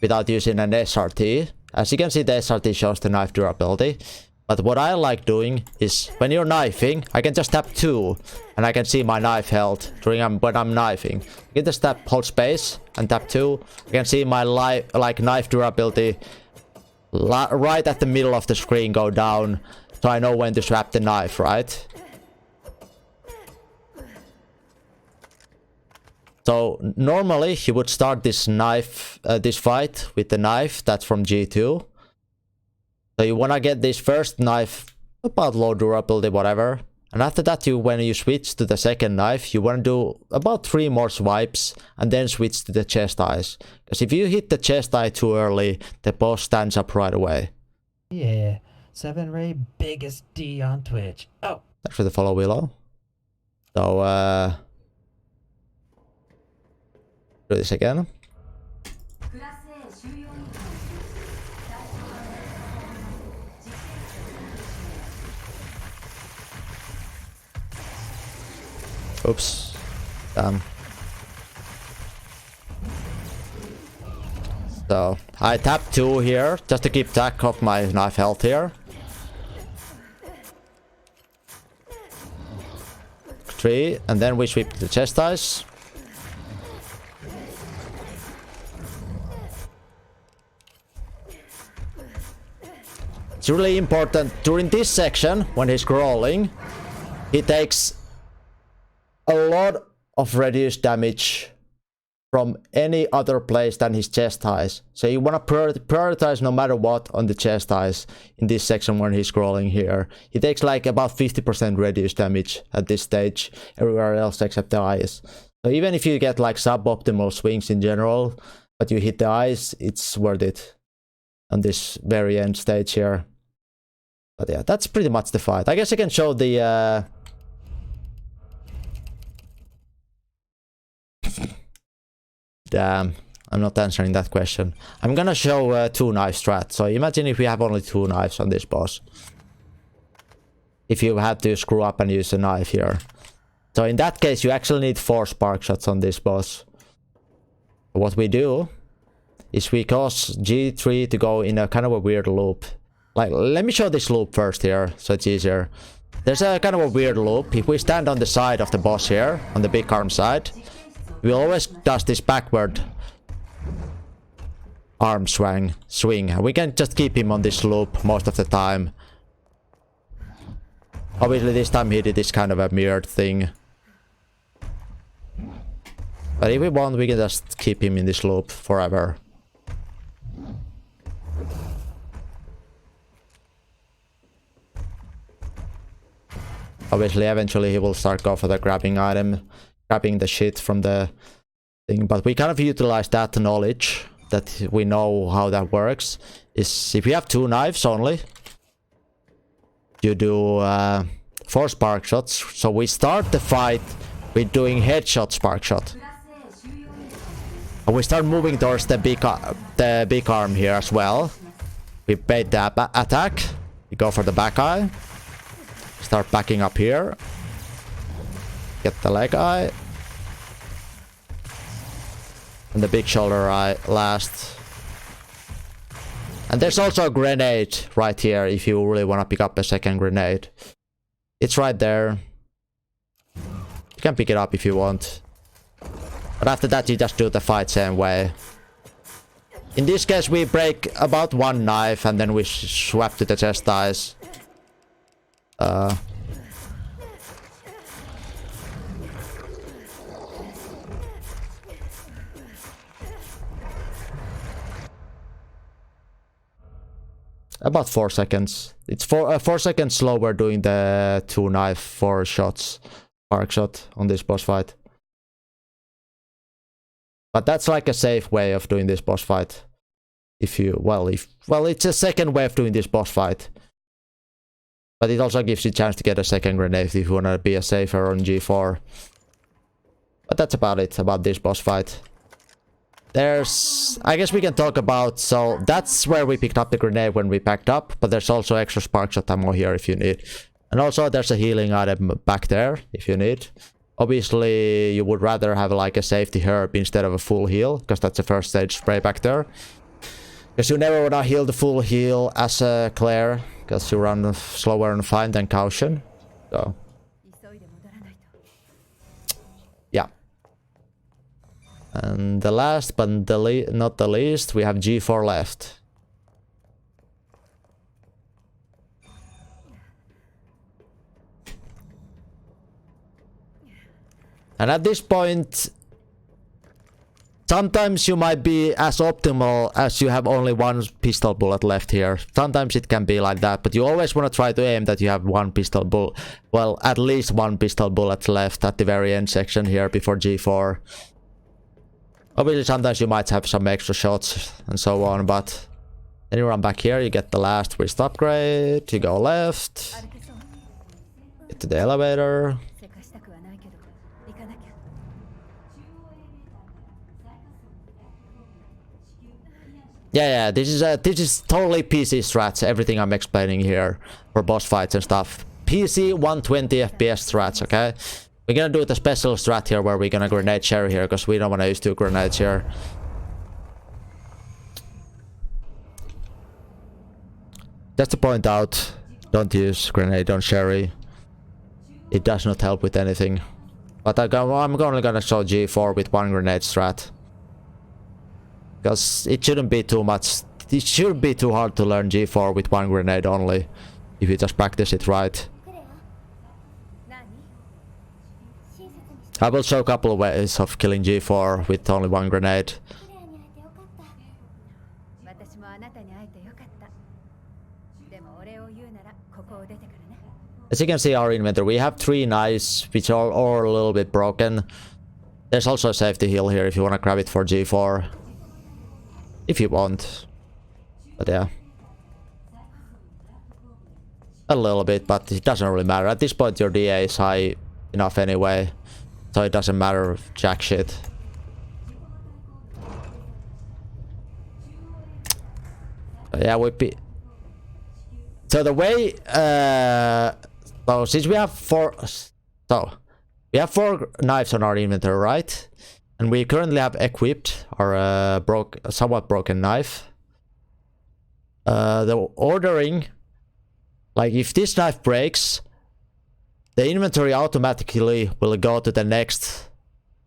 without using an SRT. As you can see, the SRT shows the knife durability. But what I like doing is when you're knifing, I can just tap 2 and I can see my knife health when I'm knifing. You can just hold space and tap 2. You can see my knife durability right at the middle of the screen go down. So I know when to swap the knife, right? So normally you would start this fight with the knife that's from G2. So you wanna get this first knife about low durability, whatever. And after that, when you switch to the second knife, you wanna do about 3 more swipes and then switch to the chest eyes. Because if you hit the chest eye too early, the boss stands up right away. Yeah, 7 Ray, biggest D on Twitch. Oh, Thanks for the follow, Willow. So do this again. Oops. Damn. So I tap 2 here just to keep track of my knife health here. 3, and then we sweep the chest eyes. It's really important during this section when he's crawling. He takes a lot of reduced damage from any other place than his chest highs. So you want to prioritize no matter what on the chest highs in this section when he's crawling here. He takes like about 50% reduced damage at this stage, everywhere else except the eyes. So even if you get like suboptimal swings in general, but you hit the eyes, it's worth it on this very end stage here. But yeah, that's pretty much the fight. I guess I can show the Damn, I'm not answering that question. I'm gonna show 2 knife strat. So imagine if we have only 2 knives on this boss. If you had to screw up and use a knife here. So in that case, you actually need 4 spark shots on this boss. What we do is we cause G3 to go in a kind of a weird loop. Like, let me show this loop first here, so it's easier. There's a kind of a weird loop. If we stand on the side of the boss here, on the big arm side, we always does this backward arm swing. And we can just keep him on this loop most of the time. Obviously this time he did this kind of a mirrored thing. But if we want, we can just keep him in this loop forever. Obviously eventually he will start go for the grabbing item. Grabbing the shit from the thing, but we kind of utilize that knowledge that we know how that works. Is if you have 2 knives only, you do 4 spark shots. So we start the fight with doing headshot spark shot, and we start moving towards the big arm here as well. We bait the attack, we go for the back eye, start backing up here. Get the leg eye. And the big shoulder eye last. And there's also a grenade right here if you really want to pick up a second grenade. It's right there. You can pick it up if you want. But after that you just do the fight same way. In this case we break about 1 knife and then we swap to the chest eyes. About 4 seconds. It's 4 seconds slower doing the 2 knife 4 shots, spark shot on this boss fight. But that's like a safe way of doing this boss fight. If you well, it's a second way of doing this boss fight. But it also gives you a chance to get a second grenade if you want to be a safer on G4. But that's about it about this boss fight. There's... I guess we can talk about... So that's where we picked up the grenade when we packed up. But there's also extra spark shot ammo here if you need. And also there's a healing item back there if you need. Obviously you would rather have like a safety herb instead of a full heal. Because that's a first stage spray back there. Because you never want to heal the full heal as a Claire. Because you run slower and fine than Caution. So... yeah. And the last but not the least, we have G4 left. And at this point, sometimes you might be as optimal as you have only 1 pistol bullet left here. Sometimes it can be like that, but you always want to try to aim that you have 1 pistol bullet. Well, at least 1 pistol bullet left at the very end section here before G4. Obviously, sometimes you might have some extra shots and so on, but then you run back here, you get the last wrist upgrade, you go left, get to the elevator. Yeah, this is totally PC strats, everything I'm explaining here for boss fights and stuff. PC 120 FPS strats, okay? We're gonna do the special strat here where we're gonna grenade Sherry here because we don't want to use 2 grenades here. Just to point out, don't use grenade on Sherry. It does not help with anything. But I'm only gonna show G4 with 1 grenade strat. Because it shouldn't be too much it should be too hard to learn G4 with one grenade only. If you just practice it right. I will show a couple of ways of killing G4 with only one grenade. As you can see our inventory, we have 3 knives which are all a little bit broken. There's also a safety heal here if you want to grab it for G4. If you want. But yeah. A little bit, but it doesn't really matter. At this point your DA is high enough anyway. So it doesn't matter jack shit. But yeah, so the way so since we have 4 knives on our inventory, right? And we currently have equipped our somewhat broken knife. The ordering, like if this knife breaks, the inventory automatically will go to the next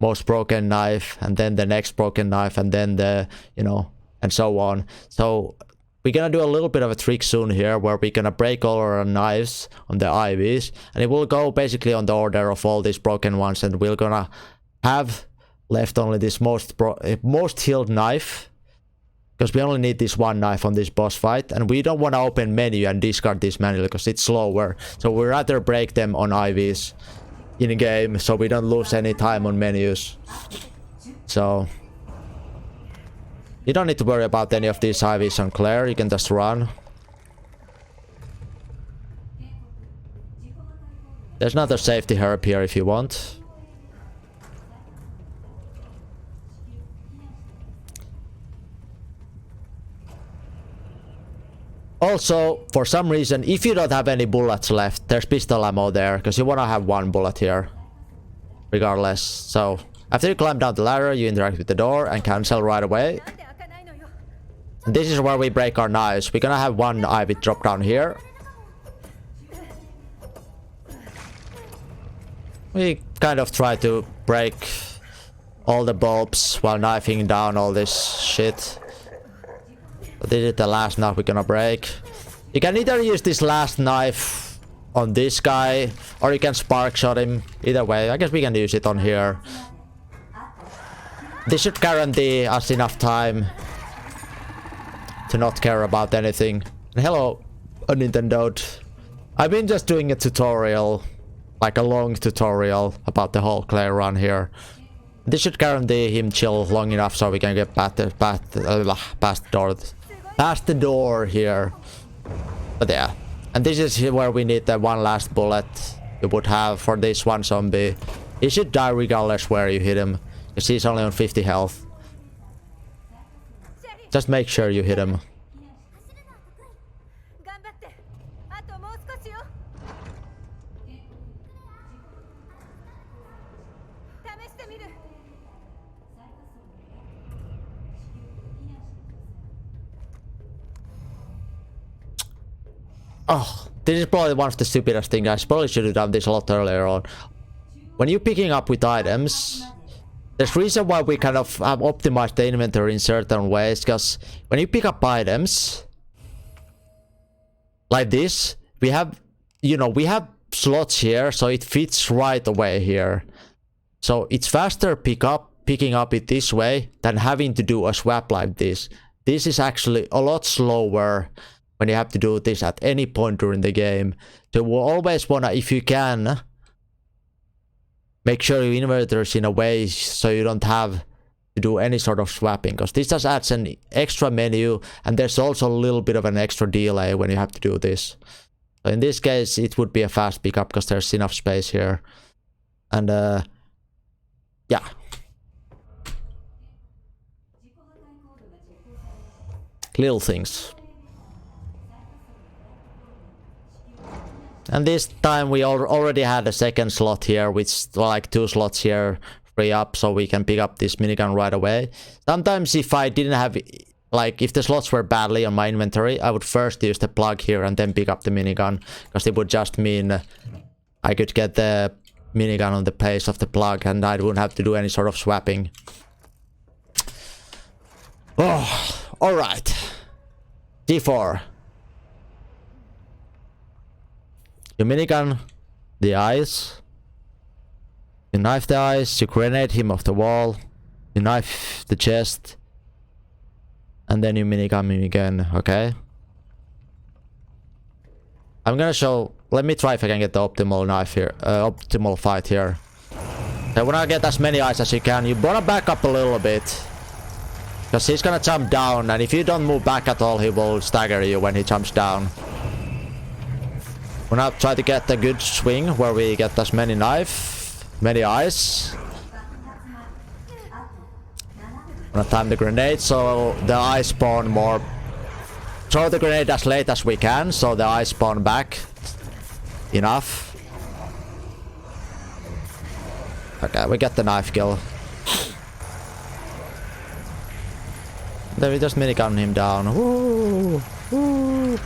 most broken knife, and then the next broken knife, and then the, you know, and so on. So we're gonna do a little bit of a trick soon here where we're gonna break all our knives on the IVs, and it will go basically on the order of all these broken ones, and we're gonna have left only this most healed knife, because we only need this one knife on this boss fight, and we don't want to open menu and discard this manually because it's slower. So we'd rather break them on IVs in game so we don't lose any time on menus. So you don't need to worry about any of these IVs on Claire, you can just run. There's another safety herb here if you want. Also, for some reason, if you don't have any bullets left, there's pistol ammo there, because you want to have 1 bullet here. Regardless. So, after you climb down the ladder, you interact with the door and cancel right away. And this is where we break our knives. We're gonna have 1 IV drop down here. We kind of try to break all the bulbs while knifing down all this shit. But this is the last knife we're gonna break. You can either use this last knife on this guy, or you can spark shot him. Either way, I guess we can use it on here. This should guarantee us enough time to not care about anything. And hello, Nintendo. I've been just doing a tutorial, like a long tutorial about the whole Claire run here. This should guarantee him chill long enough so we can get past the door here. But yeah, and this is where we need the 1 last bullet you would have for this one zombie. He should die regardless where you hit him, because he's only on 50 health. Just make sure you hit him. Oh, this is probably one of the stupidest things. I probably should have done this a lot earlier on. When you're picking up with items, there's reason why we kind of have optimized the inventory in certain ways, because when you pick up items like this, we have, you know, we have slots here, so it fits right away here. So it's faster picking up it this way than having to do a swap like this. This is actually a lot slower when you have to do this at any point during the game. So we'll always wanna, if you can, make sure your inventory is in a way so you don't have to do any sort of swapping, because this just adds an extra menu, and there's also a little bit of an extra delay when you have to do this. So in this case, it would be a fast pickup because there's enough space here. And yeah. Little things. And this time we already had a second slot here, which like 2 slots here free up, so we can pick up this minigun right away. Sometimes if I didn't have, like if the slots were badly on my inventory, I would first use the plug here and then pick up the minigun, because it would just mean I could get the minigun on the place of the plug and I wouldn't have to do any sort of swapping. Oh, alright. D4. You minigun the eyes. You knife the eyes. You grenade him off the wall. You knife the chest. And then you minigun him again, okay? I'm gonna show... Let me try if I can get the optimal knife here. Optimal fight here. I wanna get as many eyes as you can. You wanna back up a little bit. Because he's gonna jump down, and if you don't move back at all, he will stagger you when he jumps down. Wanna try to get a good swing where we get as many many eyes. Wanna time the grenade so the eyes spawn more. Throw the grenade as late as we can so the eyes spawn back. Enough. Okay, we get the knife kill. Then we just minigun him down. Woo, woo.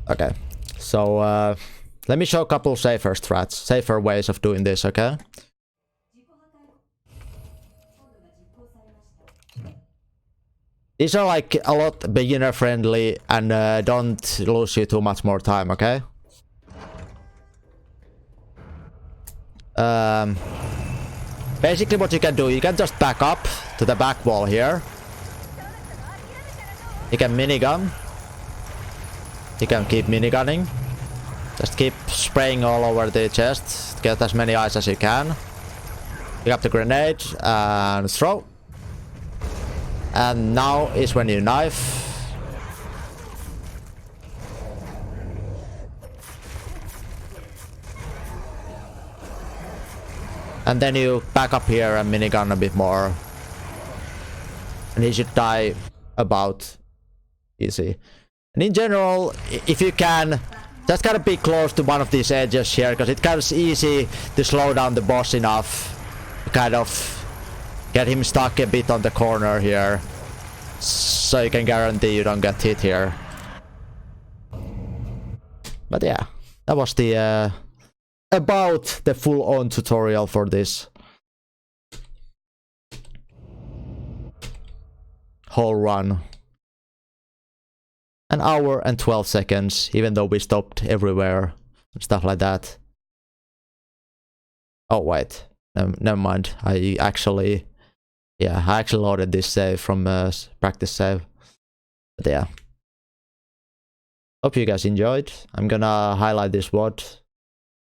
Okay, so let me show a couple safer strats, safer ways of doing this, okay? These are like a lot beginner friendly and don't lose you too much more time, okay? Basically what you can do, you can just back up to the back wall here. You can minigun. You can keep minigunning. Just keep spraying all over the chest. Get as many eyes as you can. Pick up the grenade and throw. And now is when you knife. And then you back up here and minigun a bit more. And he should die about easy. And in general, if you can, just gotta be close to one of these edges here, because it becomes easy to slow down the boss enough to kind of get him stuck a bit on the corner here, so you can guarantee you don't get hit here. But yeah, that was the about the full-on tutorial for this whole run. An hour and 12 seconds, even though we stopped everywhere and stuff like that. Oh wait, never mind. I actually loaded this save from practice save. But yeah, hope you guys enjoyed. I'm gonna highlight this VOD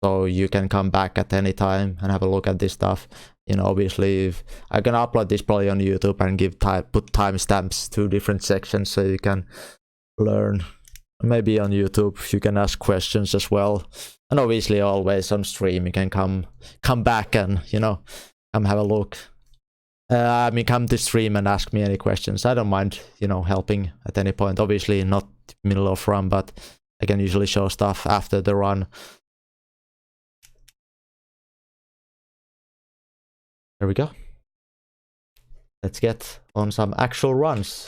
so you can come back at any time and have a look at this stuff. You know, obviously I'm gonna upload this probably on YouTube and put timestamps to different sections so you can learn. Maybe on YouTube you can ask questions as well, and obviously always on stream you can come back and, you know, come have a look. I mean, come to stream and ask me any questions. I don't mind, you know, helping at any point. Obviously not middle of run, but I can usually show stuff after the run. There we go. Let's get on some actual runs.